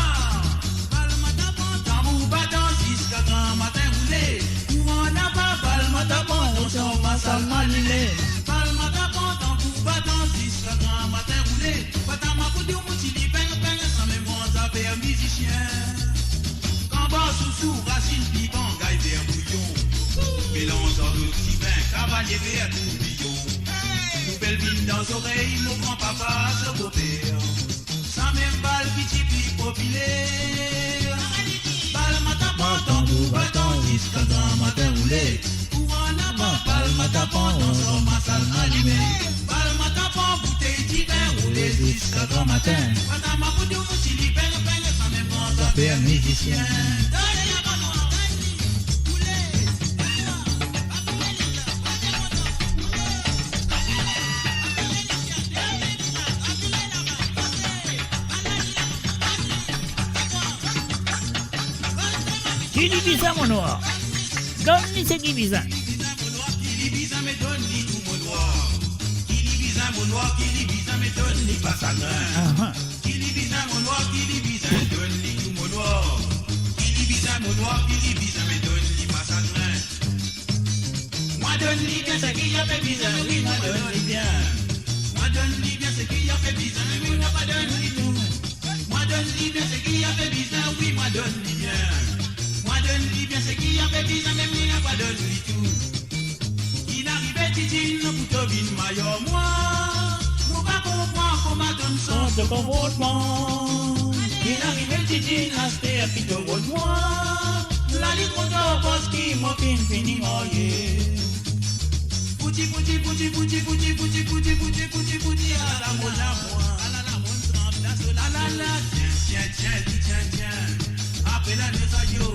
Balle matin, tambour battant jusqu'à grand matin roulé. Courant là-bas, balle matin, on s'en va s'en maliner. Balle matin, tambour battant jusqu'à grand matin roulé. levé à tourbillon. Nouvelle ville dans les oreilles, mon grand-papa se beau-père. Sans même balle qui typique populaire. Balle matin, pendant tout bâton, jusqu'à grand matin roulé. Courant à bas, balle matin, pendant son massal allumé. Balle matin, pendant bouteille d'hiver, roulé jusqu'à grand matin. Madame ma boudou, si libère, sans même grand affaire musicien. Qui dit bizarre, mon noir? Donne-lui ce qui bizarre. Qui dit bizarre, mais donne-lui tout mon noir. Qui dit bizarre, mon noir, qui dit bizarre, mais donne-lui pas sa grain. Qui dit bizarre, mon noir, qui dit bizarre, mais donne-lui tout mon noir. Qui dit bizarre, mon noir, qui dit bizarre, mais donne-lui pas sa grain. Moi, donne-lui bien ce qui a fait bizarre, oui, moi, donne-lui bien. Moi, donne-lui bien ce qui a fait bizarre, mais oui, moi, pas donne-lui tout. Moi, donne-lui bien ce qui a fait bizarre, oui, moi, donne-lui bien. Moi donne-lui bien ce qui a fait bizarre, même il n'a pas donné tout. Il arrivait Titi, nous pour Tobin Mayor, moi. Nous pas comprendre comment donne son de comportement. Il arrivait Titi, l'acheter à Pito de moi. La litre d'or, parce qu'il m'a fini moyer. Pouti, pouti, pouti, pouti, pouti, pouti, pouti, pouti, pouti, pouti, à la mode à moi. À la mode trempe, la la la, tiens, tiens, tiens, tiens, tiens. Après la neige à yo.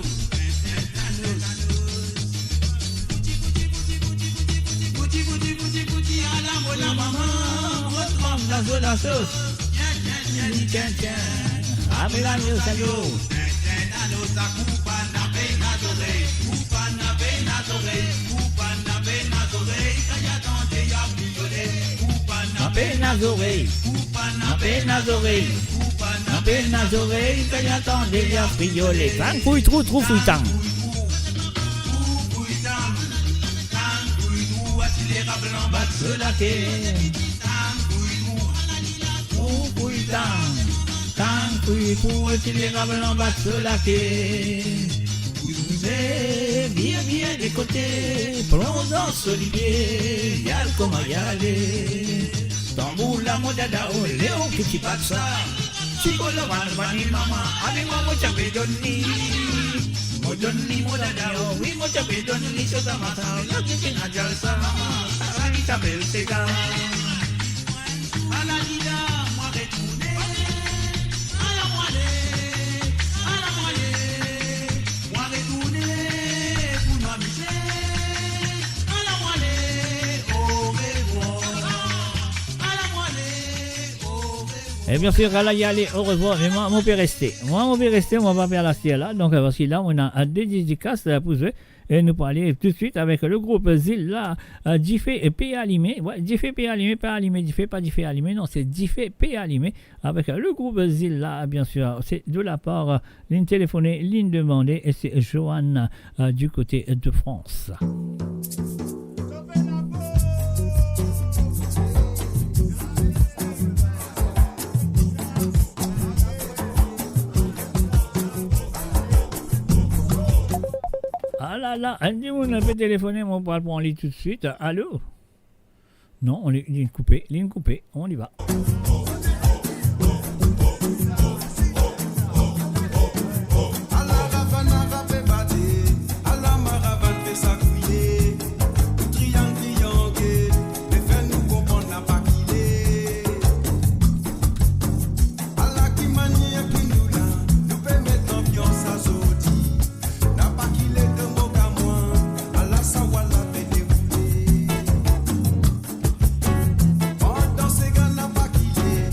Bouti, bouti, bouti, bouti, à la molle la maman, retrempe la zone la sauce. Tiens, tiens, tiens, tiens, après la neige à yo. Apenas oreilles, apenas oreilles, apenas oreilles, quand j'entendais la frioler. Tant fouille, trou, fouillant. En bas de ce laquais, en bas de ce laquais. Vous êtes bien, bien des côtés, plongeant solidier, y'a comme y aller. Tambour la modada, oh Léo, qui t'y passe ça. Chico la vanni maman, avec moi, moi, t'as pédoni. Modoni modada, oh oui, moi, t'as pédoni, c'est ça, ma soeur, la qui s'est nadjal ça, maman. S'appelle Sega. À la Lida, moi retourner. À la moelle, moi retourner pour m'amuser. À la moelle, au revoir. À la moelle, au revoir. Et bien sûr, là, y aller, au revoir. Mais moi, on peut rester. On va faire la ciel là. Donc, parce que là, on a des dédicaces pour eux. Et nous allons aller tout de suite avec le groupe Zilla, Diffé et P. Alimé. Ouais, Diffé, P. Alimé, pas Alimé, Diffé, pas Diffé Alimé. Non, c'est Diffé, P. Alimé. Avec le groupe Zilla, bien sûr. C'est de la part, ligne téléphonée, ligne demandée. Et c'est Joanne du côté de France. Ah là là, on peut téléphoner, on parle pour en ligne tout de suite. Allô? Non, on est ligne coupée, on y va. Dans ces gars n'a pas quitté.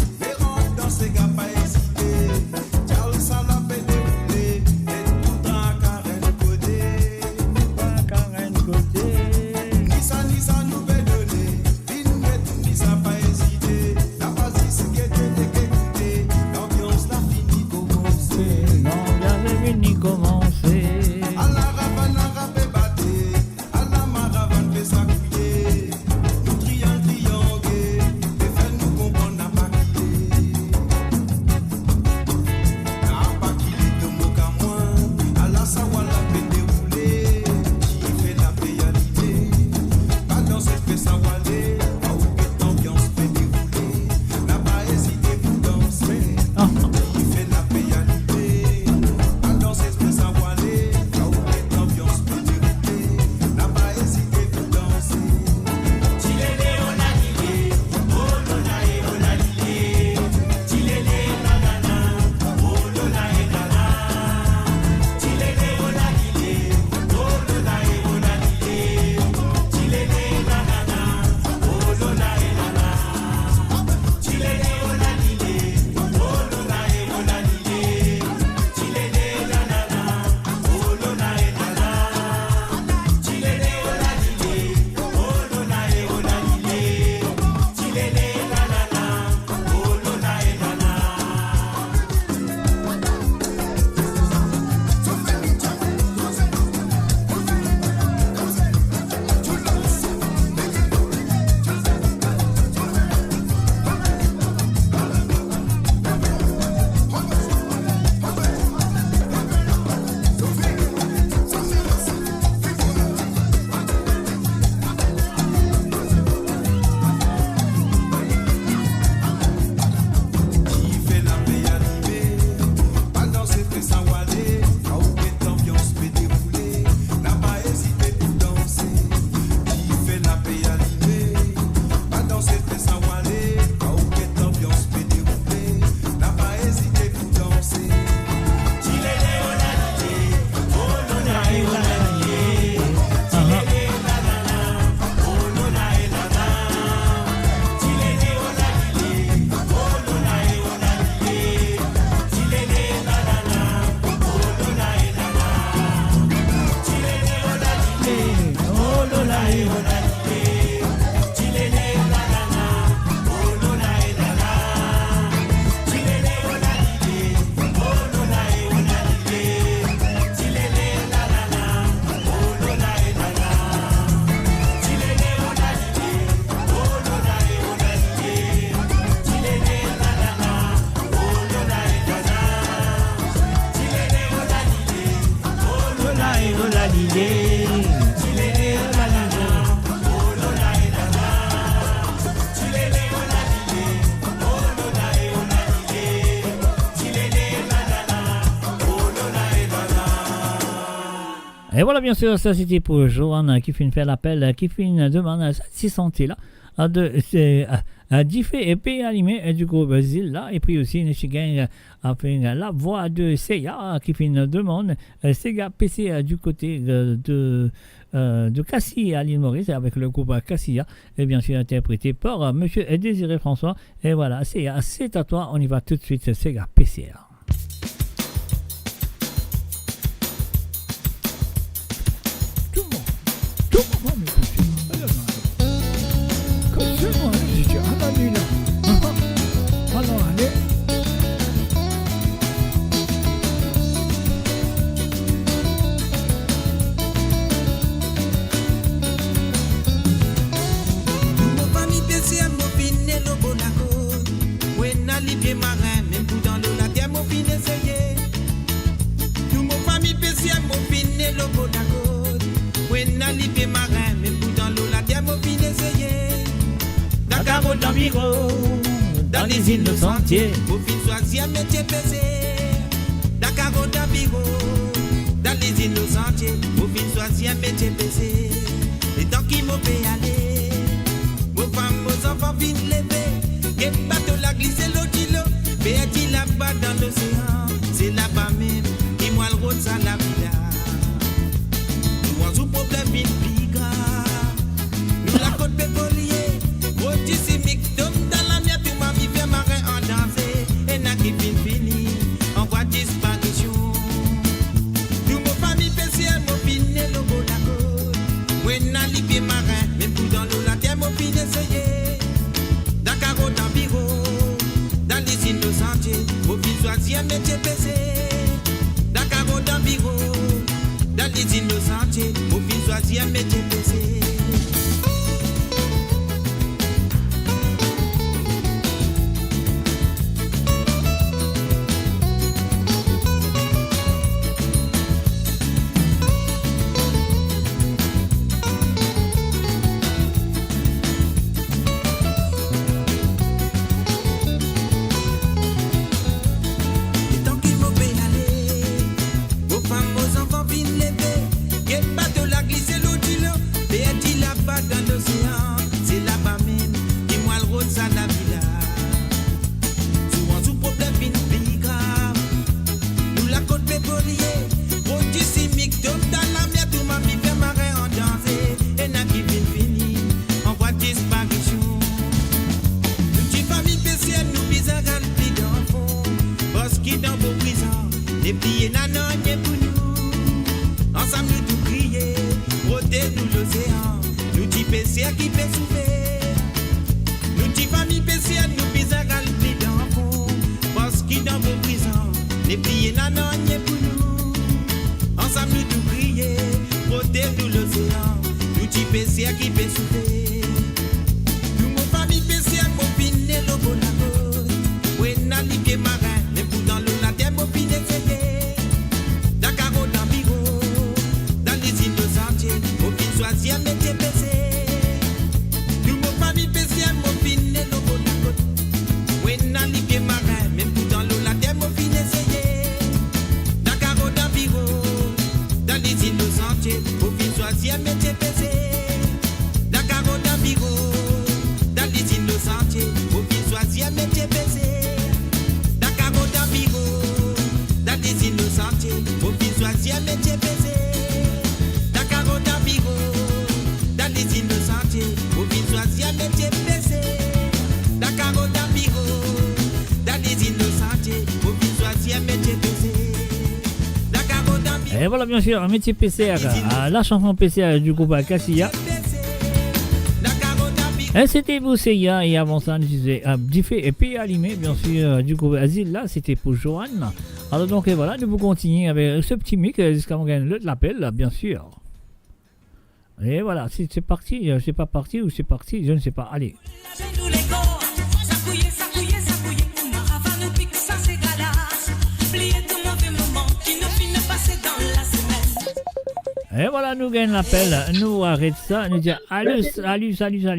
Et voilà, bien sûr, ça c'était pour Joanne qui finit faire l'appel, qui finit demande si santé là, Diffé et P animé du groupe Zilla, et puis aussi Michigan a fait la voix de Seiya qui fait une demande, Sega PC du côté de Cassia à l'île Maurice avec le groupe Cassia, et bien sûr interprété par Monsieur Désiré François. Et voilà, Seiya, c'est à toi, on y va tout de suite, Sega PC. Dans les îles de Sentier, au fin choisir métier pesé. Dakar au Dabigo, dans les îles de Sentier, au fin choisir métier pesé. Et tant qu'il m'ont fait aller, vos femmes, vos enfants viennent lever. Et bateau la glisser l'eau d'îlot, mais dit là-bas dans l'océan, c'est là-bas même qui moi le rôde ça la vida. Nous avons un problème bien plus grave, nous la côte pétrolier, rôde sismique. Fini, en voie de disparition. Nous, mon famille PCM, mon fini, le beau d'accord. Oui, n'a lié marin, même tout dans l'eau, la terre, mon fini, essayé. Dakar, au Tambiro, dans les îles de Sentier, mon fini, choisir métier PC. Dakar, au Tambiro, dans les îles de Sentier, mon fini, choisir métier PC. Et voilà, bien sûr, un métier PCR, la chanson PCR du groupe Cassia. Et c'était pour Seiya, et avant ça, on disait Diffé et puis Alimé, bien sûr, du groupe Asile, là, c'était pour Joanne. Alors donc, voilà, nous vous continuons avec ce petit mic jusqu'à on gagne l'appel, bien sûr. Et voilà, c'est parti, c'est pas parti ou c'est parti, je ne sais pas. Allez. Et voilà, nous gagnons l'appel, nous arrête ça, nous dit salut.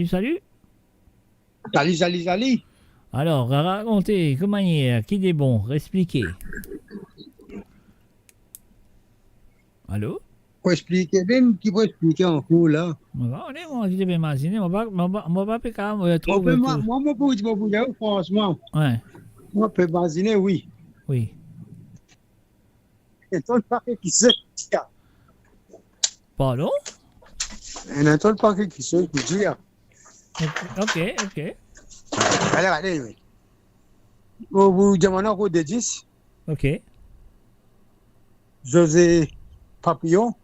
Salut. Alors, racontez, comment il est, qui est bon, expliquez. Allô? Pour expliquer, même qui peut expliquer en cours là. On est moi, je peux imaginer, moi pas quand même trouver. Moi, pour dire franchement. Ouais. Moi, peut imaginer, oui. Oui. Et tout le paquet qui se dit. Pardon? Il y a tout le paquet qui se dit. Ok. Allez, oui. Vous demandez encore de 10. Ok. José Papillon.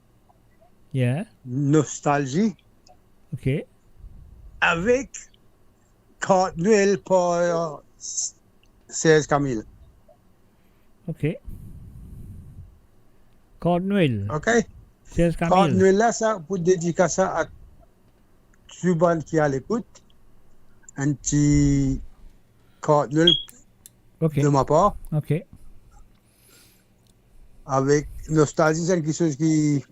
Yeah. Nostalgie. Ok. Avec carte Noël pour 16 Camille. Ok. Carte Noël. Ok. 16 Camille. Carte Noël là, ça, pour dédicacer ça à tout le monde qui est à l'écoute. Un petit carte Noël de ma part. Ok. Avec nostalgie, c'est quelque chose qui,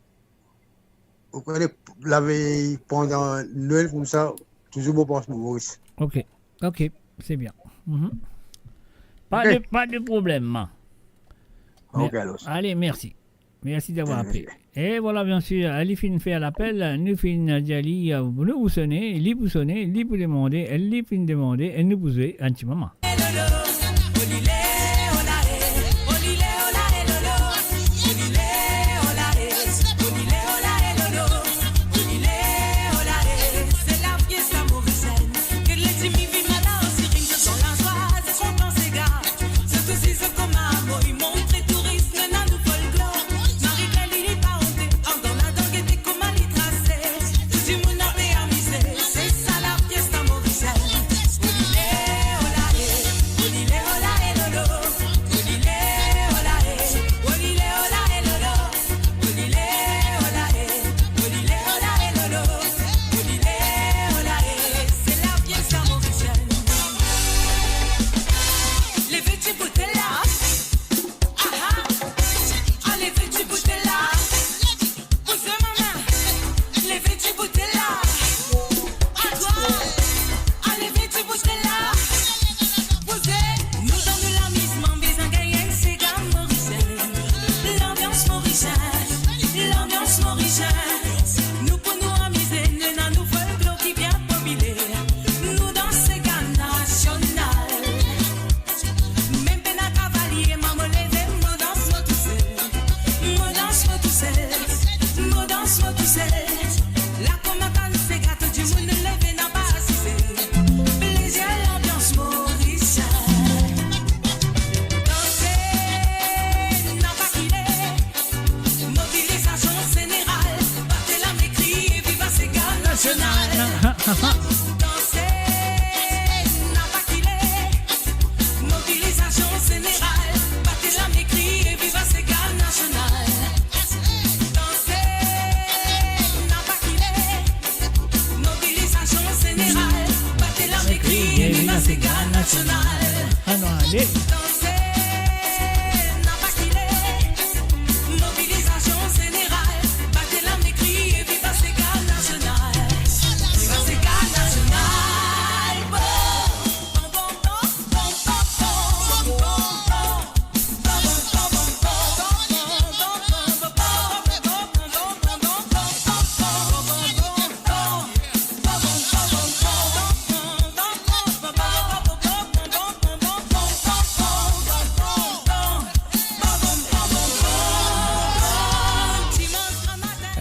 vous connaissez, l'avait pendant Noël comme ça, toujours beau pour Maurice. Ok, c'est bien. Pas de problème. Ok, allez, merci. Merci d'avoir appelé. Et voilà, bien sûr, elle finit faire l'appel, nous finissons d'y nous vous sonnez, lui vous sonnez, lui vous demandez, elle finit de demander, et nous vous un petit moment.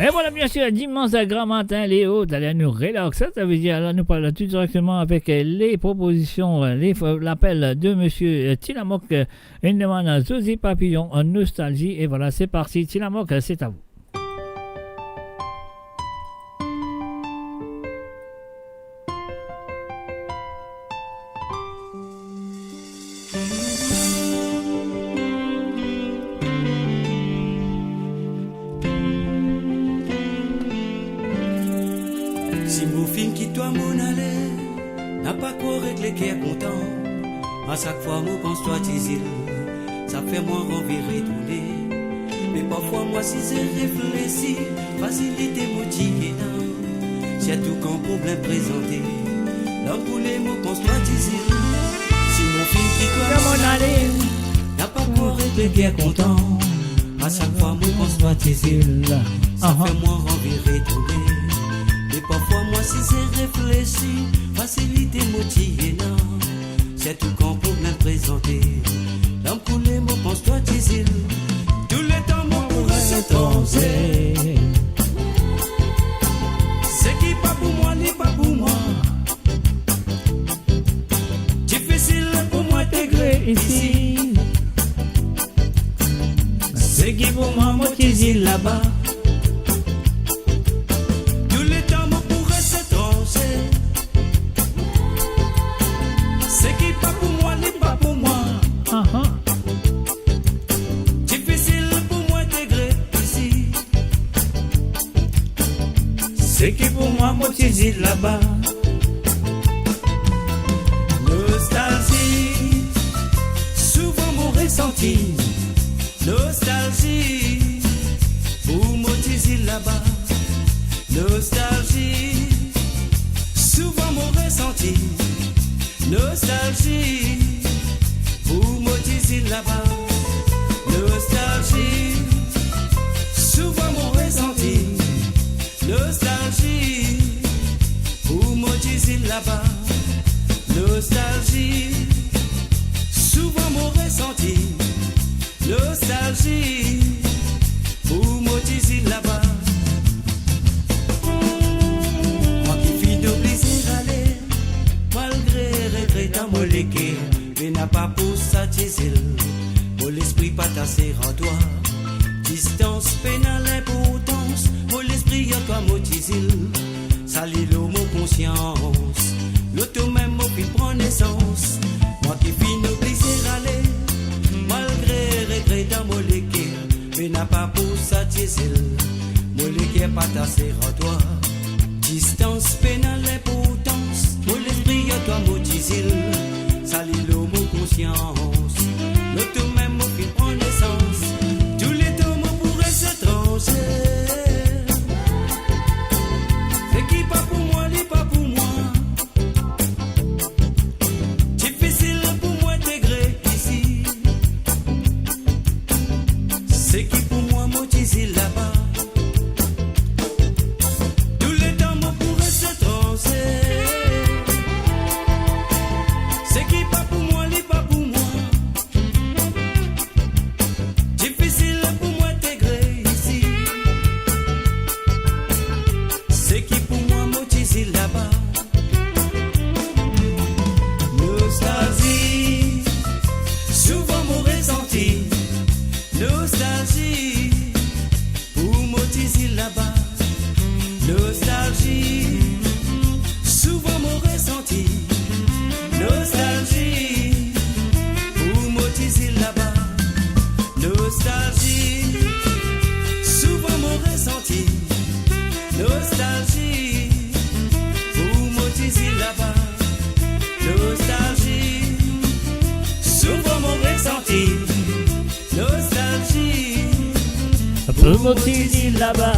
Et voilà, bien sûr, dimanche à grand matin, Léo, d'aller nous relaxer. Ça veut dire, là, nous parlons tout directement avec les propositions, l'appel de monsieur Tilamok, une demande à José Papillon en nostalgie. Et voilà, c'est parti. Tilamok, c'est à vous. Si mon film qui toi mon aller, n'a pas quoi régler qui est content. À chaque fois, moi pense toi t'isile, ça fait moi envie retourner. Mais parfois, moi si j'ai réfléchi, facilité motivé, c'est tout quand problème présenté. L'homme pour les mots pense toi t'isile. Si mon film qui toi mon aller, n'a pas quoi régler qui est content. À chaque fois, moi pense toi t'isile, Ça fait moi envie retourner. Et parfois moi si c'est réfléchi, facilité motivé non. C'est tout quand pour me présenter. L'homme pour les mots pense-toi dis-il. Tous les temps moi pourrais s'étoncer. C'est qui pas pour moi, ni pas pour moi. Difficile pour moi intégrer ici. C'est qui pour moi, moi qui dis là-bas. Tous les temps moi pourrais s'étoncer. C'est qui pas pour moi, ni pas pour moi. Difficile pour moi intégrer ici. C'est qui pour moi, moi qui dis là-bas. Nostalgie, souvent mon ressenti. Nostalgie, pour moi qui dis là-bas. Nostalgie, souvent mon ressenti. Nostalgie, pour moi qui dis là-bas. Nostalgie, souvent mon ressenti. Nostalgie, pour moi qui dis là-bas. Nostalgie, souvent mon ressenti. Nostalgie, pour moi qui dis là-bas. Moi qui vis de plaisir aller, malgré regret dans mon légué, mais n'a pas pour ça diesel. Mon esprit pas tassé en toi. Distance pénale importance, mon esprit à toi mon diesel. Salut le mot conscience, l'auto même mot qui prend naissance. Moi qui vis de plaisir aller, malgré regret dans mon légué, mais n'a pas pour ça diesel. Mon légué pas tassé en toi. Distance pénale importance, mon esprit à toi mon diesel. Salut le mot conscience, l'auto même mot qui prend naissance. Tous les temps mots pourraient s'étranger. C'est qui pas pour moi, ni pas pour moi. Difficile pour moi intégrer ici. C'est qui pour moi, moi dis là-bas. Tous les temps mots pourraient s'étranger. C'est qui pas pour moi, ni pas pour moi. Difficile pour moi intégrer ici. C'est qui pour moi, moi dis là-bas. Nostalgie, souvent mon ressenti. Nostalgie, pour moi dis là-bas. Nostalgie, souvent mon ressenti. Nostalgie, pour moi dis là-bas. Nostalgie, souvent mon ressenti. Nostalgie, pour moi dis là-bas. Nostalgie, souvent mon ressenti. Nostalgie, pour moi dis là-bas.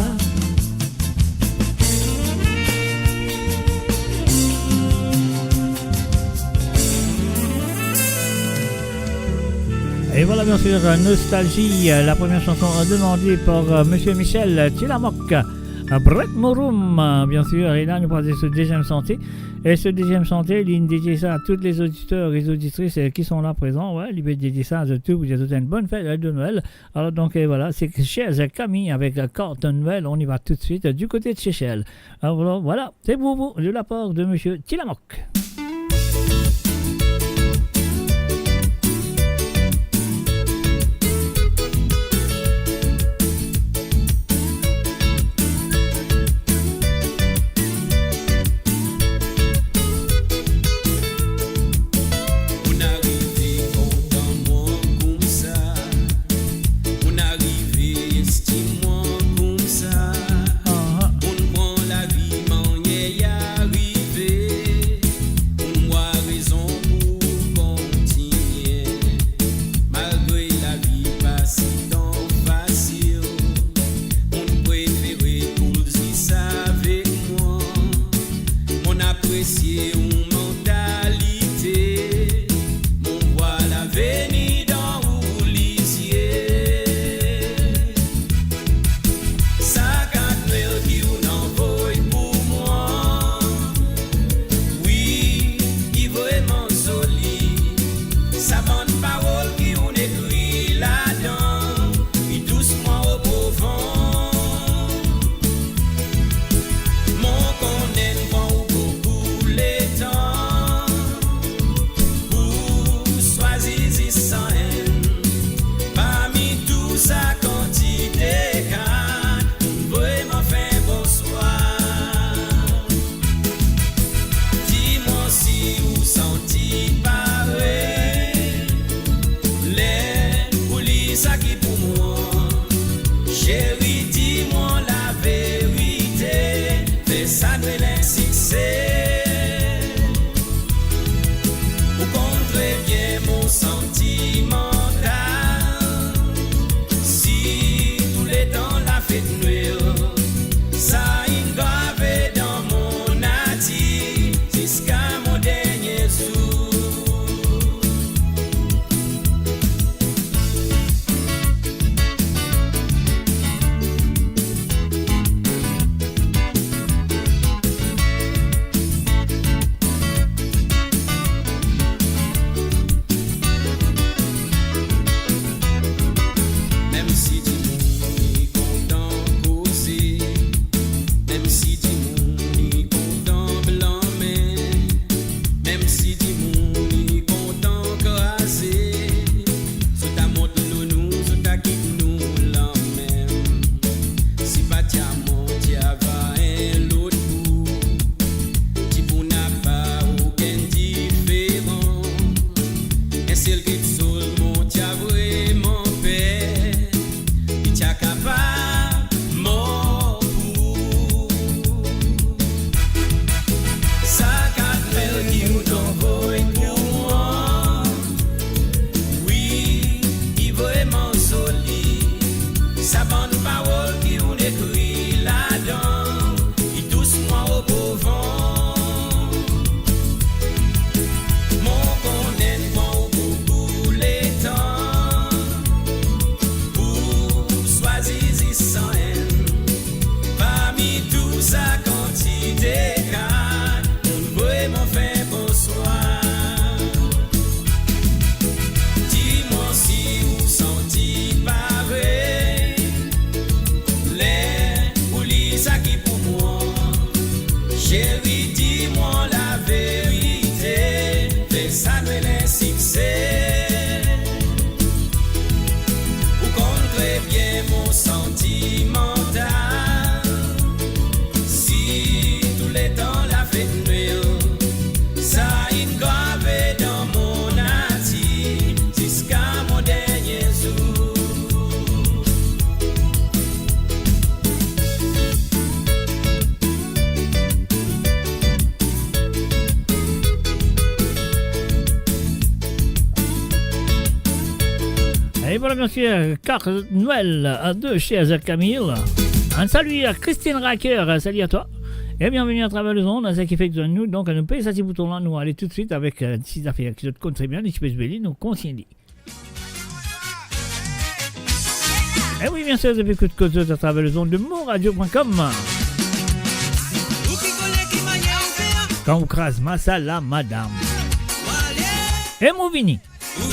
Et voilà bien sûr Nostalgie, la première chanson demandée par Monsieur Michel Tilamok. Brett Morum, bien sûr, et là nous parlons de ce deuxième santé. Et ce deuxième santé, il dédie ça à tous les auditeurs et les auditrices qui sont là présents. Ouais, il dédie ça à tous, vous avez une bonne fête de Noël. Alors donc voilà, c'est chez Camille avec carte Noël, on y va tout de suite du côté de Seychelles. Alors voilà, c'est pour vous de la part de Monsieur Tilamok. Saca si ou senti pareil, les coulisses ça qui pour moi. Chérie, dis-moi la vérité, fais ça de l'insuccès. Ou contre bien mon sentimental, si tous les temps la fête noire, ça y gravé dans mon attitude jusqu'à mon dernier jour. Même si du monde est content causer, même si du monde est content blâmer, même si du monde est content craser, sous ta montre nous, sous ta quitte nous la même. Si pas diamant, va un l'autre bout, tu pour n'a pas aucun différent. Et celle qui te saoule, mon tia vraiment fait, il t'a capable, mon pour. Ça qu'a fait qui ou d'envoie pour moi. Oui, il vraiment solide. Sa bonne parole qui ou écrit là-dedans, il touche moi au beau vent. Mon condamnement pour les temps, pour choisir sans haine. Parmi tout ça quantité car on veut m'en faire bonsoir. Dis-moi si ou senti pareil, les coulisses qui pour moi. Chérie, dis-moi la vérité, fais ça de l'insuccès. Ou contre bien mon sentimental, si tous les temps la fête noire, ça y gravé dans mon attitude jusqu'à mon dernier jour. Et voilà bien sûr, carte Noël à deux chez Camille. Un salut à Christine Racker, salut à toi. Et bienvenue à travers le monde, c'est qui fait que nous, donc à nous payer ça, ces boutons-là, nous aller tout de suite avec ces affaires qui se comptent très bien, les espèces belli, nous continuons. Et oui, bien sûr, depuis que de cause à travers le monde de moradio.com. Quand on crase masala, madame. Et mon vini. Ou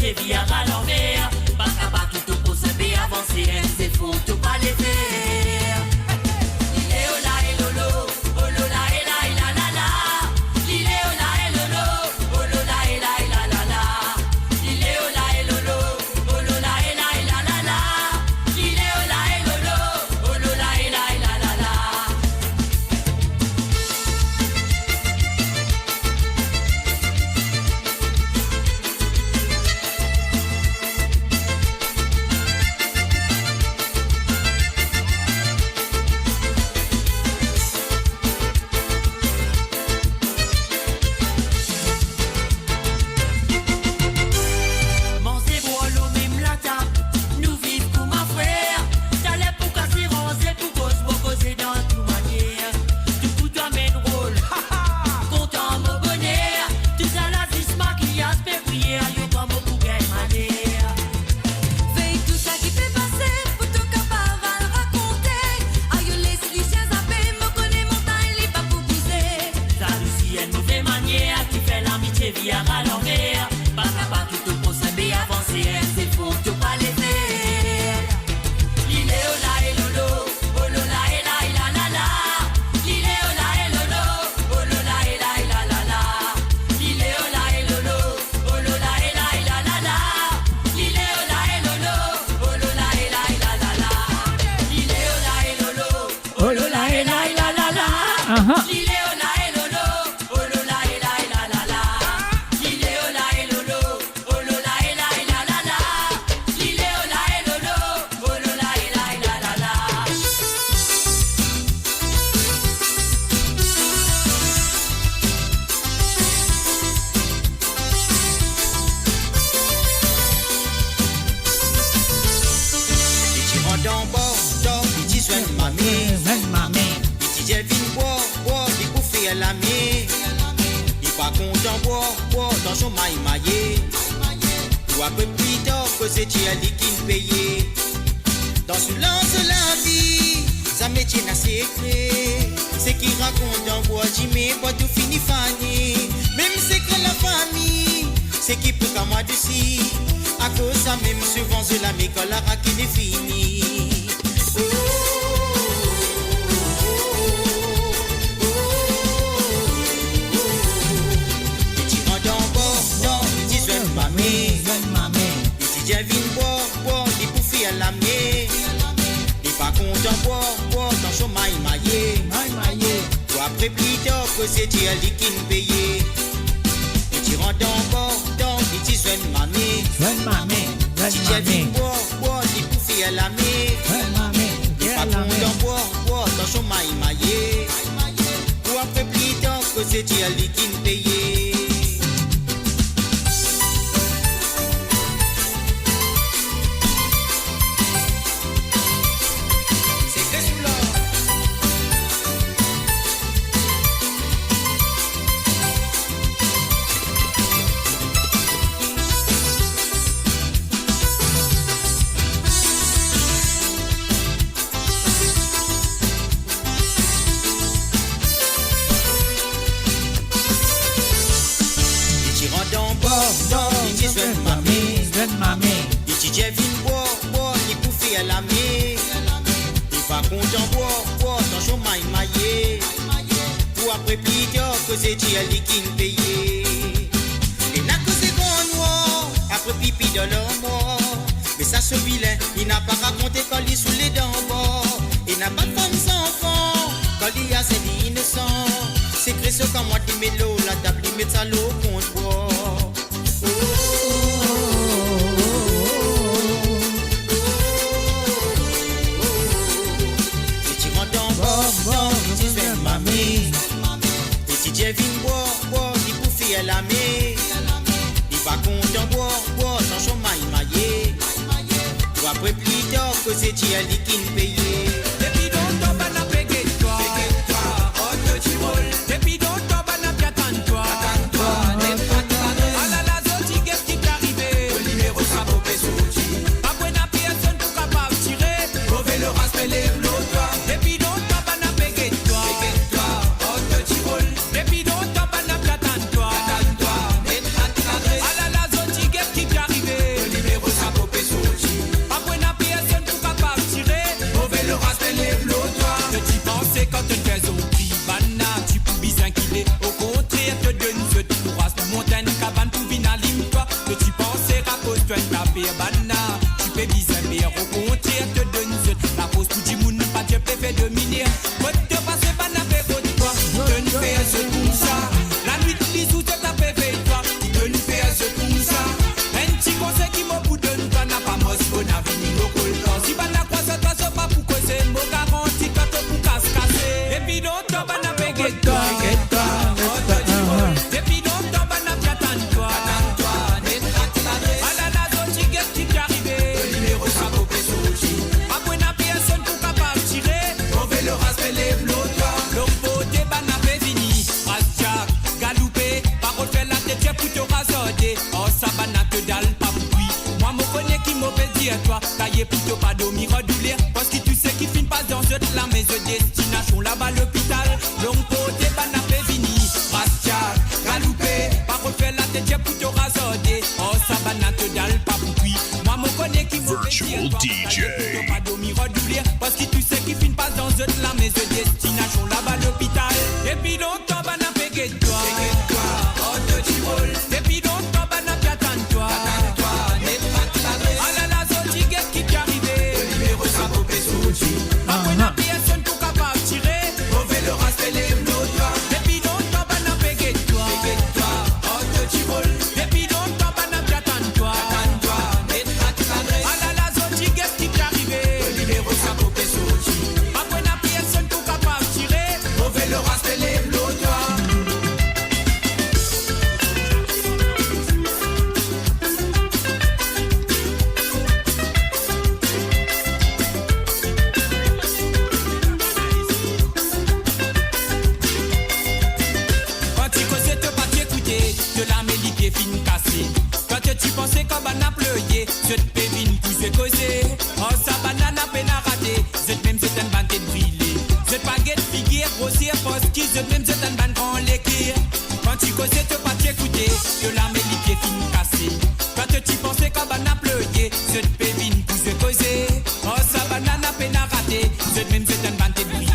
l'amitié via à l'envers. Pas capable tout pour se bien avancer, c'est fou, tout pas les faire. Il est au la et lolo, oh lola et la et la la la. Il est au la et lolo, oh lola et la et la la la. Il est au la et lolo, oh lola et la et la la la. Il est au la et lolo, oh lola et la et la la la. Manger boire l'eau même la table, nous vivons comme un frère. T'as l'air pour casser rosé, pour cause, pour causer dans toute manière. Du coup toi mène rôle, content mon bonheur. Tout ça là, c'est ce maquillage, fait prier, yo comme au bouquet manière. Veille tout ça qui fait passer, pour tout capable à le raconter. Aïe, laisse les chiens zapper, me connaît montagne, les pas pour bouger. Ça aussi une nouvelle manière qui fait l'amitié via à l'envers. Pas capable tout pour se bien avancer, c'est fou, tout pas les faire. Il est au la et lolo, oh lola et la et la la la. Il est au la et lolo, oh lola et la et la la la. Il est au la et lolo, oh lola et la et la la la. Il est au la et lolo, oh lola et la et la la la. Il est au la et lolo, Oh lola et la et la la la. il est au la et lolo, oh lola et la et la la la. Il est au la et lolo, oh lola et la et la la la. Il est au la et lolo, oh lola et la et la la la. Petit rondon bord, petit soin de mamie. Petit Jelvin bois, il bouffe à la main. Il pas content bois, dans son maille maillé. Ou un peu plus tard que c'est Jelly qui me payait. Dans ce lance la vie, ça métier n'a secret. C'est qui raconte en bois, j'y mets pas tout fini fani. Même c'est que la famille, c'est qui peut qu'à moi dessus. À cause ça même souvent c'est la mécole à raquer est fini. Petit rondon bord, petit soin de mamie. Petit Jelvin bois, il bouffe à la mienne. Il pas content bois, dans son maille maillé. Ou après plus tard que c'est Jelly qui me payait. Petit rondon bord, petit soin de mamie. Petit Jelvin bois, il bouffe à la mienne. Il pas content bois, dans son maille maillé. Ou après plus tard que c'est Jelly qui me payait. Petit rondon bord, petit soin de mamie. Petit Jelvin bois, il bouffe à la main. Il pas content bois, dans son maille maillé. Ou après plus tard que c'est Jelly qui me payait. Et n'a que c'est bon noir, après pipi de leur mort. Mais ça ce vilain, il n'a pas raconté quand il est sous les dents morts. Il n'a pas de femme sans enfant, quand il y a ses innocents. C'est Christ comme moi qui met l'eau, la table il met sa l'eau contre bois. Petit rondon bord, petit soin de mamie. Petit Jelvin bois, il bouffe à la main. Il pas content bois, dans son maille maillé. Ou après plus tard que c'est Jelly qui me payait. Depuis longtemps, on a pégué toi, oh petit rôle. Depuis longtemps, on a bien attends-toi, ah là là, Zoti, qu'est-ce qui t'est arrivé? Le numéro ça vaut Zoti. Après n'a personne pour capable tirer, mauvais le respect les l'autre. Depuis longtemps, on a pégué toi, oh petit rôle. Depuis longtemps, on a bien attends-toi, ah là là, Zoti, qu'est-ce qui t'est arrivé? payer banana. Tu peux bizarre, mais rencontrer, te donne la pose tout du monde, pas de fait dominer. Quand te passer banana, fait quoi de toi? Je ne fais ce comme ça. La nuit, les sous, te tape, fait toi. Je ne fais ce comme ça. Un petit conseil qui m'a bout de nous, n'a pas mos, on a fini au col. Si banana croise, toi, c'est pas pour causer. Mon garantie, quand on pour casser. Et puis, non, t'as banana, fait toi. Depuis longtemps, banana, j'attends-toi. Ah là là, d'autres gars qui t'arrivent. Le numéro, ça vaut que souci. Après, n'a personne pour capable tirer. On veut le rasper les flotteurs. L'homme beauté, banana, fait fini. Rastia, galoupé. Parole fait la tête, pour te rasoter. Oh, ça, banana, te dalle pas bruit. Moi, me connais qui m'a fait dire, toi. Taillé pour te pas dormir, redoubler. Parce que tu sais qu'il finit pas dans cette la maison destination là-bas, l'hôpital. L'homme beauté, banana, fait fini. Rastia, galoupé. Parole fait la tête, pour te rasoter. Oh, ça, banana, te dalle pas bruit. Moi, me connais qui m'a fait dire, toi. Taillé pour te pas dormir, redoubler. Parce que tu sais qu'il finit pas dans cette la maison destination là-bas, l'hôpital. Depuis longtemps, banana, fait guette-toi. Oh, te dis-moi. Depuis longtemps, banana, j'attends-toi. Ah là là, zoti guette qui t'arrivait. Le numéro, ça vaut que souci. Après, n'a personne pour capable tirer. On veut le rasper les flotteurs. Depuis longtemps, banana, fait guette-toi. Oh, te dis-moi. Depuis longtemps, banana, j'attends-toi. Ah là là, zoti guette qui t'arrivait. Le numéro, ça vaut que souci. Après, n'a personne pour capable tirer. On veut le rasper les flotteurs. Quand tu causais, te pas t'écouter, de la mélique est fine cassée. Quand tu pensais qu'on banana pleuiller, je te pévine pour se causer. Oh, ça banana peine à rater, c'est même c'est une bande de brûler. Je te baguette figure, grossière, poste qui, je même c'est une bande grand l'équire. Quand tu causais, te pas t'écouter, de la mélique est fine cassée. Quand tu pensais qu'on banana pleuiller, je te pévine pour se causer. Oh, ça banana peine à rater, c'est même c'est une bande de brûler.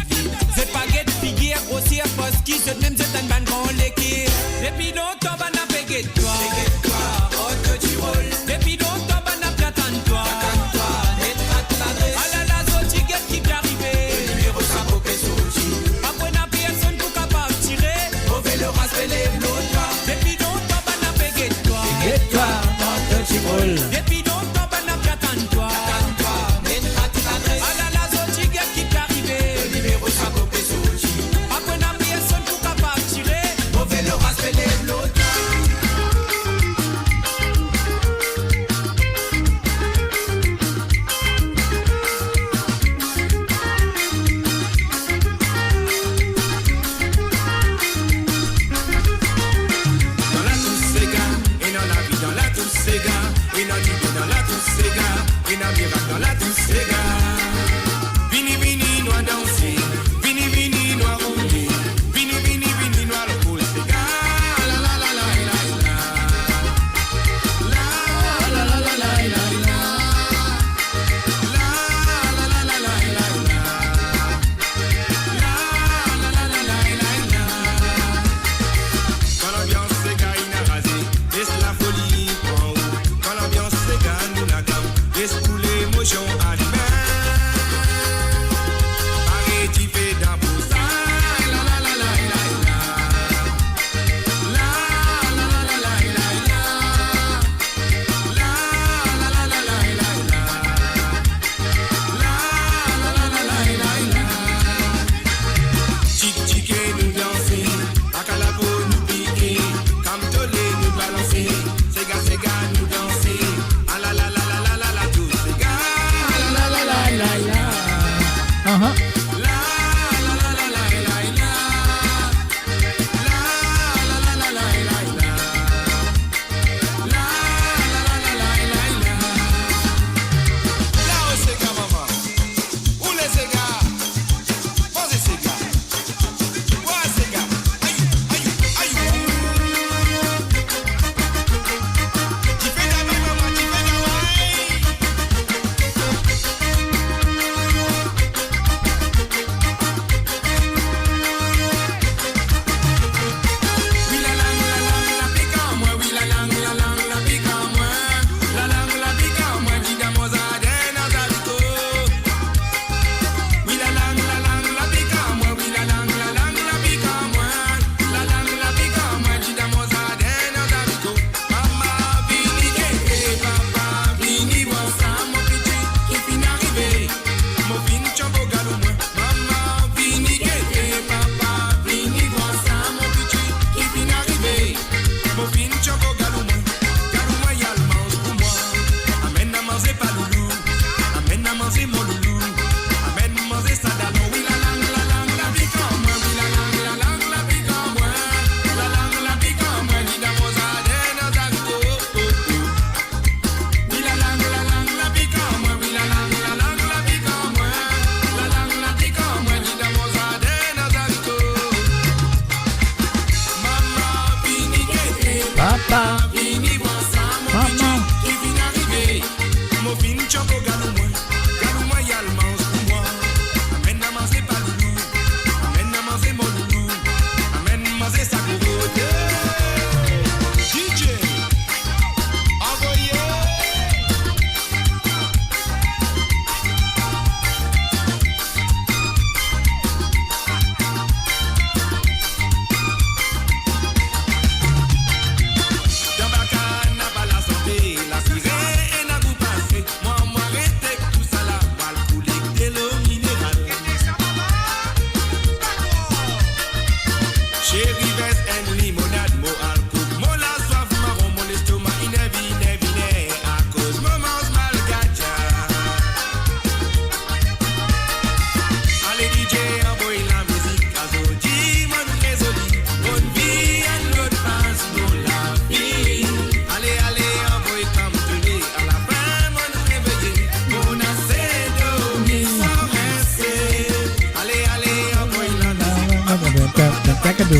Je te baguette figure, grossière, poste qui, je même c'est une bande grand l'équire. Depuis longtemps, banana fait toi. Oh, te dis roll. Depuis longtemps, banana j'attends-toi. Ah là là, zoti guette qui t'arrivait. Le numéro, ça vaut que souci. Après, n'a personne pour capable tirer. On veut le rasper les flotteurs. Depuis longtemps, banana fait toi. Oh, te dis roll. Depuis longtemps, banana j'attends-toi. Ah là là, zoti guette qui t'arrivait. Le numéro, ça vaut que souci. Après, n'a personne pour capable tirer. On veut le rasper les flotteurs. Dans la tous ces gars, et dans la vie dans la tous ces gars, et dans l'idée dans la tous ces gars, et dans miracle dans la tous ces gars. Vini vini noir danser, vini vini noir rouler, vini vini vini noir le cool ces gars. La la la la la la, la la la la la la la, la la la la la la la, la la la la la la. Quand l'ambiance c'est gars il n'a rasé, laisse la folie en haut. Quand l'ambiance c'est gars nous la gamme, laisse couler l'émotion animée.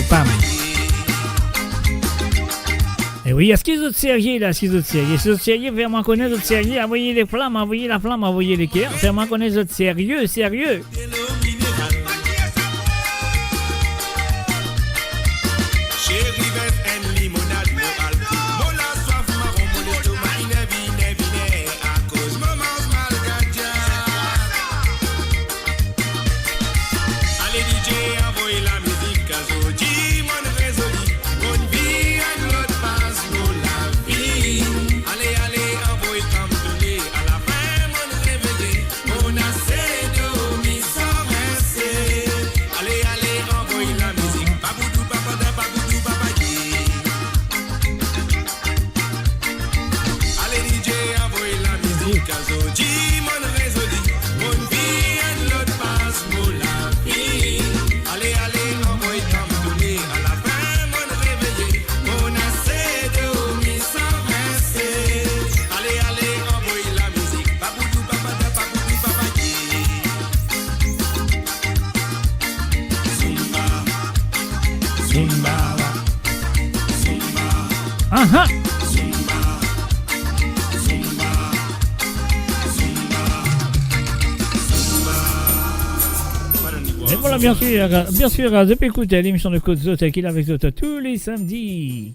Pam. Et oui, est-ce qu'ils sont sérieux là, est-ce qu'ils sont sérieux? Si vous êtes sérieux, faites-moi connaître, vous êtes sérieux, envoyez les flammes, envoyez la flamme, envoyez les cœurs, faites-moi connaître, vous êtes sérieux, sérieux. Et voilà, bien sûr, depuis écouter l'émission de Côte Zote qui est avec Zote tous les samedis.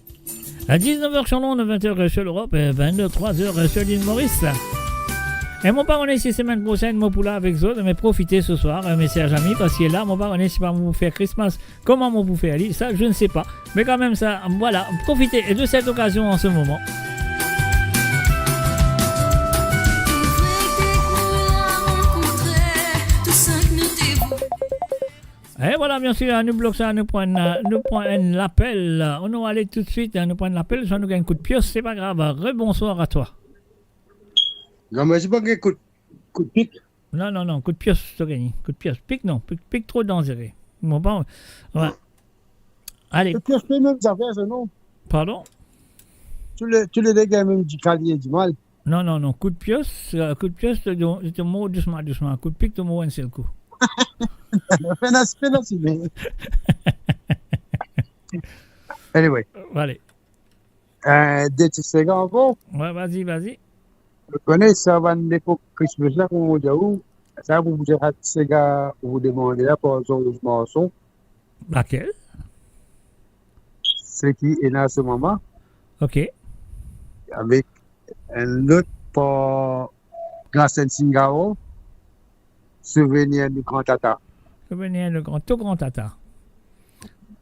À 19h sur Londres, 20h sur l'Europe et 23h sur l'île Maurice. Et mon parent ici, semaine prochaine, mon poula avec Zote, mais profitez ce soir, mes chers amis, parce que là, mon parent ici, pas vous faire Christmas, comment vous faire aller, ça, je ne sais pas. Mais quand même, ça, voilà, profitez de cette occasion en ce moment. Et voilà, bien sûr, nous bloquons ça, nous prenons l'appel. On va aller tout de suite, nous prenons l'appel, ça nous gagne un coup de pioche, c'est pas grave. Rebonsoir à toi. Non, mais c'est pas un coup de pique. Non, coup de pioche, c'est gagné. Coup de pioche. Pique, non, pique trop dangereux. Bon, bon, ouais. Allez. Coup de pioche, c'est même affaire, ça, non? Pardon? Tous les dégâts, même du calier, du mal. Non, coup de pioche, c'est un mot doucement. Coup de pique, c'est un mot un seul coup. Anyway. Allez. Des petits secondes encore. Ouais, vas-y. Vous connaissez ça, va une époque Christmas là, comme on dit où? Ça, vous dire à ces gars, vous demandez là pour un morceau. Laquelle? C'est qui est là à ce moment. Ok. Avec un autre pour Grâce Singaro. Souvenir du grand tata. Souvenir du tout grand tata.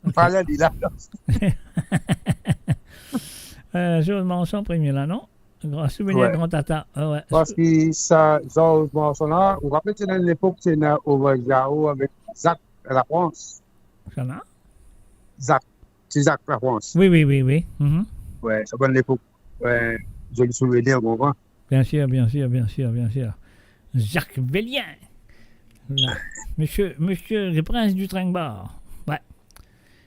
Voilà, il a. Georges Manson premier là, non? Souvenir du grand tata. Ouais. Parce que ça, Georges Manson là, vous vous rappelez, c'est dans l'époque, c'est au Vajao avec Zach à la France. Ça là? Zach. C'est Zach à la France. Oui. Mm-hmm. Ouais, ça va dans l'époque. Ouais, joli souvenir, on comprend. Bien sûr. Jacques Vélien. Là. Monsieur le prince du Tringbar. Ouais.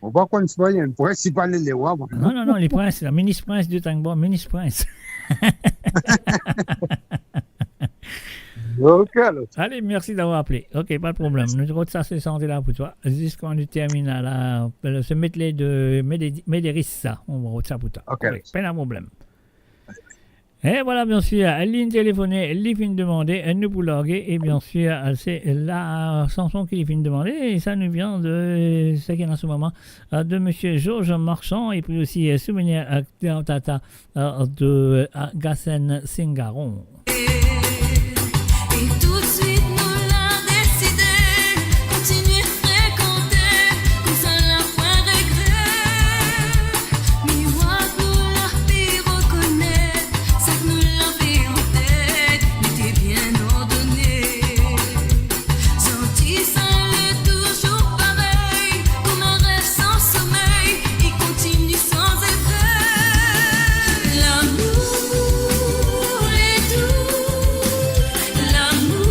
On va qu'on soit un principal les rois. Non, les princes, la ministre-prince du Tringbar, ministre-prince. Ok, alors. Allez, merci d'avoir appelé. Ok, pas de problème. Nous avons ça, c'est santé là pour toi. Jusqu'à on termine là, ce medley de Médéris, ça. On va ça pour toi. Ok. Pas de problème. Et voilà, bien sûr, elle ligne téléphonée, elle fin demander, elle nous boulaguer, et bien sûr, c'est la chanson qui fin demander, et ça nous vient de ce qu'il y a en ce moment, de M. Georges Marchand, et puis aussi souvenir tata de Gassen Singaron. Et tout de suite nous l'a décidé, continuer fréquenter, comme ça l'a point regret. Miroir nous l'a fait reconnaître, ça que nous l'a fait en tête, mais t'es bien ordonné. Gentil, ça l'est toujours pareil, comme un rêve sans sommeil, il continue sans effet. L'amour est doux. L'amour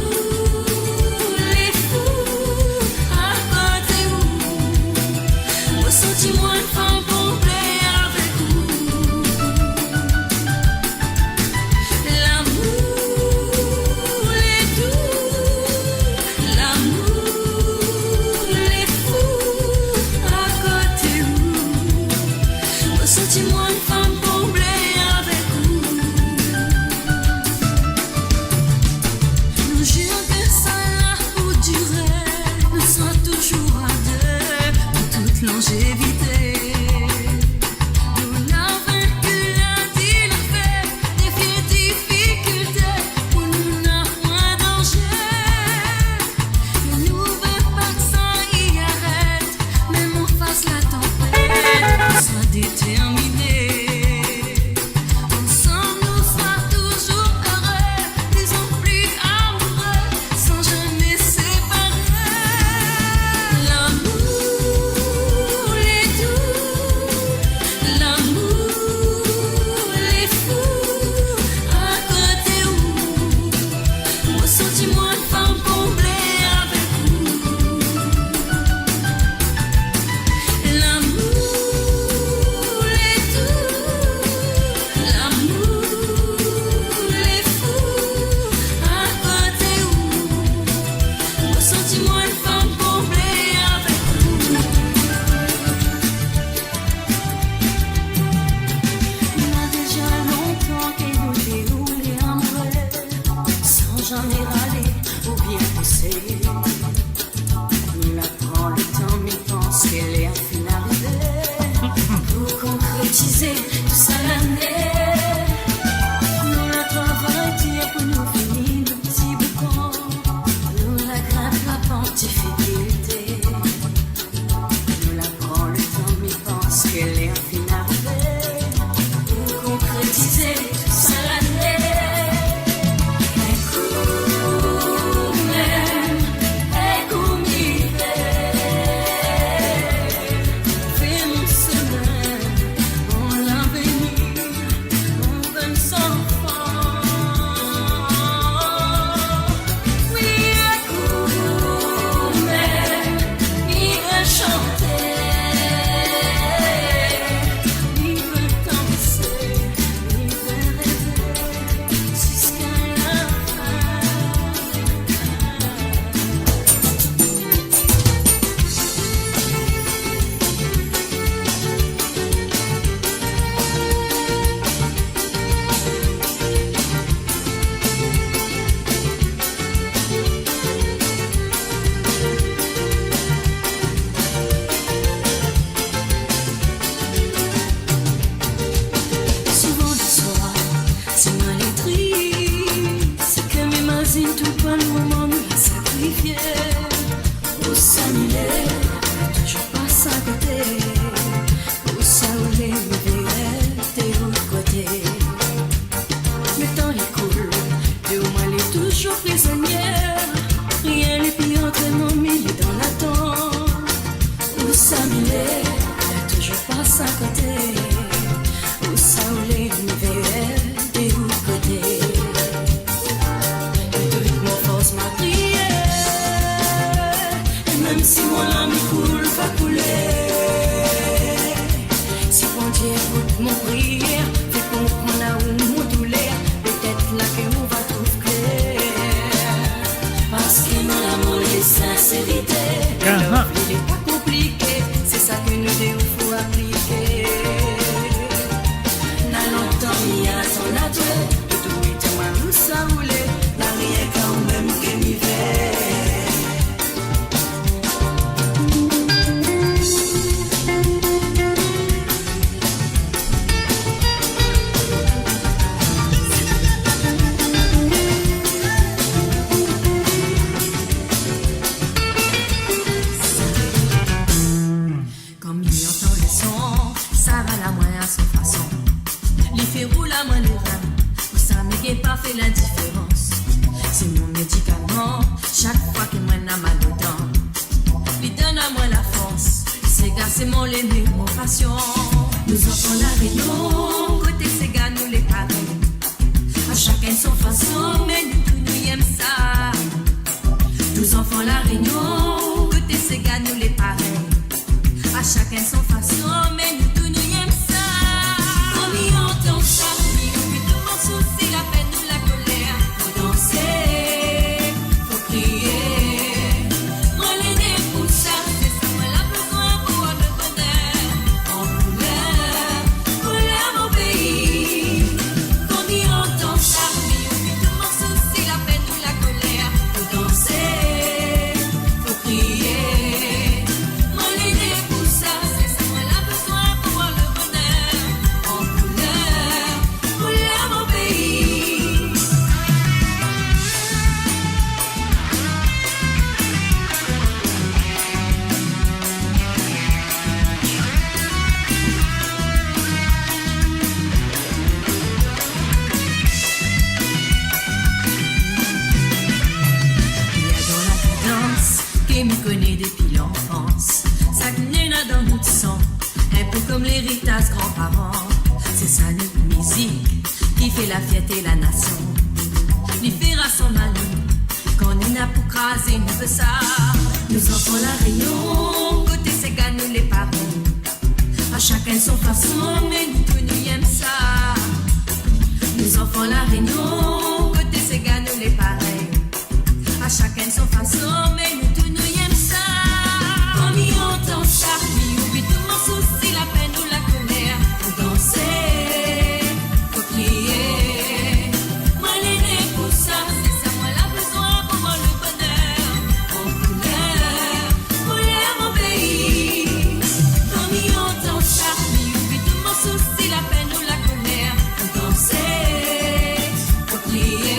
de tout petit moi où ça voulait, n'a rien quand même que m'y fait. Comme il entend le son, ça va la moins à son façon. Il fait rouler la main les reins, pour ça mais pas fait la différence. C'est mon médicament, chaque fois que moi n'a mal aux dents. Il donne à moi la force, c'est gars c'est mon l'aîné, mon passion. Nous enfants la réunion, côté ces gars nous les pareils. À chacun son façon, mais nous tous nous aimons ça. Nous enfants la réunion, côté ces gars nous les pareils. À chacun son façon, mais nous tous nous aimons ça. Quand il entend ça, il oublie tout mon souci, la peine ou la colère. Faut danser, faut crier. Moi l'aîné pour ça, c'est ça, moi la besoin pour avoir le bonheur. En couleur mon pays. Quand il entend ça, il oublie tout mon souci, la peine ou la colère. Faut danser, faut crier. Me connaît depuis l'enfance, ça naît dans notre sang, un peu comme l'héritage grands-parents. C'est ça notre musique qui fait la fierté la nation. Nous fait rassembler quand nous n'a pour craser nous veut ça. Nous enfants la réunion, côté ces gars nous les parents. À chacun son façon, mais nous tous nous aimons ça. Nous enfants la réunion, côté ces gars nous les pareils. À chacun son façon, mais nous tous nous aimons ça. Comme il entend ça, il oublie tout mon souci, la peine ou la colère. Faut danser, faut crier. Moi l'aîné pour ça, c'est ça, moi la besoin pour voir le bonheur. En couleur mon pays. Comme il entend ça, il oublie tout mon souci, la peine ou la colère. Faut danser, faut crier.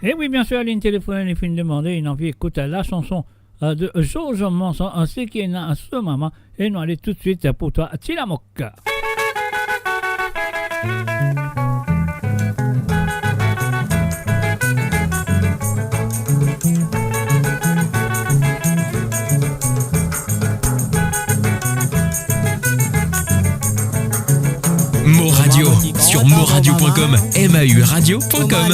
Et oui, bien sûr, ligne téléphonique, il finit de demander une envie, écoute la chanson de Georges Manson, ce qui est là en ce moment, et nous allons tout de suite pour toi, Tilamok. Moradio sur moradio.com, MAURadio.com.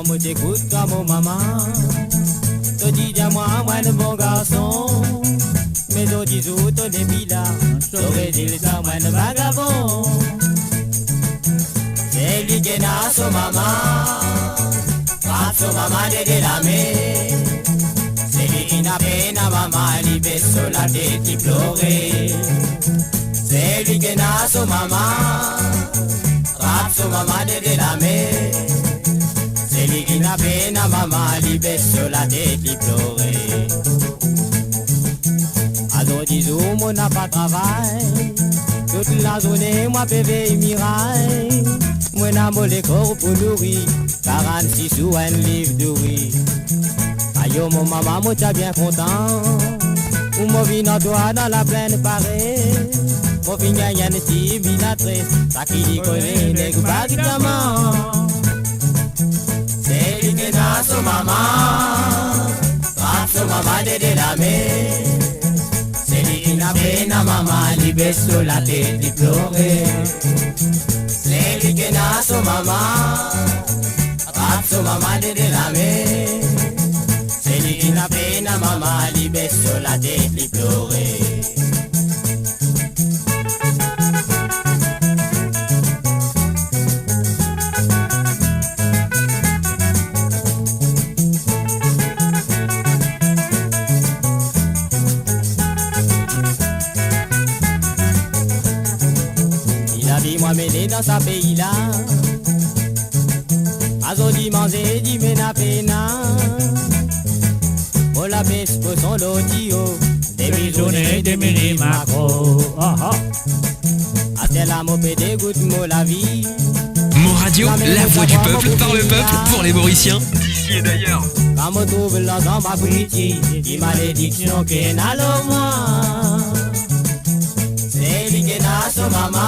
Moi t'écoute comme mon maman, te dis dis-moi moi le bon garçon, mais autres disent autres des bilas, j'aurais dit les moi le vagabond. C'est lui qui n'a son maman, pas son maman de la mer. C'est lui qui n'a peine à maman, il baisse sur la tête, il pleurait. C'est lui qui n'a son maman, rap son maman de la mer. C'est lui qui n'a peine à maman, il baisse sur la tête, il pleurait. on n'a pas travail. Toute la journée, moi, bébé, miraille. Moi, n'a pas les corps pour nourrir. 46 sous un livre de riz. Aïe, mon maman, moi, t'as bien content. Ou mon vin toi dans la plaine parée. Mon vin y'a une timidatrice. Ça qui dit qu'on est nègre pas guitamment. C'est lui qui n'a son maman. Frappe son maman de la mer. C'est lui qui n'a pas na maman. Li baisse sur la tête, li pleurer. C'est lui qui n'a son maman. Frappe son maman de la mer. C'est lui qui n'a pas na maman. Li baisse sur la tête, li pleurer. Moi mener dans sa pays là. Azodi manger di mena pena. Pour la baisse pour son lotio. Des bisounes des mini macro. A-t-elle à m'opé des gouttes mo la vie. Mo Radio, la voix du peuple, par le peuple, pour les Mauriciens, d'ici et d'ailleurs. Quand me trouve là dans ma britier, die malédiction qu'est n'a le moi. C'est lui qui n'a son maman.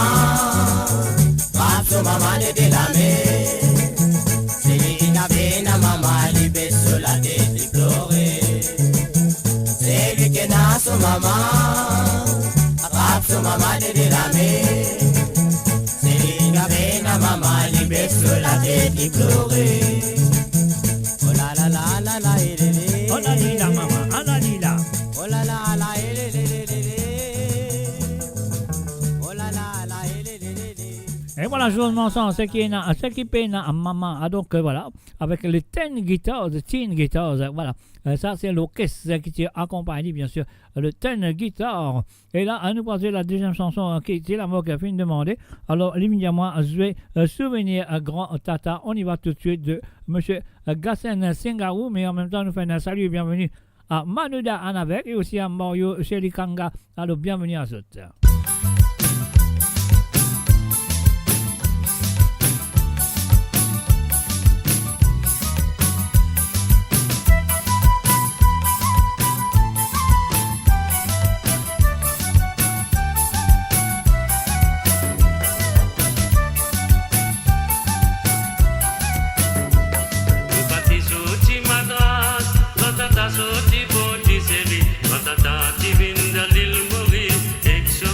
Frappe son maman de la mer. C'est lui qui n'a pas na maman. Lui baisse sur la tête, lui pleurer. C'est lui qui n'a son maman. Frappe son maman de la mer. C'est lui qui n'a pas na maman. Lui baisse sur la tête, lui pleurer. Oh la la la la la la. Oh la la la maman, oh la la. Oh la la la la. Et voilà, je vous mentionne ce qui peine à maman. Donc voilà, avec les Teen Guitars, voilà. Ça, c'est l'orchestre qui accompagne, bien sûr, le Teen Guitar. Et là, à nous passer la deuxième chanson qui est la mot qui a fait demander. Alors, immédiatement, je vais souvenir à Grand Tata. On y va tout de suite de M. Gassen Sengarou. Mais en même temps, nous faisons un salut et bienvenue à Manuda Anavek et aussi à Mario Shelikanga. Alors, bienvenue à tous. Soti boti seri, matata divin dalil mori, exo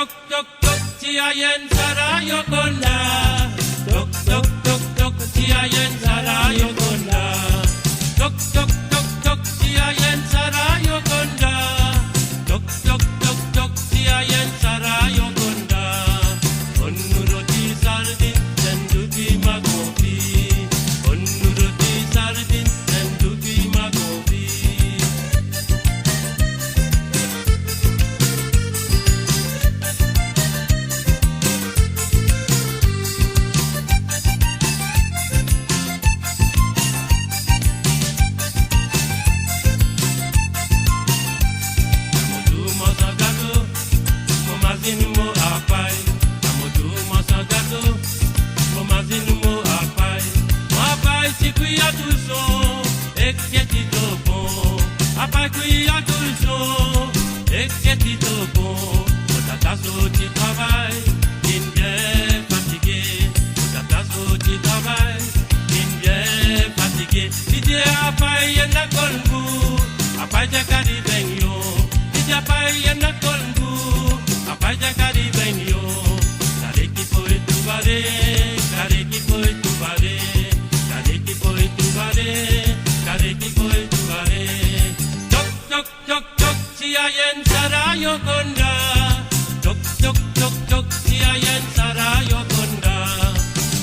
tok tok tok tiayen sara yokonda. Tok tok tok tok tiayen sara yokonda. Tok tok tok tok tiayen sara yokonda. Tok tok tok tok tiayen sara yokonda. Onuroti sardin senduti magofi. Onuroti sardin senduti magofi. Mo apai, amodu mo sagato, mo mazinu mo apai si kuya tuso, eketi topo, apai kuya tuso, eketi topo, otata so ti travail, in bien fatigué, otata so ti travail, in bien fatigué, ide apai yena kolbu, apai jakari benyo, ide apai yena kolbu. Apai jakari benyo, kare ki poi tu vale, kare ki poi tu vale, kare ki poi tu vale, kare ki poi tu vale. Tok tok tok tok tiayen sara yokonda. Tok tok tok tok tiayen sara yokonda.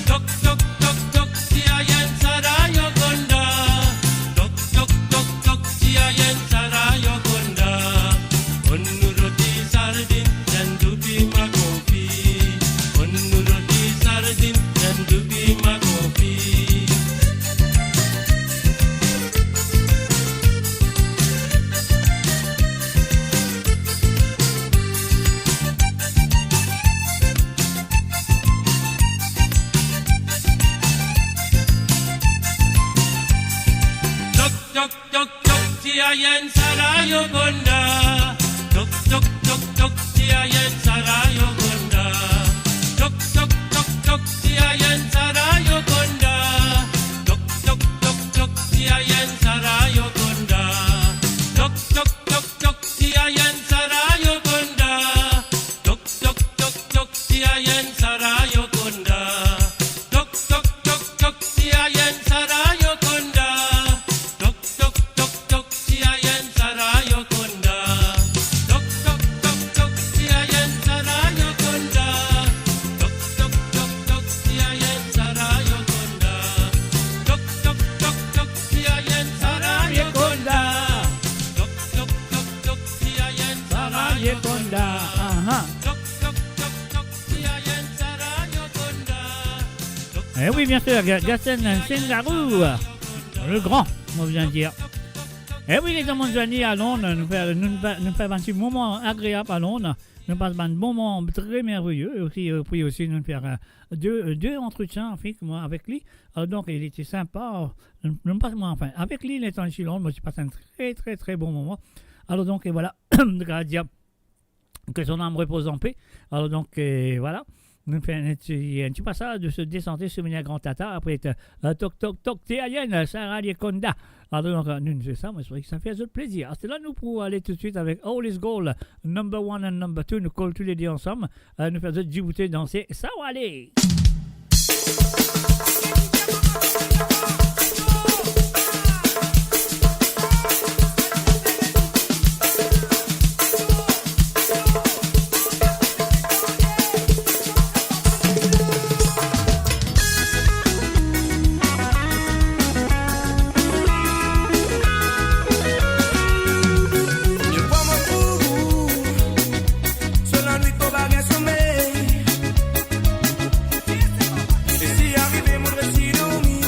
Tok tok tok tok tiayen sara yokonda. Tok tok tok tok tiayen sara yokonda. Onuroti sardin senduti magofi. Onuroti sardin senduti magofi. Tok tok tok tok tiayen sara yokonda. Tok tok tok tok tiayen sara yokonda. Tok tok tok tok tiayen sara yokonda. Tok tok tok tok tiayen sara yokonda. Tok tok tok tok tiayen sara yokonda. Tok tok tok tok tiayen sara yokonda. Tok tok tok tok tiayen sara yokonda. Tok tok tok tok tiayen sara yokonda. Tok tok tok tok tiayen sara yokonda. Tok tok tok tok tiayen sara yokonda. Tok tok tok tok tiayen sara yokonda. Tok tok tok tok tiayen sara yokonda. Tok tok tok tok tiayen sara yokonda. Eh oui, bien sûr, Gaston Sengarou, le grand, on vient de dire. Eh oui, les amants de à Londres, nous faisons un petit moment agréable à Londres. Nous passons un moment très merveilleux. Et aussi, puis aussi, nous faire deux entretiens avec lui. Donc, il était sympa. Non pas moi, enfin, avec lui, il était en Londres. Moi, j'ai passé un très, très, très bon moment. Alors, donc, et voilà, que son âme repose en paix. Alors, donc, voilà. Nous faisons un petit passage de se descendre sur une grand tata. Après, toc, toc, toc, tiayen, Sarah Yekonda. Alors, donc, nous faisons ça, mais c'est vrai que ça fait un plaisir. C'est là, nous, pour aller tout de suite avec All is Gold, number 1 and number 2. Nous collons tous les deux ensemble. Nous faisons Djibouti danser. Ça va aller! Je prends mon tour sur la nuit qu'on va bien sommeil. Et si arrivé mon récit dormi,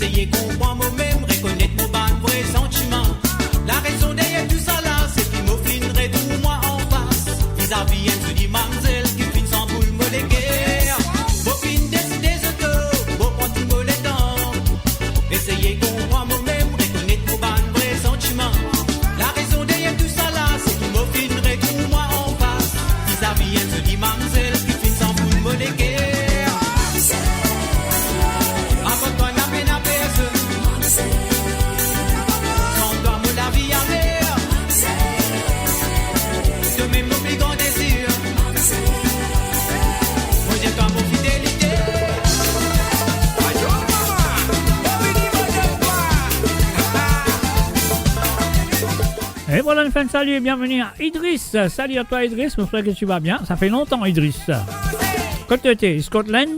Essayez comprendre moi-même, reconnaître mon ban vrai sentiment. La raison derrière tout ça là, c'est qu'il m'offrinerait tout moi en face. Vis-à-vis un se dit mamzelle qui finit sans boule me les guerres. Vos fins des autos, vos prendre tout me les temps. Essayez comprendre moi-même, reconnaître mon ban vrai sentiment. La raison derrière tout ça là, c'est qu'il m'offrinerait tout moi en face. Vis-à-vis un se dit mamzelle qui finit sans boule me les guerres. Et voilà, une fin de salut et bienvenue à Idriss. Salut à toi Idriss, mon frère que tu vas bien. Ça fait longtemps Idriss. Côté t'es, Scotland.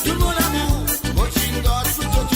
Tout mon amour, mon chingot, tout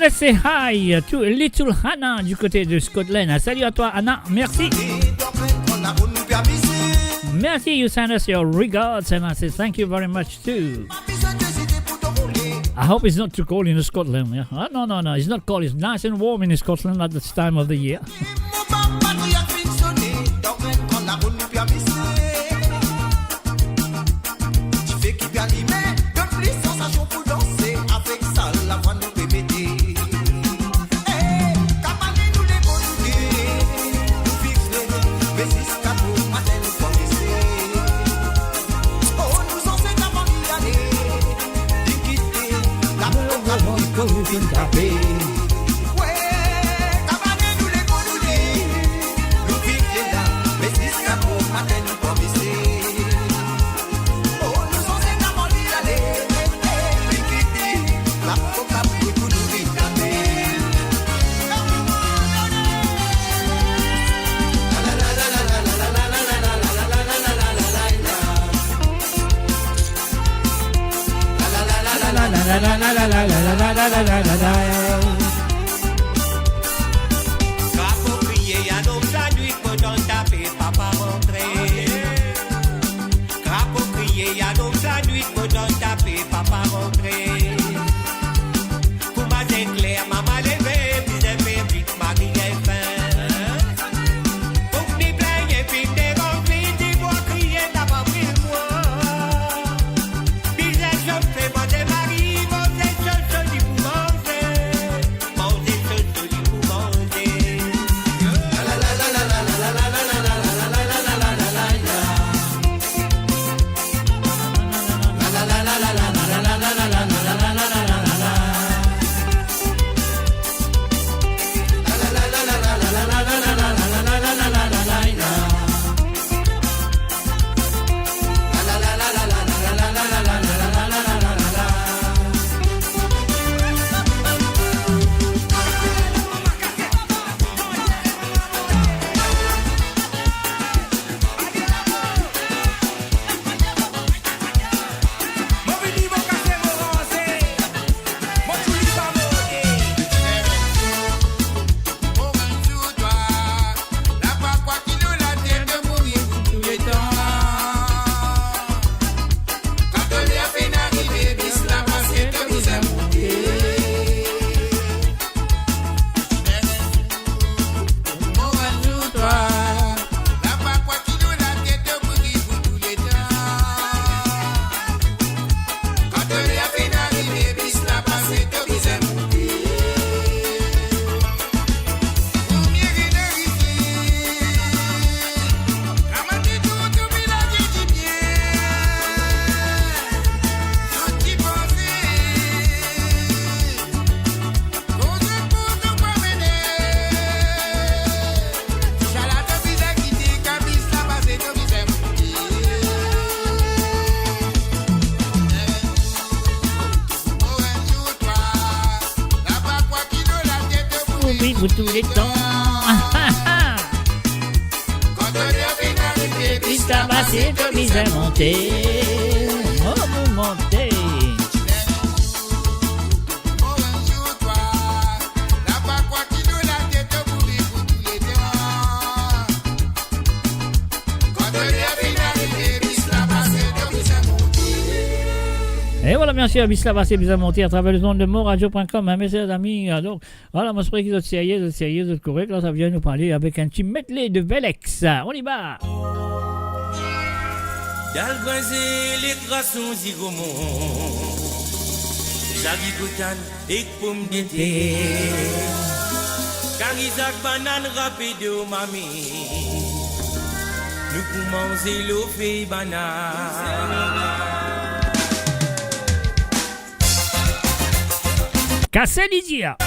let's say hi to Little Hannah du côté de Scotland. Salut à toi, Anna. Merci. Merci, you send us your regards, and I say thank you very much too. I hope it's not too cold in Scotland. Yeah? No, it's not cold. It's nice and warm in Scotland at this time of the year. Crapaud crier à l'eau la nuit que dans ta paix papa rentrer. Crapaud crier à l'eau la nuit que dans ta paix papa rentrer. Pour ma clair maman levé puis j'ai fait vite Marie est fin. Pour ni plaigne puis t'es rempli tu vois crier t'as pas pris moi. Puis j'ai chauffé moi des maris manger chaud du pour manger chaud du pour manger. La la la la la la la la la la la la la la la la la la. La la la la la la la la la la la la la la la la la. Pour tous les temps. Puis ça va, c'est de mise à monter. Oh, vous montez. Et voilà, bien sûr, Bisla c'est bien monté à travers les ondes de moradio.com, hein, mes chers amis. Donc, voilà, moi, je crois qu'ils sont sérieux, correct. Là, ça vient nous parler avec un petit medley de Velex. On y va. Dalgazé les grassons zigomon, Jagikotan et pomme d'été, Karizak banane rapide au mami, nous pouvons manger l'eau fait banane. Cassé Lydia.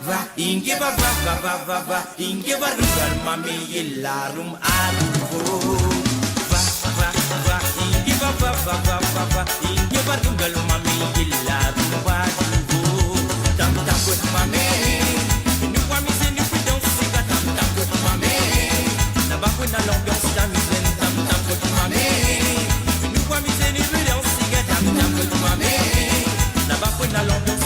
va, inge va, inge va, rugal mami yelarum aluvo. Va, inge va, inge va, rugal mami yelarum aluvo. Tam tam good mami, nu wami se nu pidon siga tam tam good mami. Na ba kuna l'ambiance la mise tam tam good mami. Nu wami se nu pidon siga tam tam good mami. Na ba kuna l'ambiance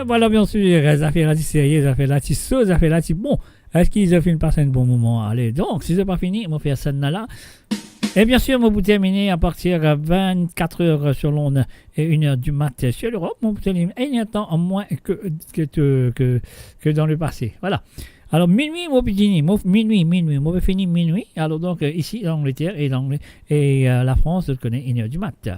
Voilà, bien sûr, ça fait la petite série, ça fait la petite sauce, ça fait la petite... Bon, est-ce qu'ils ont fait passer un bon moment? Allez, donc, si c'est pas fini, on va faire ça là. Et bien sûr, on va terminer à partir de 24h sur l'onde et 1h du matin sur l'Europe. On va terminer un temps en moins que dans le passé. Voilà. Alors, minuit, on va finir. Minuit. On va finir minuit. Alors, donc, ici, l'Angleterre et la France, je connais 1h du matin.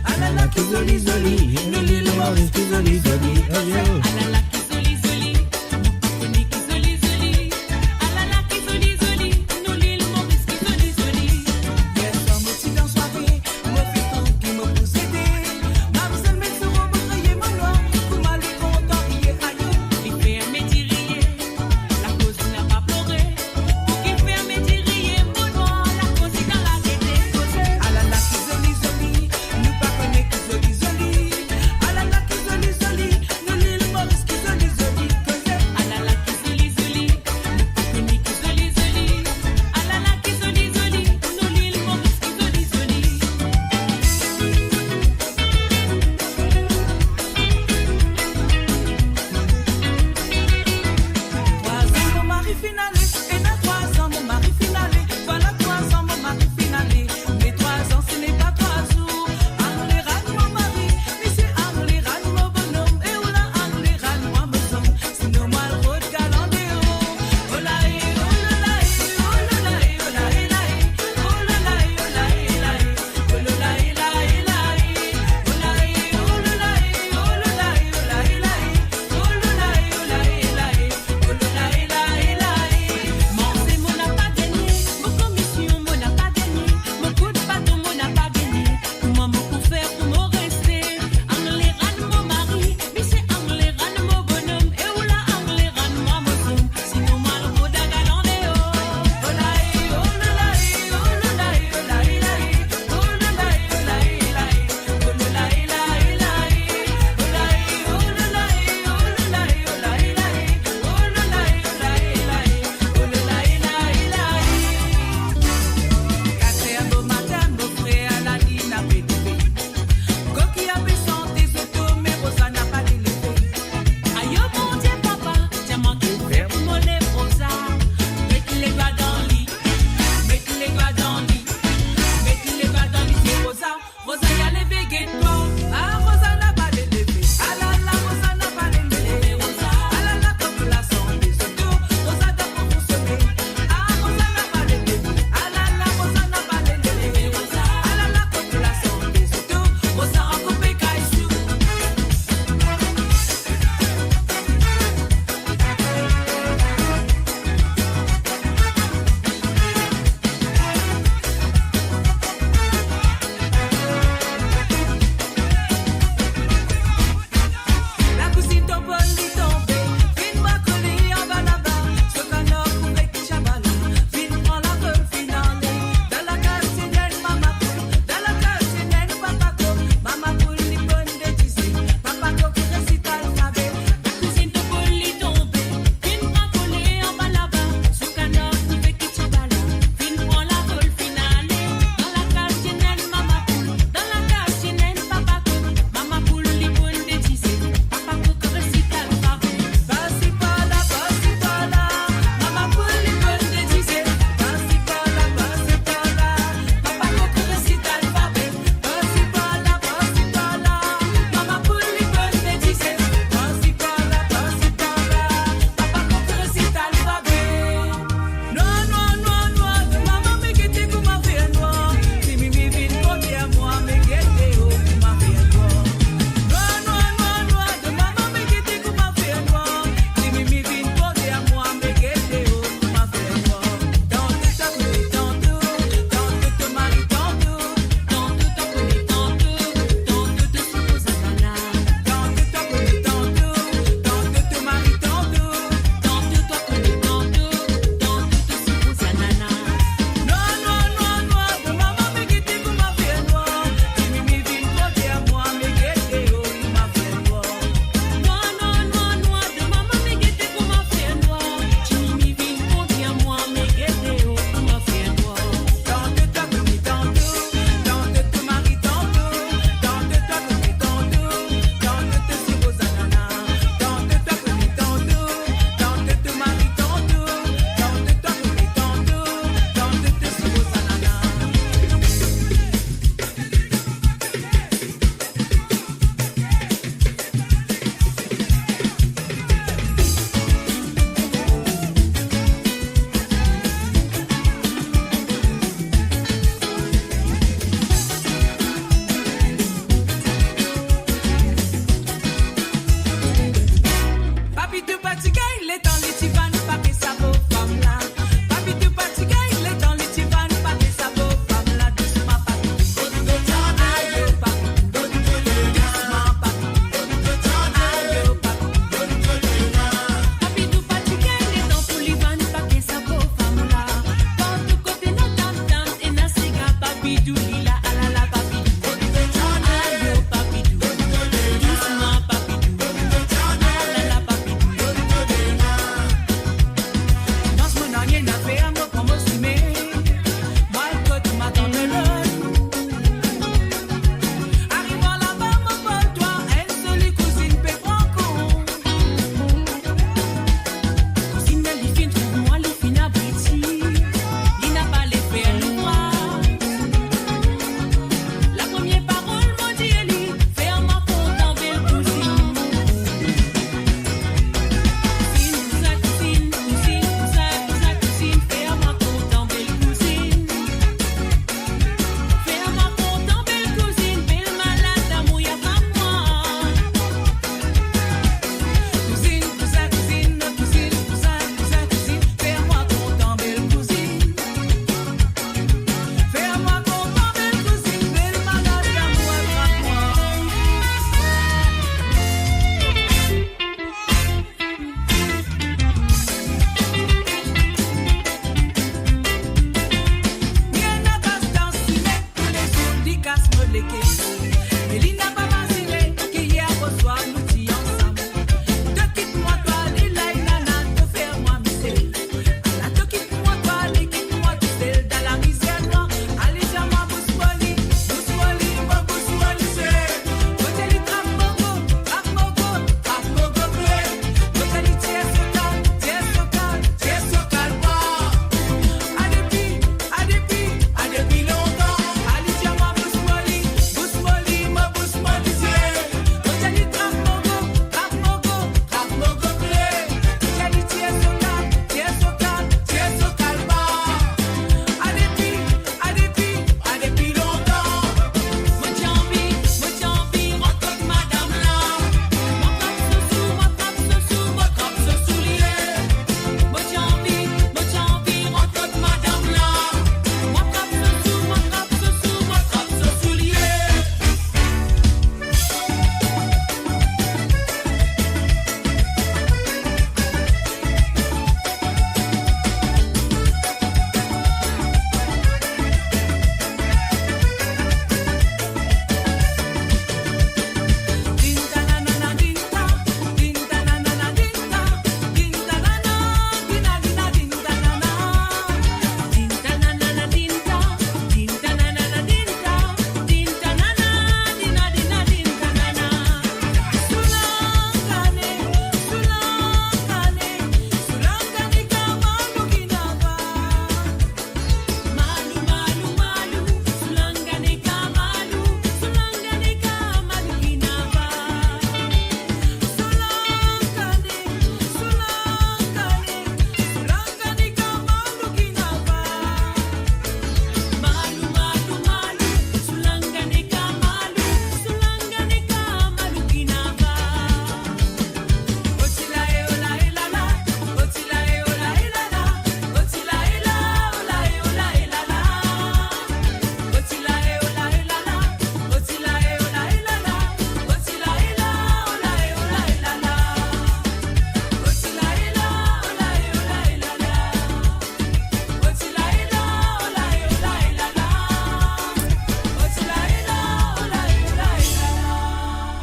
Alala qui zoli, nous l'île Maurice qui zoli, zoli, oh yo. Alala qui zoli, zoli, nous connaît qui zoli, zoli. Alala qui zoli, zoli, nous l'île Maurice qui zoli, zoli. Yes, I'm a petit dans soirée, moi fais tant qui me pousse aider. Mademoiselle met sur robe, rayer mon noir, pour mal les content, il est ailleurs. Il fait un métier rier, la cause n'a pas pleuré. Pour qu'il fait un métier rier, mon noir, la cause est dans la tête. Alala qui zoli, zoli, nous pas connaît qui zoli, zoli. Alala qui zoli, zoli, nous l'île Maurice qui zoli.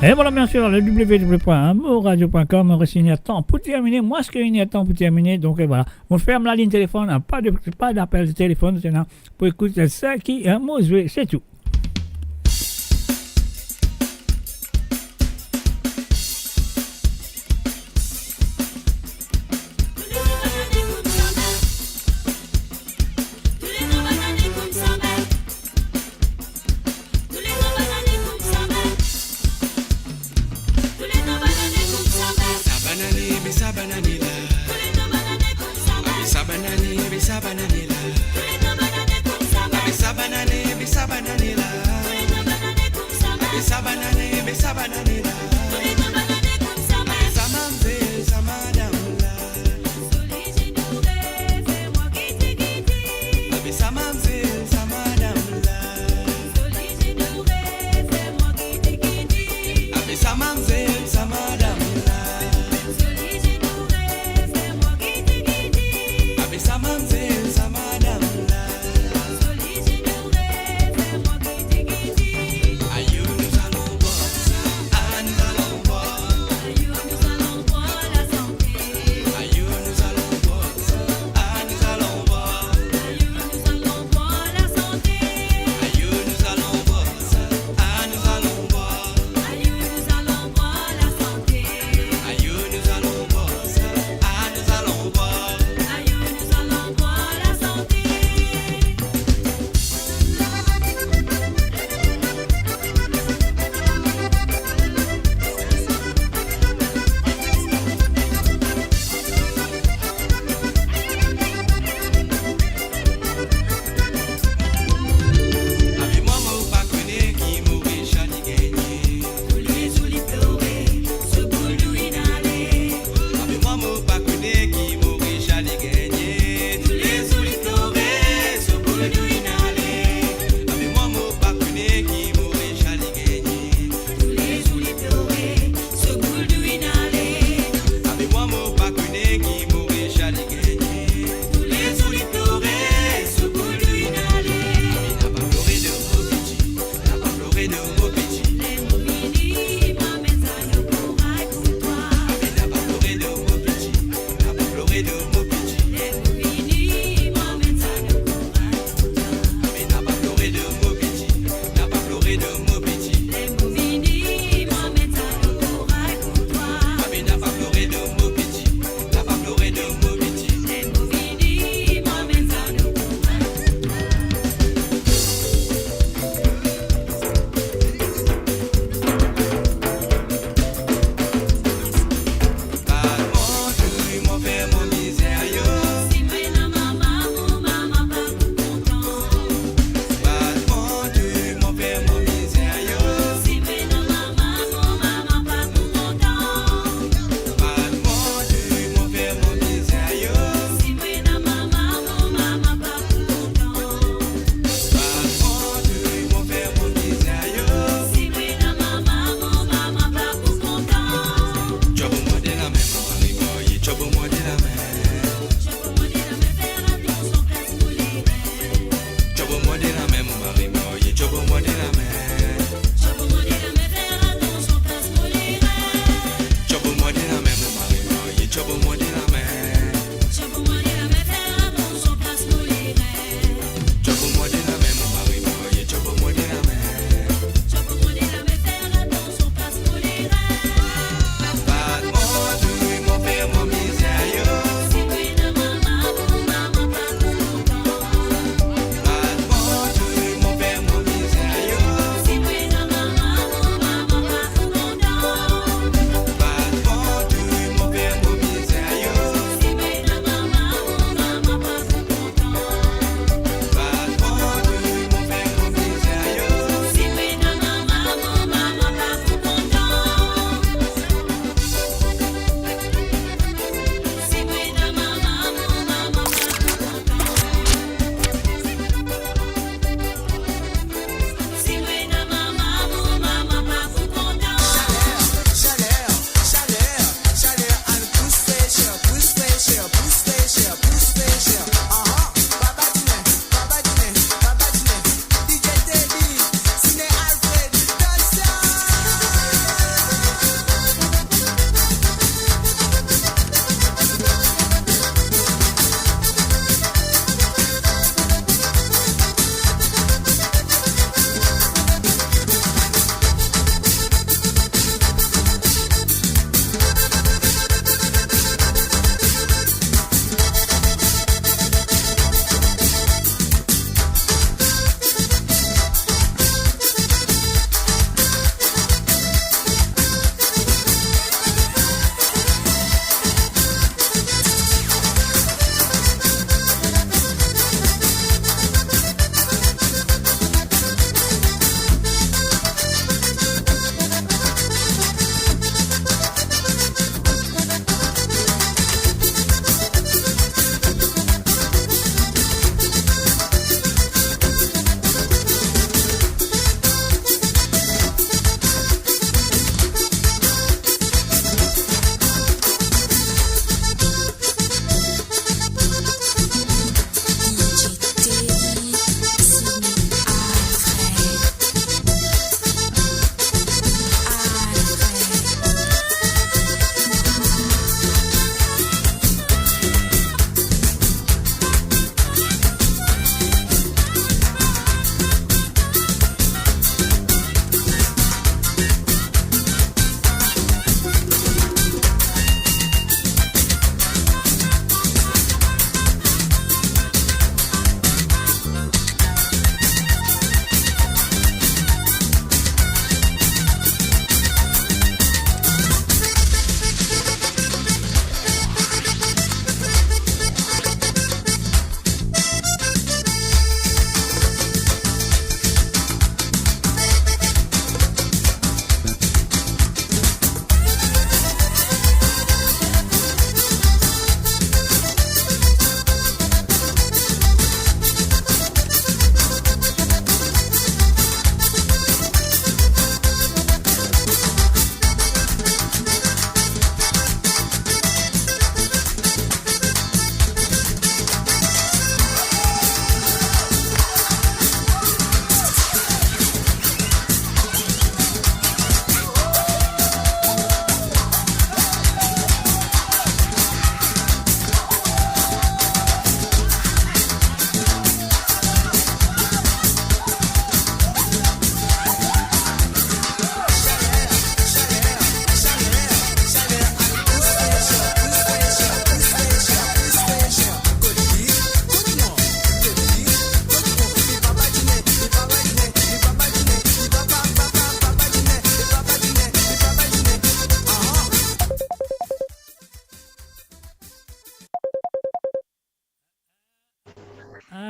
Et voilà, bien sûr, le www.moradio.com, on reste une temps pour terminer. Moi, ce qu'il y a temps pour terminer, donc voilà. On ferme la ligne téléphone, pas d'appel de téléphone, maintenant, pour écouter ça qui est un mot joué, c'est tout. La santé.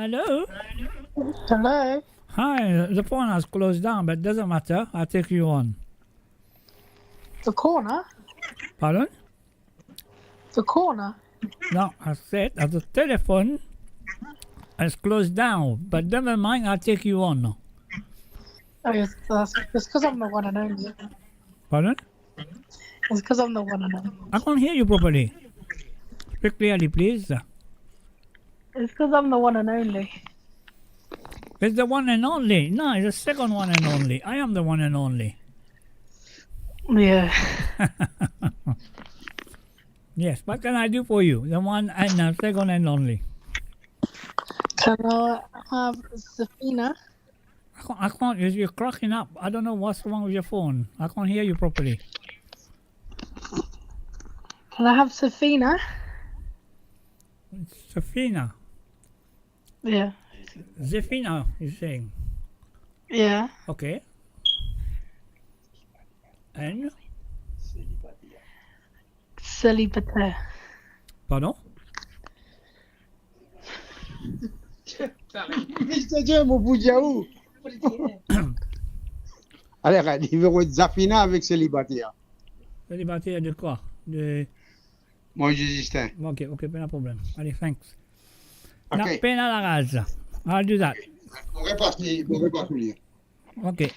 Hello? Hello? Hi, the phone has closed down, but doesn't matter. I'll take you on. The corner? Pardon? The corner? No, I said that the telephone has closed down, but never mind, I'll take you on. Oh, yes, it's because I'm the one and only. Pardon? It's because I'm the one and only. I can't hear you properly. Speak clearly, please. It's because I'm the one and only. It's the one and only. No, it's the second one and only. I am the one and only. Yeah. Yes, what can I do for you? The one and the second and only. Can I have Safina? I can't. You're cracking up. I don't know what's wrong with your phone. I can't hear you properly. Can I have Safina? Safina. Yeah. Zefina, you're saying? Yeah. Okay. And? Célibataire. Pardon? Mr. James, au bout où? Allez, numéro de Zafina avec célibataire. Célibataire de quoi? De... Moi, Justin. Ok, pas de problème. Allez, thanks. Okay. Na pena la raza. I'll do that. On répartit. Okay.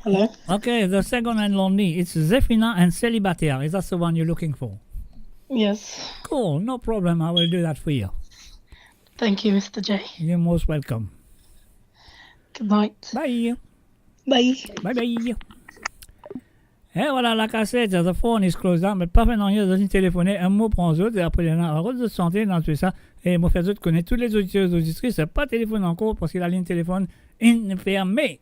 Hello? Okay, the second and lonely. It's Zefina and Célibataire. Is that the one you're looking for? Yes. Cool, no problem. I will do that for you. Thank you, Mr. J. You're most welcome. Good night. Bye. Bye. Bye. Et voilà la cassette, the phone is closed down, mais pas maintenant, il y a des téléphoner, un mot prend autres, et après il y en a un rôle de santé dans tout ça, et moi faire autres connaître tous les auditeurs et auditrices, pas téléphone encore, parce que la ligne téléphone est fermée.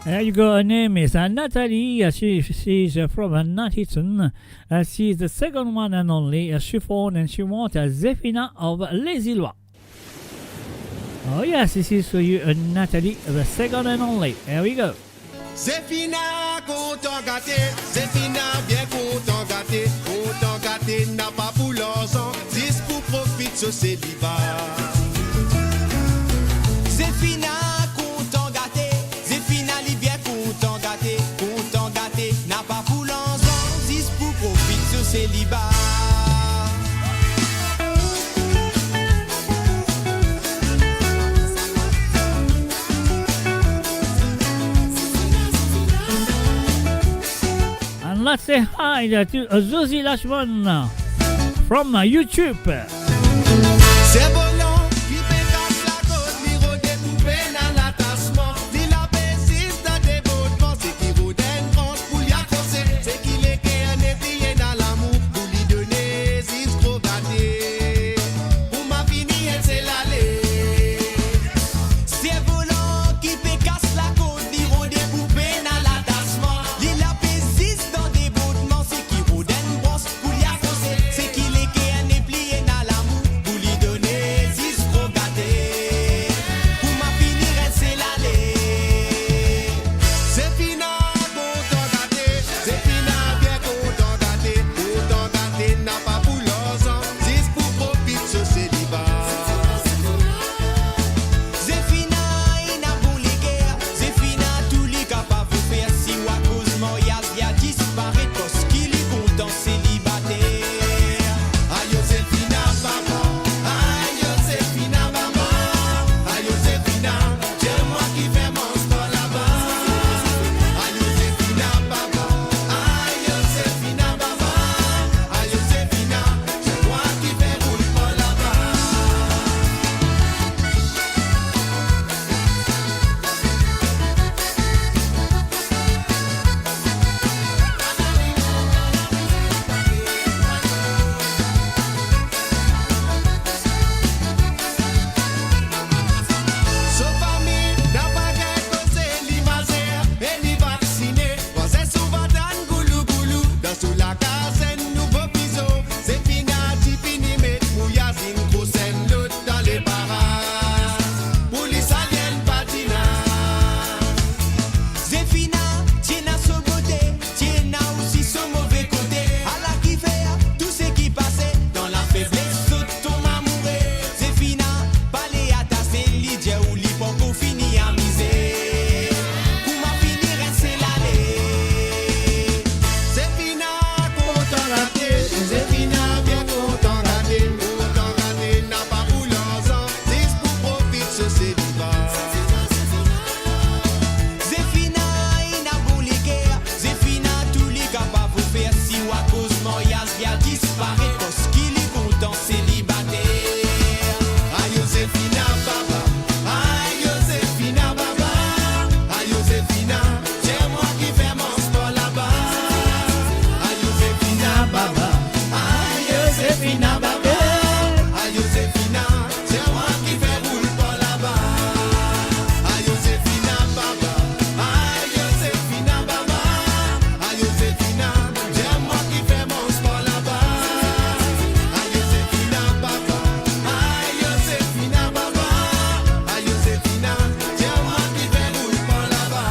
There you go. Her name is Natalie. She's from Nottington. She's the second one and only chiffon, and she wants Zefina of Les Îlois. Oh yes, this is for you, Natalie, the second and only. Here we go. Zefina, content gâté, Zefina, bien content gâté, n'a pas pour l'argent, 10 pour profiter ce célibat. Zefina, content gâté, Zefina, li bien content gâté, n'a pas pour l'argent, 10 pour profiter ce célibat. Let's say hi to Zuzi Lashman from YouTube. C'est volant qui pécasse la côte, li rôde poupé dans l'attachement. Li la persiste dans des bottements, c'est qui rôde une France pour y accrocher. C'est qui les qu'un épié dans l'amour, pour lui donner 6 gros gâtés. Pour ma fini, elle c'est l'aller. C'est volant qui pécasse la côte, li rôde poupé dans l'attachement. Li la persiste dans des bottements, c'est qui rôde une brosse pour y accrocher. C'est qui les qu'un épié dans l'amour, pour lui donner 6 gros gâtés. Pour ma fini, elle c'est l'aller. Zefina, content gâté, Zefina, bien content gâté, n'a pas pour l'argent, 10 pour profiter ce célibat. Zefina, il n'a pour les guerres. Zefina, tous les capables de faire. Si ou à cause Moyas, y a disparu parce qu'il est content célibataire. Aïe Zefina, papa, aïe Zefina, maman, aïe Zefina, c'est moi qui fais mon sport là-bas. Aïe Zefina, papa, aïe Zefina, maman, aïe Zefina, c'est moi qui fais mon sport là-bas. So famille, n'a pas qu'à causer l'imagère et l'y vacciner. Posez souvent dans goulou goulou, dans sous la case, un nouveau biseau. C'est fini, fini, mais mouillaz, une grosse l'autre dans les parages. Pour les saliens patina. Zefina, tiens à son côté, tiens à aussi son mauvais côté. À la qui fait tout ce qui passait dans la faiblesse de ton amoureux. Zefina, balai à tasser, l'idée ou l'hypo qu'on finit à miser. Pour ma finir, c'est l'aller. Zefina, content gâté, Zefina, bien content gâté, n'a pas pour l'argent, 10 pour profiter ce célibat. Zefina, il n'a pour les guerres. Zefina, tous les capables de faire. Si ou à cause Moyas, y a disparu parce qu'il est content célibataire. Aïe Zefina, papa, aïe Zefina, baba, aïe Zefina, c'est moi qui fais mon sport là-bas. Aïe Zefina, baba, aïe Zefina, baba, aïe Zefina, c'est moi qui fais roule sport là-bas. Aïe Zefina, baba, aïe Zefina, baba, aïe Zefina, c'est moi qui fais mon sport là-bas. Aïe Zefina, baba, aïe Zefina, baba, aïe Zefina, c'est moi qui fais roule sport là-bas.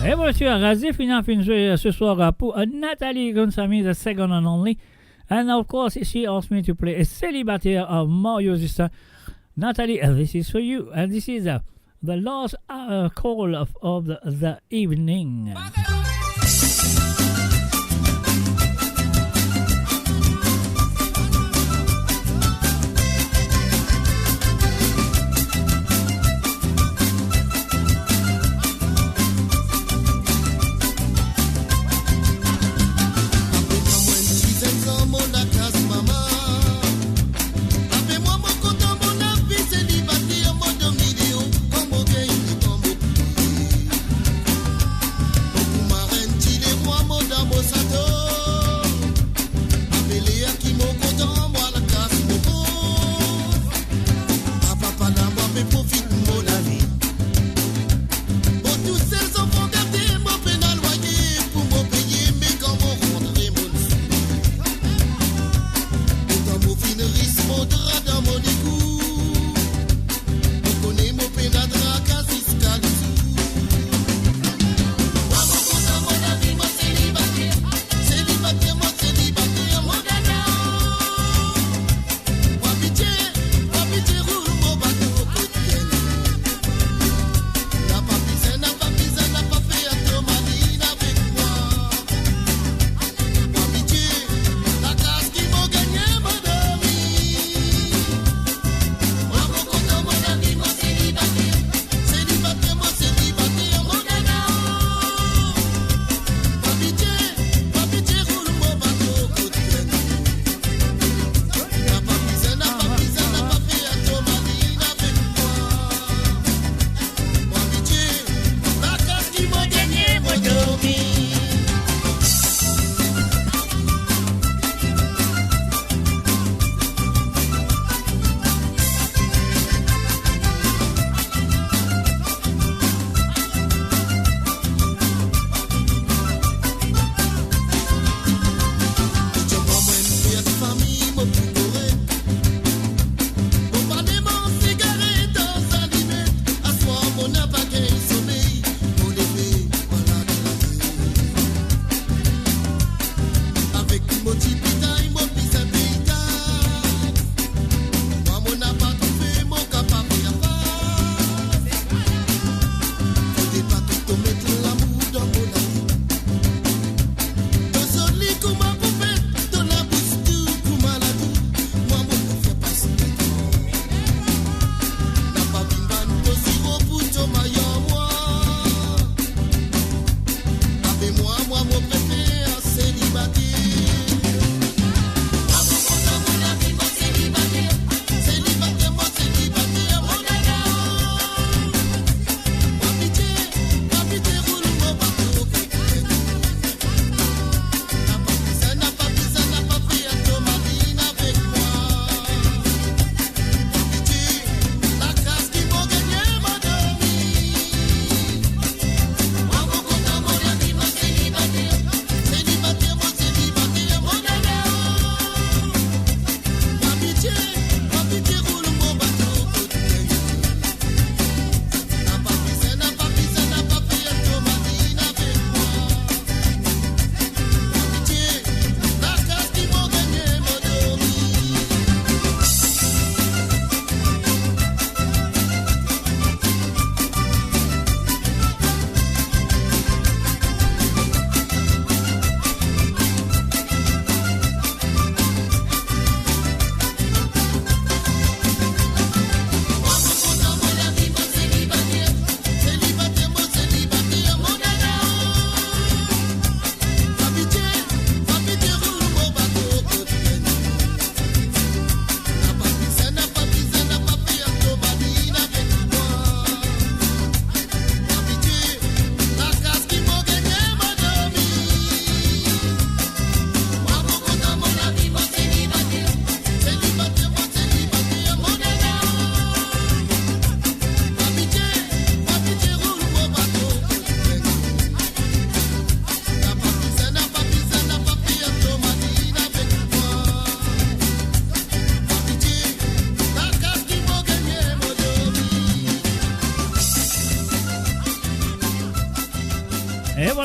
Et voilà, Zefina fin jouer ce soir pour Nathalie Gonsami, the second and only. And of course, she asked me to play a Célibataire of Mario Zista. Natalie, this is for you. And this is the last call of the evening. Como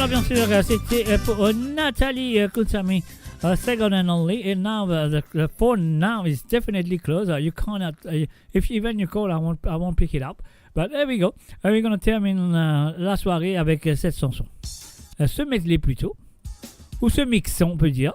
voilà, bien sûr, c'était pour Nathalie Koutsami, second and only. And now the phone now is definitely closed. You cannot, if even you call, I won't pick it up. But there we go. We're going to termine la soirée avec cette chanson. Ce medley plutôt, ou ce mix, on peut dire.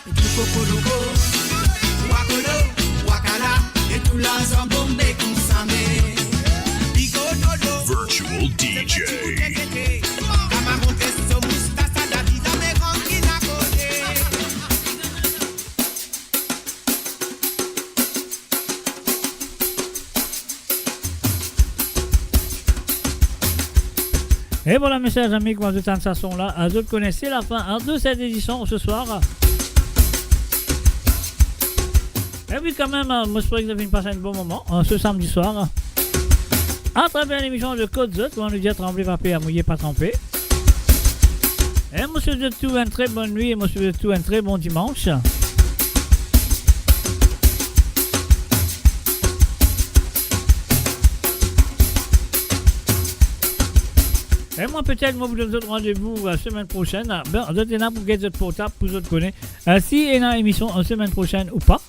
Tuko Kuluko, Wakolo, Wakala, et tout l'ensemble bombé comme ça, mais. Virtual DJ. Et voilà mes chers amis, comment vous êtes en façon là, vous connaissez la fin de cette édition ce soir. Et puis quand même, moi je souhaite que vous avez passé un bon moment ce samedi soir. À travers l'émission de Code Z, on nous dit à trembler, papier, à mouiller, pas tremper. Et monsieur de tout, une très bonne nuit et monsieur de tout, un très bon dimanche. Et moi peut-être, moi vous donne d'autres rendez-vous la semaine prochaine. Ben, vous êtes là pour Get Z Portable, pour vous connaître. Si il y a une émission la semaine prochaine ou pas.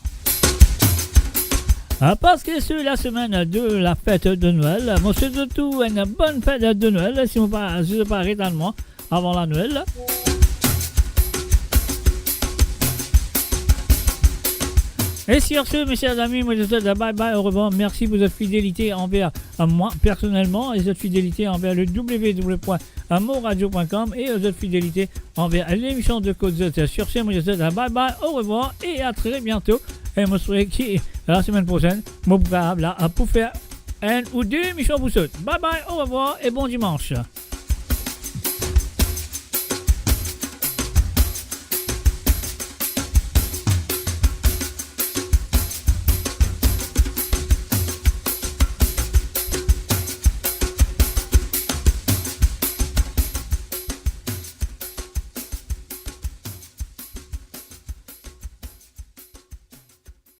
Parce que c'est la semaine de la fête de Noël. Moi, c'est de tout une bonne fête de Noël. Si vous ne parlez dans le mois avant la Noël. Et sur ce, mes chers amis, moi je vous dis bye bye, au revoir. Merci pour votre fidélité envers moi personnellement et votre fidélité envers le www.moradio.com et votre fidélité envers l'émission de Code Z. Sur ce, moi je vous dis bye bye, au revoir et à très bientôt. Et moi je serai qui la semaine prochaine, moi pour faire une ou deux émissions pour ceux. Bye bye, au revoir et bon dimanche.